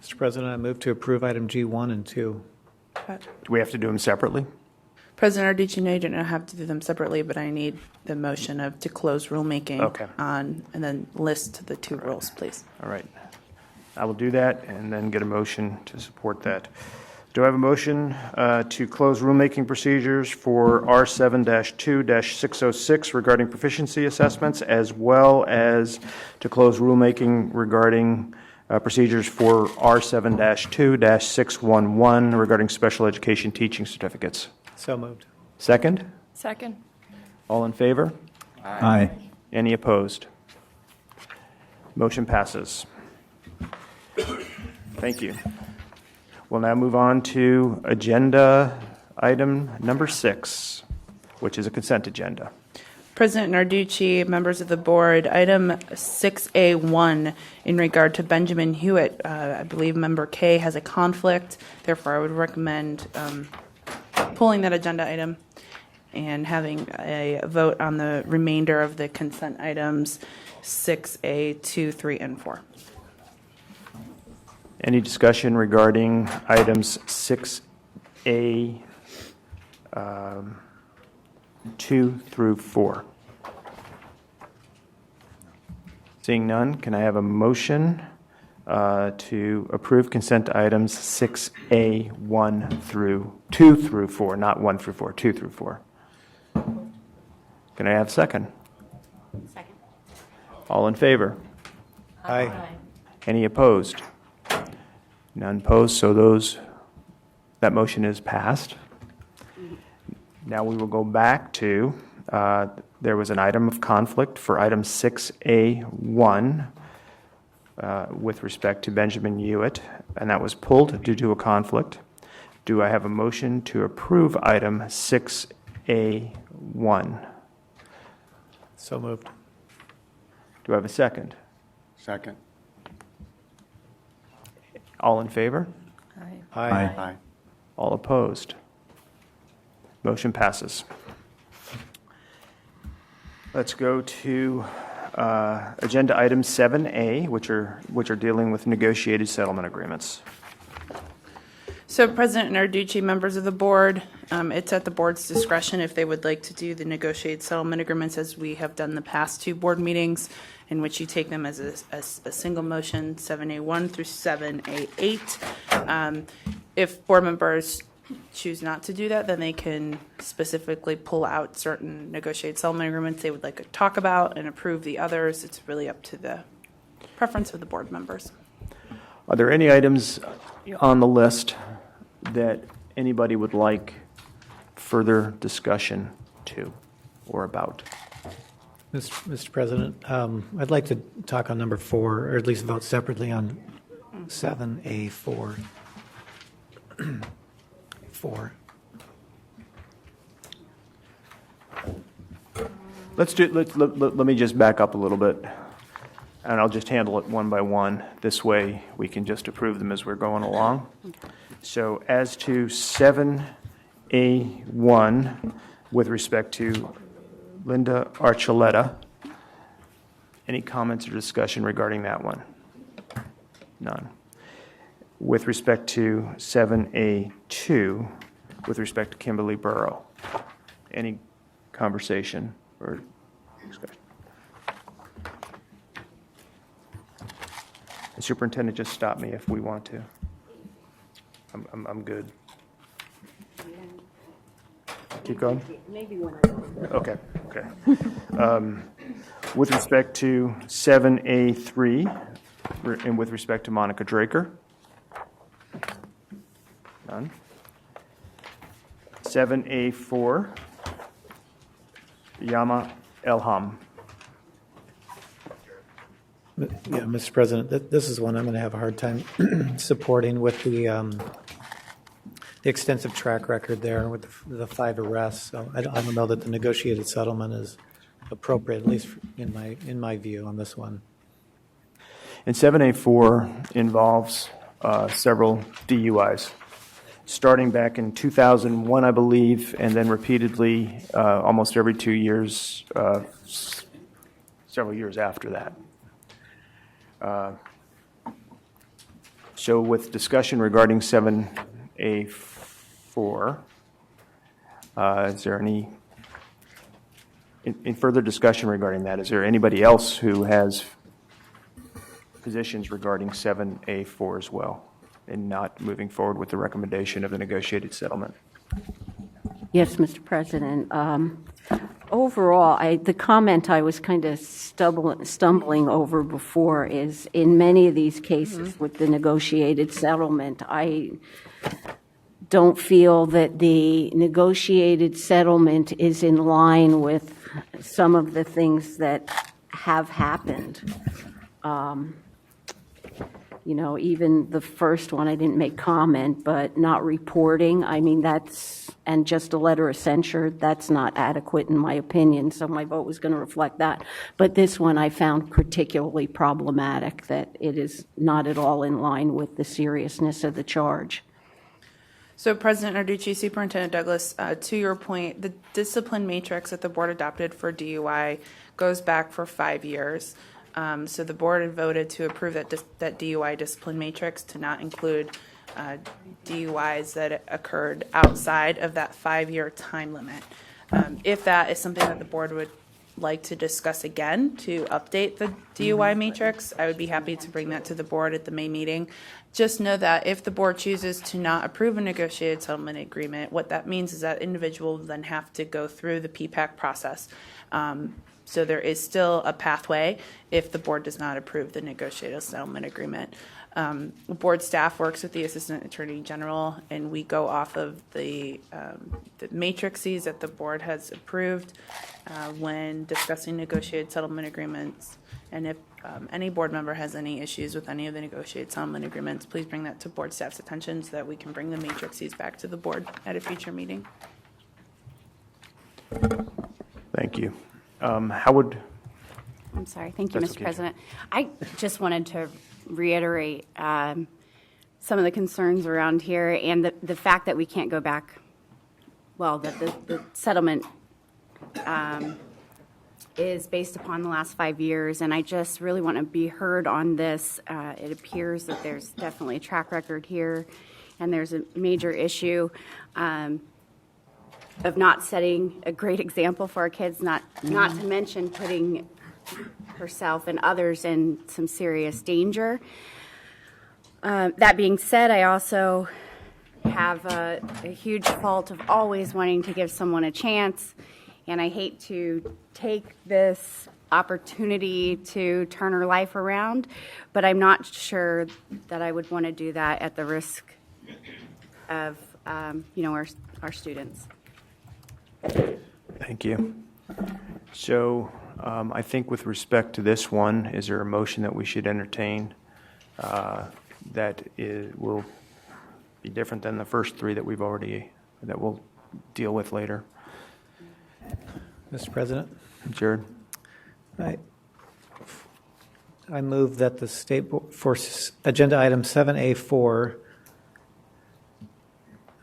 Mr. President, I move to approve item G1 and 2. Do we have to do them separately? President Arducci, no, you don't have to do them separately, but I need the motion to close rulemaking on, and then list the 2 rules, please. All right. I will do that and then get a motion to support that. Do I have a motion to close rulemaking procedures for R7-2-606 regarding proficiency assessments, as well as to close rulemaking regarding procedures for R7-2-611 regarding special education teaching certificates? So moved. Second? Second. All in favor? Aye. Any opposed? Motion passes. Thank you. We'll now move on to agenda item number 6, which is a consent agenda. President Narducci, members of the board, item 6A1 in regard to Benjamin Hewitt. I believe member K has a conflict. Therefore, I would recommend pulling that agenda item and having a vote on the remainder of the consent items 6A, 2, 3, and 4. Any discussion regarding items 6A 2 through 4? Seeing none, can I have a motion to approve consent items 6A 1 through 2 through 4, not 1 through 4, 2 through 4? Can I have a second? Second. All in favor? Aye. Any opposed? None opposed, so that motion is passed. Now we will go back to, there was an item of conflict for item 6A1 with respect to Benjamin Hewitt, and that was pulled due to a conflict. Do I have a motion to approve item 6A1? So moved. Do I have a second? Second. All in favor? Aye. All opposed? Motion passes. Let's go to agenda item 7A, which are dealing with negotiated settlement agreements. So President Narducci, members of the board, it's at the board's discretion if they would like to do the negotiated settlement agreements as we have done the past two board meetings, in which you take them as a single motion, 7A1 through 7A8. If board members choose not to do that, then they can specifically pull out certain negotiated settlement agreements they would like to talk about and approve the others. It's really up to the preference of the board members. Are there any items on the list that anybody would like further discussion to or about? Mr. President, I'd like to talk on number 4, or at least vote separately on 7A4. 4. Let me just back up a little bit, and I'll just handle it one by one. This way we can just approve them as we're going along. So as to 7A1, with respect to Linda Archuleta, any comments or discussion regarding that one? None. With respect to 7A2, with respect to Kimberly Burrow, any conversation or discussion? The superintendent, just stop me if we want to. I'm good. Keep going? Maybe when Okay. With respect to 7A3, and with respect to Monica Draker? None. 7A4, Yama Elham. Yeah, Mr. President, this is one I'm going to have a hard time supporting with the extensive track record there with the 5 arrests. So I don't know that the negotiated settlement is appropriate, at least in my view on this one. And 7A4 involves several DUIs, starting back in 2001, I believe, and then repeatedly almost every 2 years, several years after that. So with discussion regarding 7A4, is there any, in further discussion regarding that, is there anybody else who has positions regarding 7A4 as well, and not moving forward with the recommendation of the negotiated settlement? Yes, Mr. President. Overall, the comment I was kind of stumbling over before is in many of these cases with the negotiated settlement, I don't feel that the negotiated settlement is in line with some of the things that have happened. You know, even the first one, I didn't make comment, but not reporting, I mean, and just a letter of censure, that's not adequate in my opinion, so my vote was going to reflect that. But this one I found particularly problematic, that it is not at all in line with the seriousness of the charge. So President Narducci, Superintendent Douglas, to your point, the discipline matrix that the board adopted for DUI goes back for 5 years. So the board had voted to approve that DUI discipline matrix to not include DUIs that occurred outside of that 5-year time limit. If that is something that the board would like to discuss again to update the DUI matrix, I would be happy to bring that to the board at the May meeting. Just know that if the board chooses to not approve a negotiated settlement agreement, what that means is that individual will then have to go through the PPAC process. So there is still a pathway if the board does not approve the negotiated settlement agreement. board staff works with the Assistant Attorney General, and we go off of the matrices that the board has approved when discussing negotiated settlement agreements. And if any board member has any issues with any of the negotiated settlement agreements, please bring that to board staff's attention so that we can bring the matrices back to the board at a future meeting. Thank you. Howard? I'm sorry. Thank you, That's Mr. okay. President. I just wanted to reiterate some of the concerns around here and the fact that we can't go back. Well, that the settlement is based upon the last 5 years, and I just really want to be heard on this. It appears that there's definitely a track record here, and there's a major issue of not setting a great example for our kids, not to mention putting herself and others in some serious danger. That being said, I also have a huge fault of always wanting to give someone a chance, and I hate to take this opportunity to turn her life around, but I'm not sure that I would want to do that at the risk of our students. Thank you. So I think with respect to this one, is there a motion that we should entertain will be different than the first three that we'll deal with later? Mr. President? Jared? I move that the state for agenda item 7A4,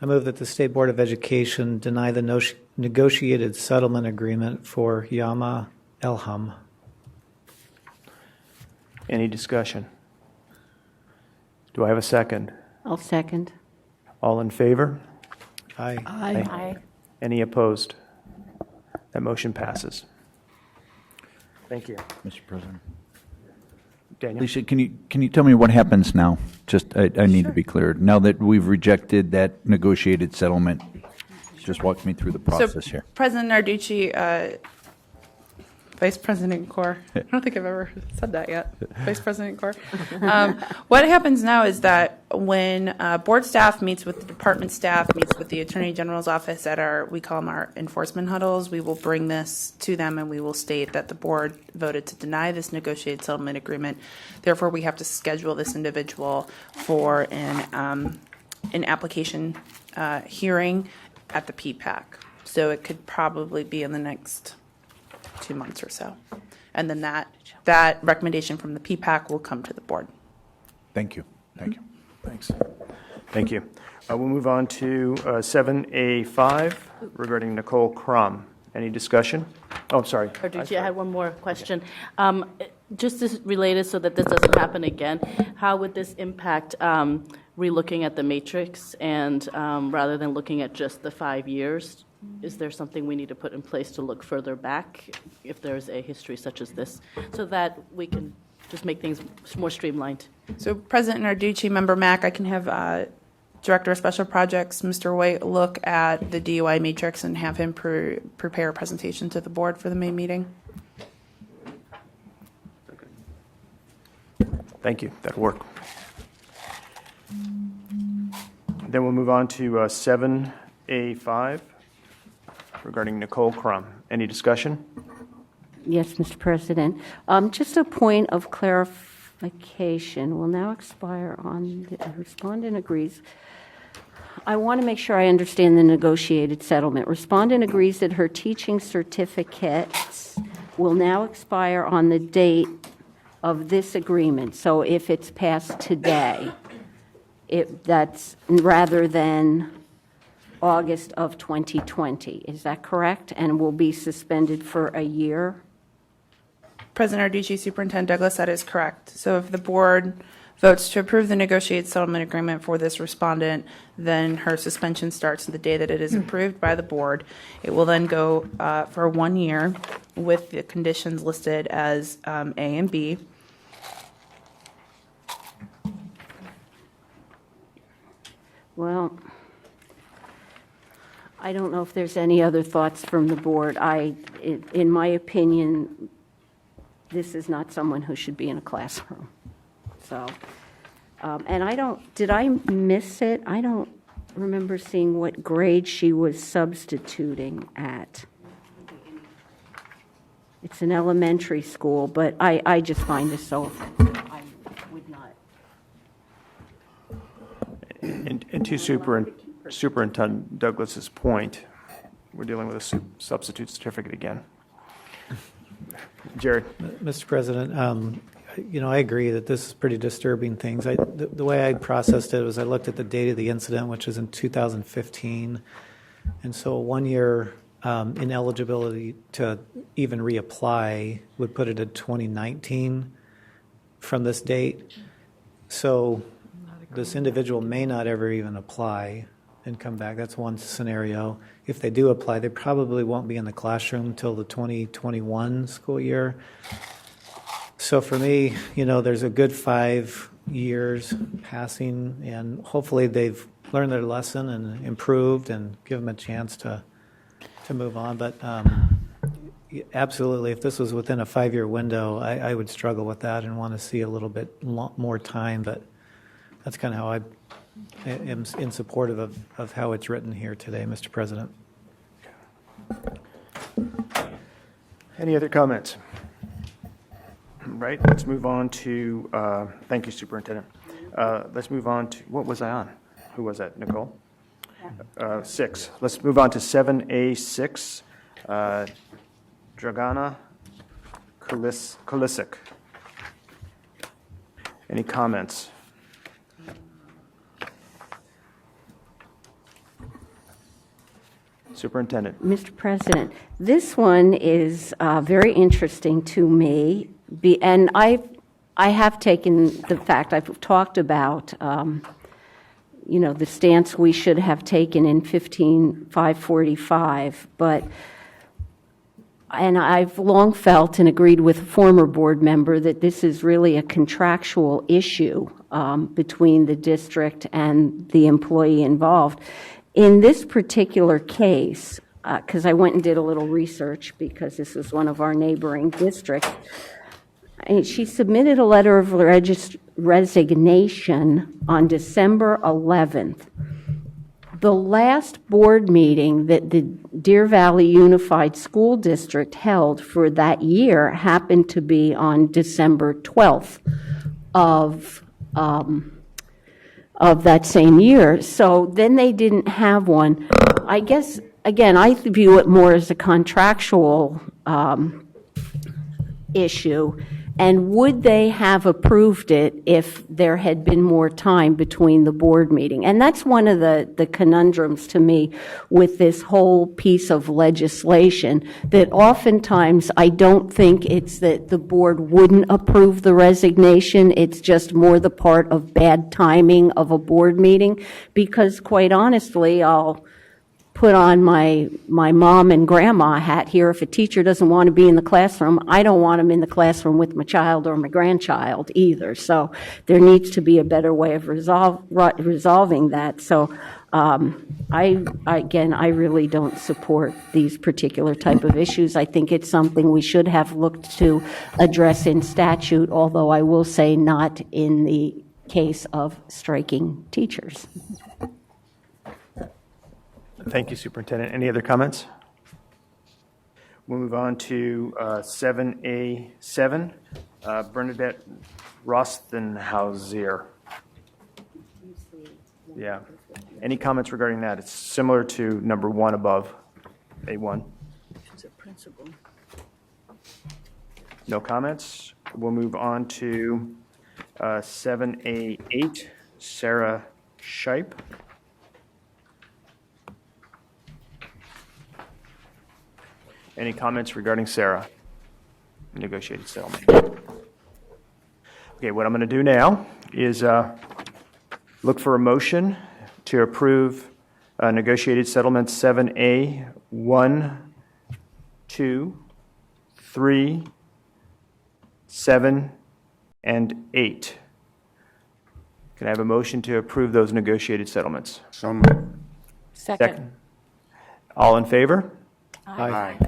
I move that the State Board of Education deny the negotiated settlement agreement for Yama Elham. Any discussion? Do I have a second? I'll second. All in favor? Aye. Aye. Any opposed? That motion passes. Thank you. Mr. President. Daniel? Alicia, can you tell me what happens now? Just, I need to be clear. Now that we've rejected that negotiated settlement, just walk me through the process here. President Narducci, Vice President Kaur, I don't think I've ever said that yet. Vice President Kaur. What happens now is that when board staff meets with the department staff, meets with the Attorney General's office at we call them our enforcement huddles, we will bring this to them and we will state that the board voted to deny this negotiated settlement agreement. Therefore, we have to schedule this individual for an application hearing at the PPAC. So it could probably be in the next 2 months or so. And then that recommendation from the PPAC will come to the board. Thank you. Thank you. Thanks. Thank you. We'll move on to 7A5 regarding Nicole Crum. Any discussion? Oh, I'm sorry. Narducci, I had one more question. Just as related so that this doesn't happen again, how would this impact relooking at the matrix and rather than looking at just the 5 years? Is there something we need to put in place to look further back if there's a history such as this so that we can just make things more streamlined? So President Narducci, Member Mack, I can have Director of Special Projects, Mr. White, look at the DUI matrix and have him prepare a presentation to the board for the May meeting. Thank you. That'll work. Then we'll move on to 7A5 regarding Nicole Crum. Any discussion? Yes, Mr. President. Just a point of clarification will now expire on the respondent agrees. I want to make sure I understand the negotiated settlement. Respondent agrees that her teaching certificates will now expire on the date of this agreement. So if it's passed today, that's rather than August of 2020. Is that correct? And will be suspended for a year? President Narducci, Superintendent Douglas, that is correct. So if the board votes to approve the negotiated settlement agreement for this respondent, then her suspension starts the day that it is approved by the board. It will then go for 1 year with the conditions listed as A and B. Well, I don't know if there's any other thoughts from the board. In my opinion, this is not someone who should be in a classroom. So And did I miss it? I don't remember seeing what grade she was substituting at. It's an elementary school, but I just find this so, I would not. And to Superintendent Douglas's point, we're dealing with a substitute certificate again. Jared? Mr. President, I agree that this is pretty disturbing things. The way I processed it was I looked at the date of the incident, which is in 2015, and so 1 year ineligibility to even reapply would put it at 2019 from this date. So this individual may not ever even apply and come back. That's one scenario. If they do apply, they probably won't be in the classroom until the 2021 school year. So for me, there's a good 5 years passing, and hopefully they've learned their lesson and improved and give them a chance to move on. But absolutely, if this was within a 5-year window, I would struggle with that and want to see a little bit more time. But that's kind of how I am in support of how it's written here today, Mr. President. Any other comments? Right, let's move on to, thank you, Superintendent. Let's move on to, what was I on? Who was that, Nicole? 6. Let's move on to 7A6, Dragana Kulisic. Any comments? Superintendent. Mr. President, this one is very interesting to me, and I have taken the fact, I've talked about, the stance we should have taken in 15545, and I've long felt and agreed with a former board member that this is really a contractual issue between the district and the employee involved. In this particular case, because I went and did a little research because this is one of our neighboring districts, and she submitted a letter of resignation on December 11th. The last board meeting that the Deer Valley Unified School District held for that year happened to be on December 12th of that same year. So then they didn't have one. I guess, again, I view it more as a contractual issue. And would they have approved it if there had been more time between the board meeting? And that's one of the conundrums to me with this whole piece of legislation, that oftentimes I don't think it's that the board wouldn't approve the resignation. It's just more the part of bad timing of a board meeting. Because quite honestly, I'll put on my mom and grandma hat here. If a teacher doesn't want to be in the classroom, I don't want them in the classroom with my child or my grandchild either. So there needs to be a better way of resolving that. So I really don't support these particular type of issues. I think it's something we should have looked to address in statute, although I will say not in the case of striking teachers. Thank you, Superintendent. Any other comments? We'll move on to 7A7, Bernadette Rostenhauser. Yeah. Any comments regarding that? It's similar to number 1 above, A1. She's a principal. No comments. We'll move on to 7A8, Sarah Shipe. Any comments regarding Sarah? Negotiated settlement. Okay, what I'm going to do now is look for a motion to approve negotiated settlement 7A 1, 2, 3, 7, and 8. Can I have a motion to approve those negotiated settlements? So moved. Second. All in favor? Aye.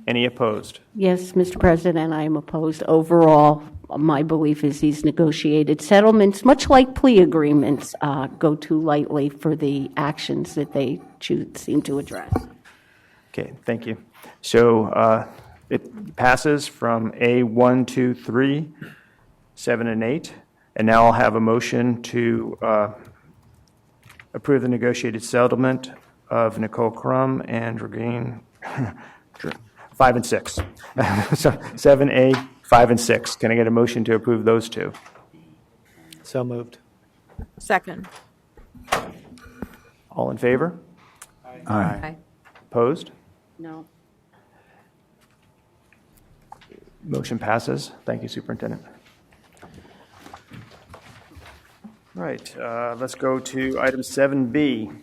Any opposed? Yes, Mr. President, I am opposed overall my belief is these negotiated settlements, much like plea agreements, go too lightly for the actions that they seem to address. Okay, thank you. So it passes from A 1, 2, 3, 7, and 8. And now I'll have a motion to approve the negotiated settlement of Nicole Crum and Regine 5 and 6. So 7A, 5 and 6. Can I get a motion to approve those two? So moved. Second. All in favor? Aye. Opposed? No. Motion passes. Thank you, Superintendent. Right, let's go to item 7B.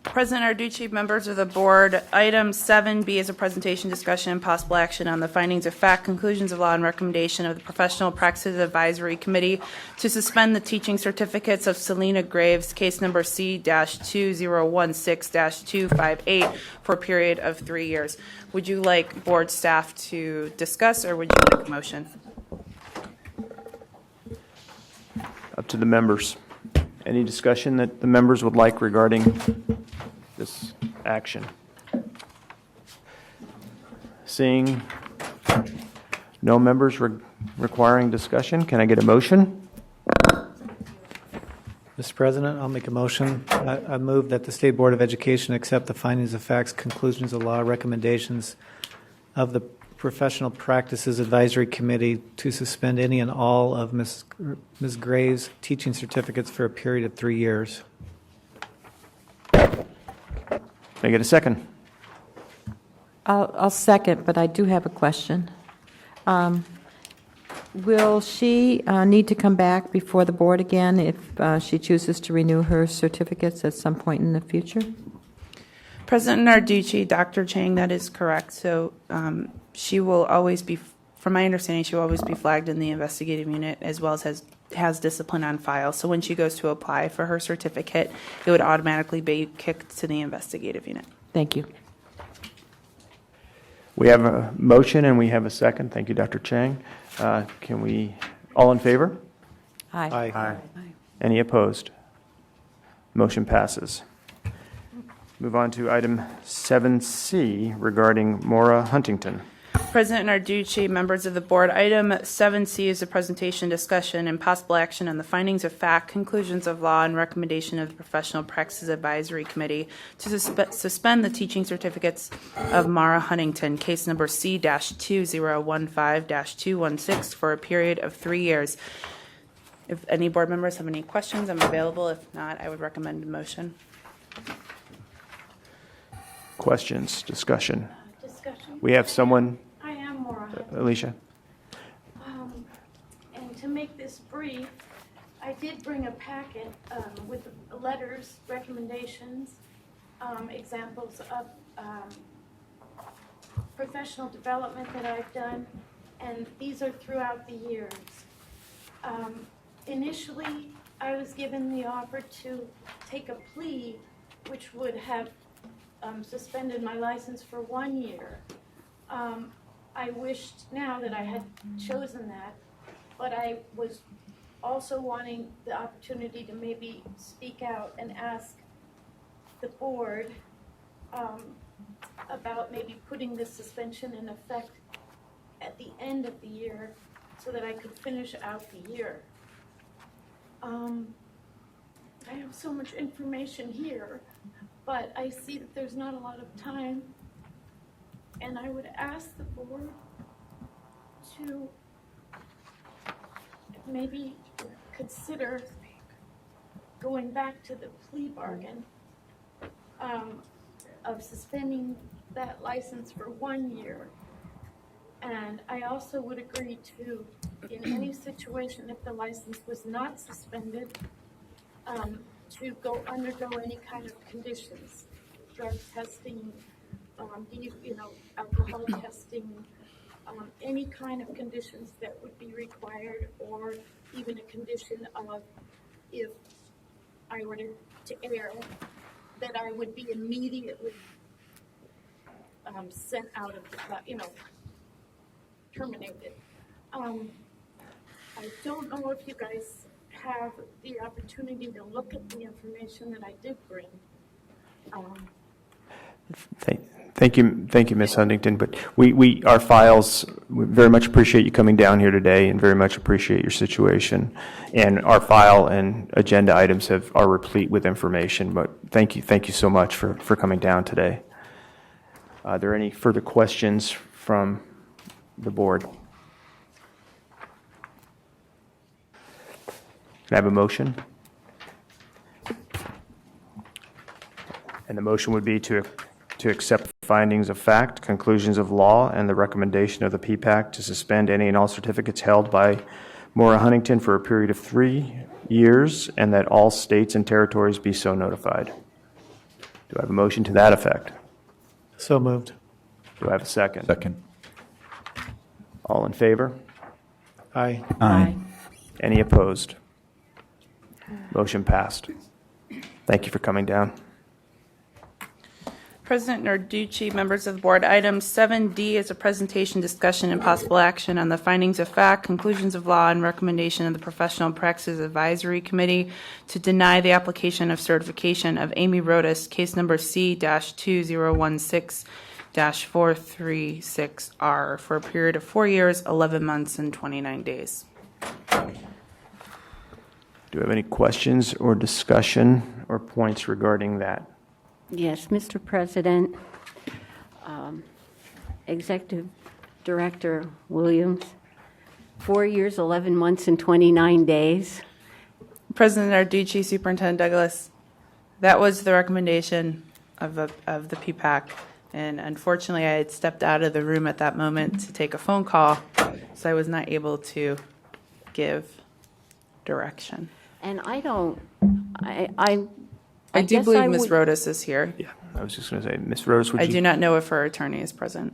President Arducci, members of the board, item 7B is a presentation, discussion, and possible action on the findings of fact, conclusions of law, and recommendation of the Professional Practices Advisory Committee to suspend the teaching certificates of Selena Graves, case number C-2016-258, for a period of 3 years. Would you like board staff to discuss, or would you like a motion? Up to the members. Any discussion that the members would like regarding this action? Seeing no members requiring discussion, can I get a motion? Mr. President, I'll make a motion. I move that the State Board of Education accept the findings of facts, conclusions of law, recommendations of the Professional Practices Advisory Committee to suspend any and all of Ms. Graves' teaching certificates for a period of 3 years. Can I get a second? I'll second, but I do have a question. Will she need to come back before the board again if she chooses to renew her certificates at some point in the future? President Narducci, Dr. Chang, that is correct. So she will always be, from my understanding, she will always be flagged in the investigative unit as well as has discipline on file. So when she goes to apply for her certificate, it would automatically be kicked to the investigative unit. Thank you. We have a motion and we have a second. Thank you, Dr. Chang. Can we, all in favor? Aye. Aye. Any opposed? Motion passes. Move on to item 7C regarding Maura Huntington. President Narducci, members of the board, item 7C is a presentation, discussion, and possible action on the findings of fact, conclusions of law, and recommendation of the Professional Practices Advisory Committee to suspend the teaching certificates of Maura Huntington, case number C-2015-216, for a period of 3 years. If any board members have any questions, I'm available. If not, I would recommend a motion. Questions, discussion? We have someone. I am Maura. Alicia. And to make this brief, I did bring a packet with letters, recommendations, examples of professional development that I've done, and these are throughout the years. Initially, I was given the offer to take a plea, which would have suspended my license for 1 year. I wished now that I had chosen that, but I was also wanting the opportunity to maybe speak out and ask the board about maybe putting this suspension in effect at the end of the year so that I could finish out the year. I have so much information here, but I see that there's not a lot of time, and I would ask the board to maybe consider going back to the plea bargain of suspending that license for 1 year. And I also would agree to, in any situation, if the license was not suspended, to undergo any kind of conditions, drug testing, alcohol testing, any kind of conditions that would be required, or even a condition of, if I were to err, that I would be immediately sent out of the, terminated. I don't know if you guys have the opportunity to look at the information that I did bring. Thank you, Ms. Huntington. But our files, we very much appreciate you coming down here today and very much appreciate your situation. And our file and agenda items are replete with information. But thank you so much for coming down today. Are there any further questions from the board? Can I have a motion? And the motion would be to accept the findings of fact, conclusions of law, and the recommendation of the PPAC to suspend any and all certificates held by Maura Huntington for a period of 3 years, and that all states and territories be so notified. Do I have a motion to that effect? So moved. Do I have a second? Second. All in favor? Aye. Aye. Any opposed? Motion passed. Thank you for coming down. President Narducci, members of the board, item 7D is a presentation, discussion, and possible action on the findings of fact, conclusions of law, and recommendation of the Professional Practices Advisory Committee to deny the application of certification of Amy Rodas, case number C-2016-436R, for a period of 4 years, 11 months, and 29 days. Do we have any questions or discussion or points regarding that? Yes, Mr. President, Executive Director Williams, 4 years, 11 months, and 29 days. President Narducci, Superintendent Douglas, that was the recommendation of the PPAC, and unfortunately I had stepped out of the room at that moment to take a phone call, so I was not able to give direction. And I don't, I do guess believe Ms. would- Rodas is here. Yeah, I was just going to say, Ms. Rodas, would I you? do not know if her attorney is present.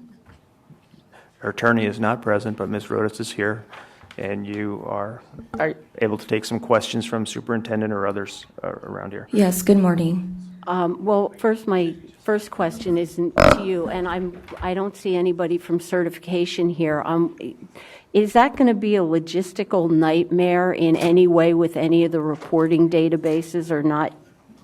Her attorney is not present, but Ms. Rodas is here, and you are able to take some questions from superintendent or others around here. Yes, good morning. Well, first, my first question isn't to you, and I don't see anybody from certification here. Is that going to be a logistical nightmare in any way with any of the reporting databases or not,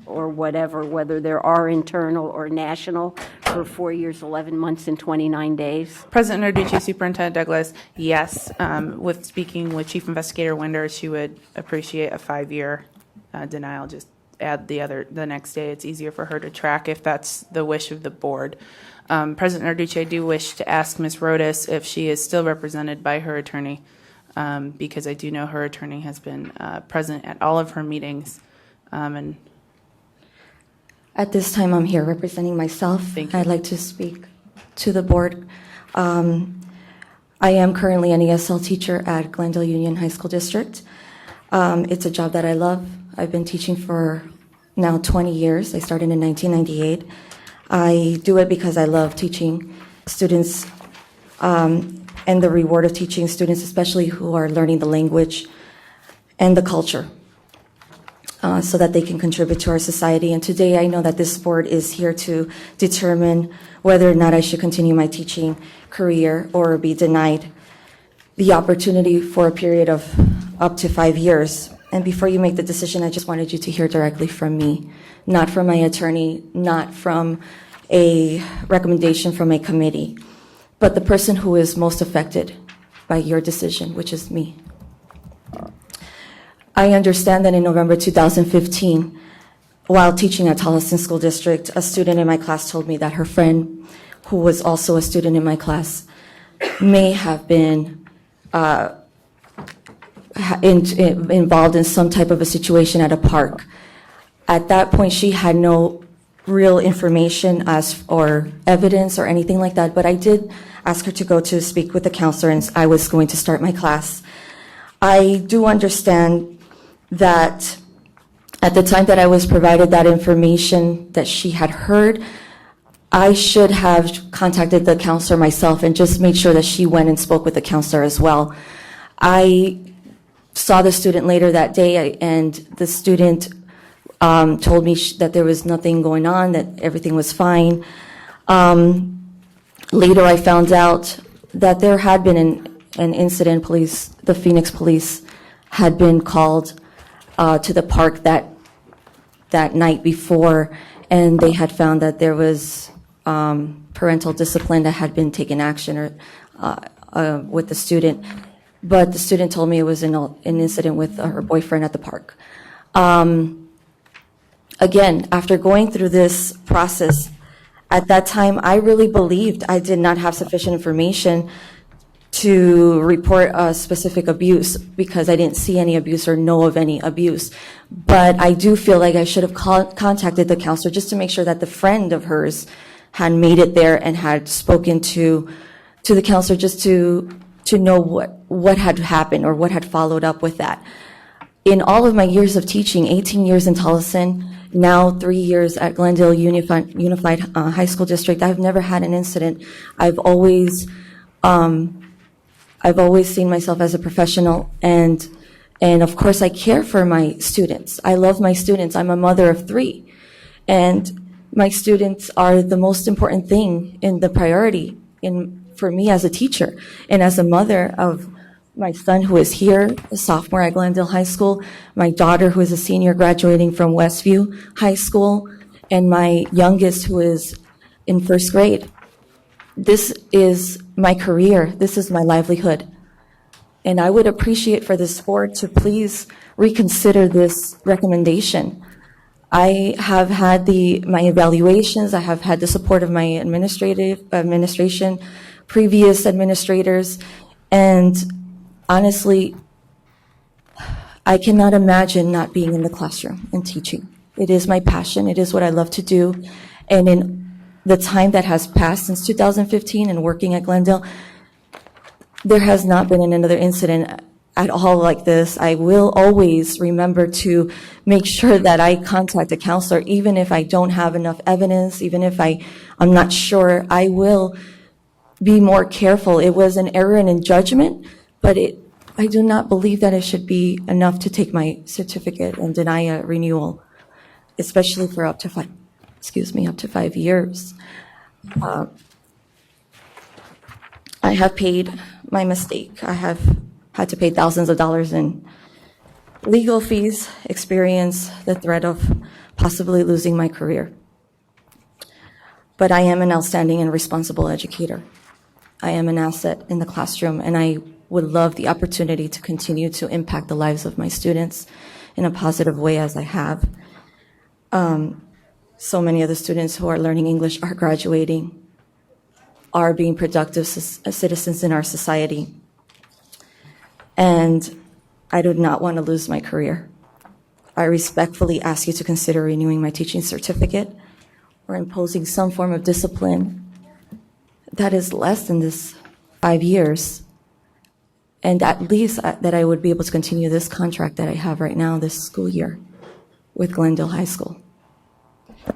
or whatever, whether there are internal or national, for 4 years, 11 months, and 29 days? President Narducci, Superintendent Douglas, yes. With speaking with Chief Investigator Winder, she would appreciate a 5-year denial. Just add the next day. It's easier for her to track if that's the wish of the board. President Narducci, I do wish to ask Ms. Rodas if she is still represented by her attorney, because I do know her attorney has been present at all of her meetings. And At this time, I'm here representing myself. I'd like to speak to the board. I am currently an ESL teacher at Glendale Union High School District. It's a job that I love. I've been teaching for now 20 years. I started in 1998. I do it because I love teaching students and the reward of teaching students, especially who are learning the language and the culture, so that they can contribute to our society. And today I know that this board is here to determine whether or not I should continue my teaching career or be denied the opportunity for a period of up to 5 years. And before you make the decision, I just wanted you to hear directly from me, not from my attorney, not from a recommendation from a committee, but the person who is most affected by your decision, which is me. I understand that in November 2015, while teaching at Tolleson School District, a student in my class told me that her friend, who was also a student in my class, may have been involved in some type of a situation at a park. At that point, she had no real information or evidence or anything like that, but I did ask her to go to speak with the counselor, and I was going to start my class. I do understand that at the time that I was provided that information that she had heard, I should have contacted the counselor myself and just made sure that she went and spoke with the counselor as well. I saw the student later that day, and the student told me that there was nothing going on, that everything was fine. Later I found out that there had been an incident. The Phoenix police had been called to the park that night before, and they had found that there was parental discipline that had been taken action with the student. But the student told me it was an incident with her boyfriend at the park. Again, after going through this process, at that time, I really believed I did not have sufficient information to report a specific abuse because I didn't see any abuse or know of any abuse. But I do feel like I should have contacted the counselor just to make sure that the friend of hers had made it there and had spoken to the counselor just to know what had happened or what had followed up with that. In all of my years of teaching, 18 years in Tolleson, now 3 years at Glendale Unified High School District, I've never had an incident. I've always seen myself as a professional, and of course I care for my students. I love my students. I'm a mother of 3, and my students are the most important thing in the priority for me as a teacher and as a mother of my son who is here, a sophomore at Glendale High School, my daughter who is a senior graduating from Westview High School, and my youngest who is in 1st grade. This is my career. This is my livelihood. And I would appreciate for this board to please reconsider this recommendation. I have had my evaluations. I have had the support of my administration, previous administrators, and honestly, I cannot imagine not being in the classroom and teaching. It is my passion. It is what I love to do. And in the time that has passed since 2015 and working at Glendale, there has not been another incident at all like this. I will always remember to make sure that I contact a counselor, even if I don't have enough evidence, even if I'm not sure. I will be more careful. It was an error in judgment, but I do not believe that it should be enough to take my certificate and deny a renewal, especially for up to 5 years. I have paid my mistake. I have had to pay thousands of dollars in legal fees, experience the threat of possibly losing my career. But I am an outstanding and responsible educator. I am an asset in the classroom, and I would love the opportunity to continue to impact the lives of my students in a positive way as I have. So many of the students who are learning English are graduating, are being productive citizens in our society. And I do not want to lose my career. I respectfully ask you to consider renewing my teaching certificate or imposing some form of discipline that is less than this 5 years, and at least that I would be able to continue this contract that I have right now this school year with Glendale High School.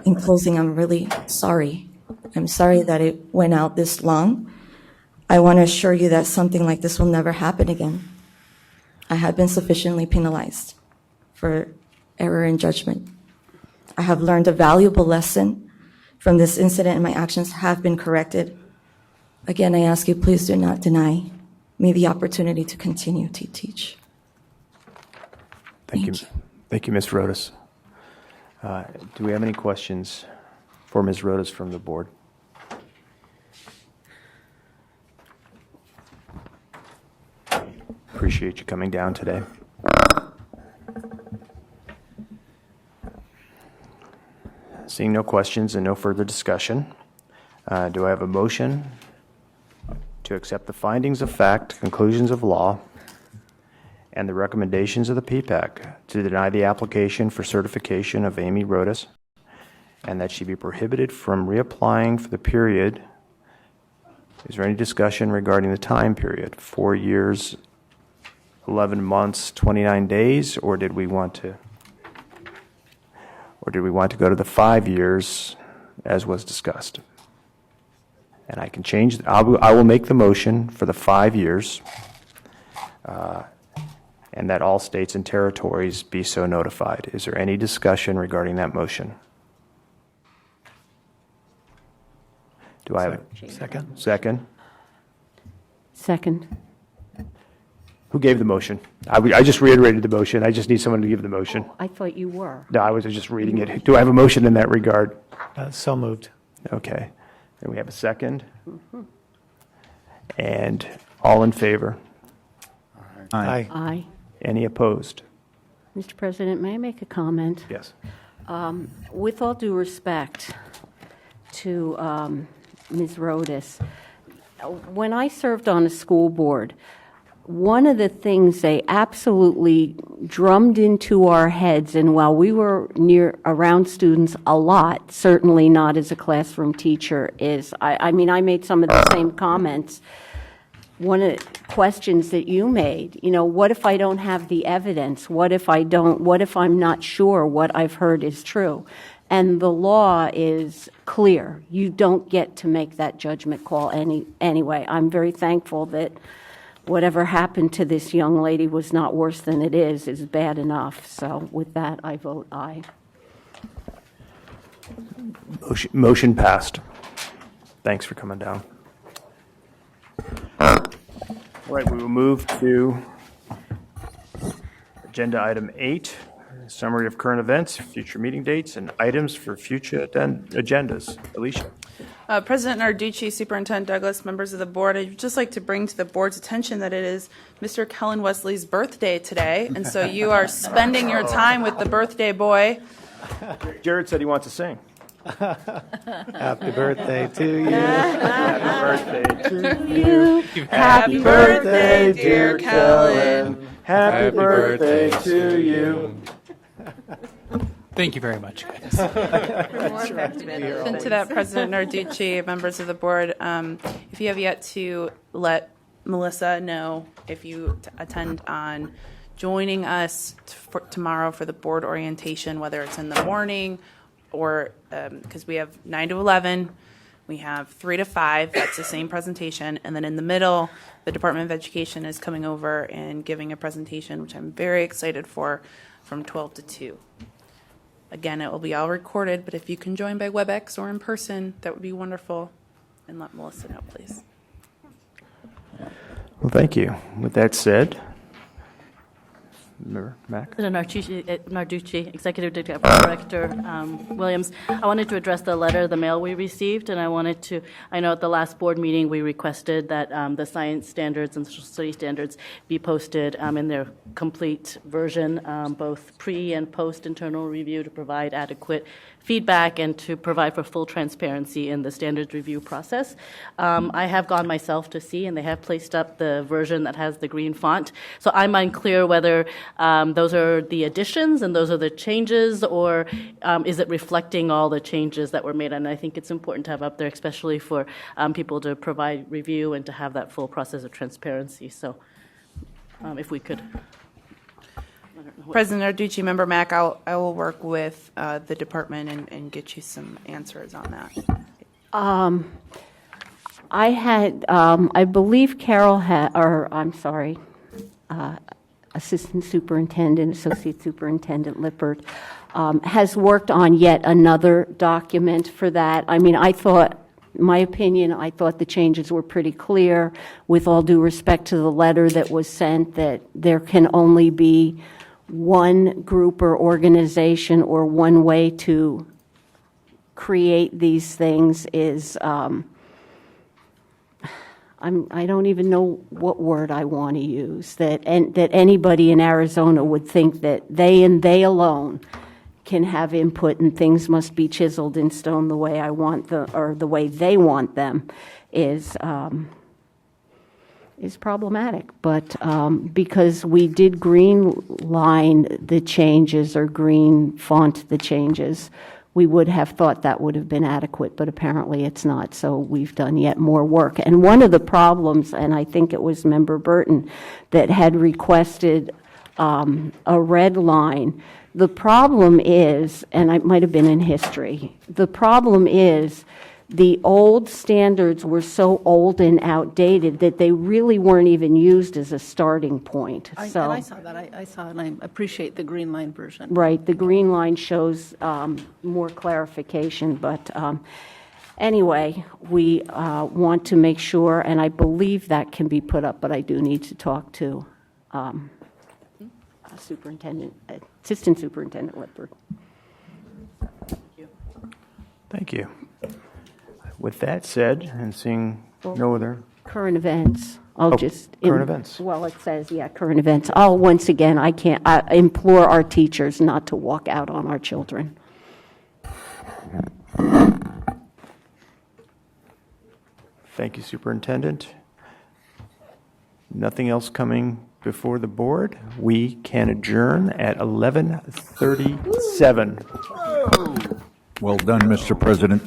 In closing, I'm really sorry. I'm sorry that it went out this long. I want to assure you that something like this will never happen again. I have been sufficiently penalized for error in judgment. I have learned a valuable lesson from this incident, and my actions have been corrected. Again, I ask you, please do not deny me the opportunity to continue to teach. Thank you. Thank you, Ms. Rodas. Do we have any questions for Ms. Rodas from the board? Appreciate you coming down today. Seeing no questions and no further discussion, do I have a motion to accept the findings of fact, conclusions of law, and the recommendations of the PPAC to deny the application for certification of Amy Rodas, and that she be prohibited from reapplying for the period? Is there any discussion regarding the time period? 4 years, 11 months, 29 days, or did we want to go to the 5 years as was discussed? And I can change, I will make the motion for the 5 years, and that all states and territories be so notified. Is there any discussion regarding that motion? Do I have a second? Second. Second. Who gave the motion? I just reiterated the motion. I just need someone to give the motion. I thought you were. No, I was just reading it. Do I have a motion in that regard? So moved. Okay. And we have a second. And all in favor? Aye. Aye. Any opposed? Mr. President, may I make a comment? Yes. With all due respect to Ms. Rodas, when I served on a school board, one of the things they absolutely drummed into our heads, and while we were around students a lot, certainly not as a classroom teacher, is, I mean, I made some of the same comments. One of the questions that you made, what if I don't have the evidence? What if I'm not sure what I've heard is true? And the law is clear. You don't get to make that judgment call anyway. I'm very thankful that whatever happened to this young lady was not worse than it is bad enough. So with that, I vote aye. Motion passed. Thanks for coming down. All right, we will move to agenda item 8, summary of current events, future meeting dates, and items for future agendas. Alicia. President Narducci, Superintendent Douglas, members of the board, I'd just like to bring to the board's attention that it is Mr. Kellen Wesley's birthday today, and so you are spending your time with the birthday boy. Jared said he wants to sing. Happy birthday to you. Happy birthday to you. Happy birthday, dear Kellen. Happy birthday to you. Thank you very much, guys. And to that, President Narducci, members of the board, if you have yet to let Melissa know if you attend on joining us tomorrow for the board orientation, whether it's in the morning or because we have 9 to 11, we have 3 to 5, that's the same presentation, and then in the middle, the Department of Education is coming over and giving a presentation, which I'm very excited for, from 12 to 2. Again, it will be all recorded, but if you can join by WebEx or in person, that would be wonderful. And let Melissa know, please. Well, thank you. With that said, Mac? President Narducci, Executive Director Williams, I wanted to address the letter, the mail we received, and I know at the last board meeting we requested that the science standards and social studies standards be posted in their complete version, both pre and post internal review, to provide adequate feedback and to provide for full transparency in the standards review process. I have gone myself to see, and they have placed up the version that has the green font. So I'm unclear whether those are the additions and those are the changes, or is it reflecting all the changes that were made? And I think it's important to have up there, especially for people to provide review and to have that full process of transparency. So if we could. President Narducci, Member Mack, I will work with the department and get you some answers on that. I believe Carol had, Assistant Superintendent, Associate Superintendent Lippert, has worked on yet another document for that. I mean, I thought the changes were pretty clear, with all due respect to the letter that was sent, that there can only be one group or organization or one way to create these things is, I don't even know what word I want to use, that anybody in Arizona would think that they and they alone can have input and things must be chiseled in stone the way I want or the way they want them is problematic. But because we did green line the changes or green font the changes, we would have thought that would have been adequate, but apparently it's not. So we've done yet more work. And one of the problems, and I think it was Member Burton that had requested a red line. The problem is, and it might have been in history, the problem is the old standards were so old and outdated that they really weren't even used as a starting point. I saw that. I saw it, and I appreciate the green line version. Right. The green line shows more clarification. But anyway, we want to make sure, and I believe that can be put up, but I do need to talk to Assistant Superintendent Whitford. Thank you. With that said, and seeing no other, Current events. I'll just. current events. Well, it says, current events. Once again, I implore our teachers not to walk out on our children. Thank you, Superintendent. Nothing else coming before the board. We can adjourn at 11:37. Well done, Mr. President.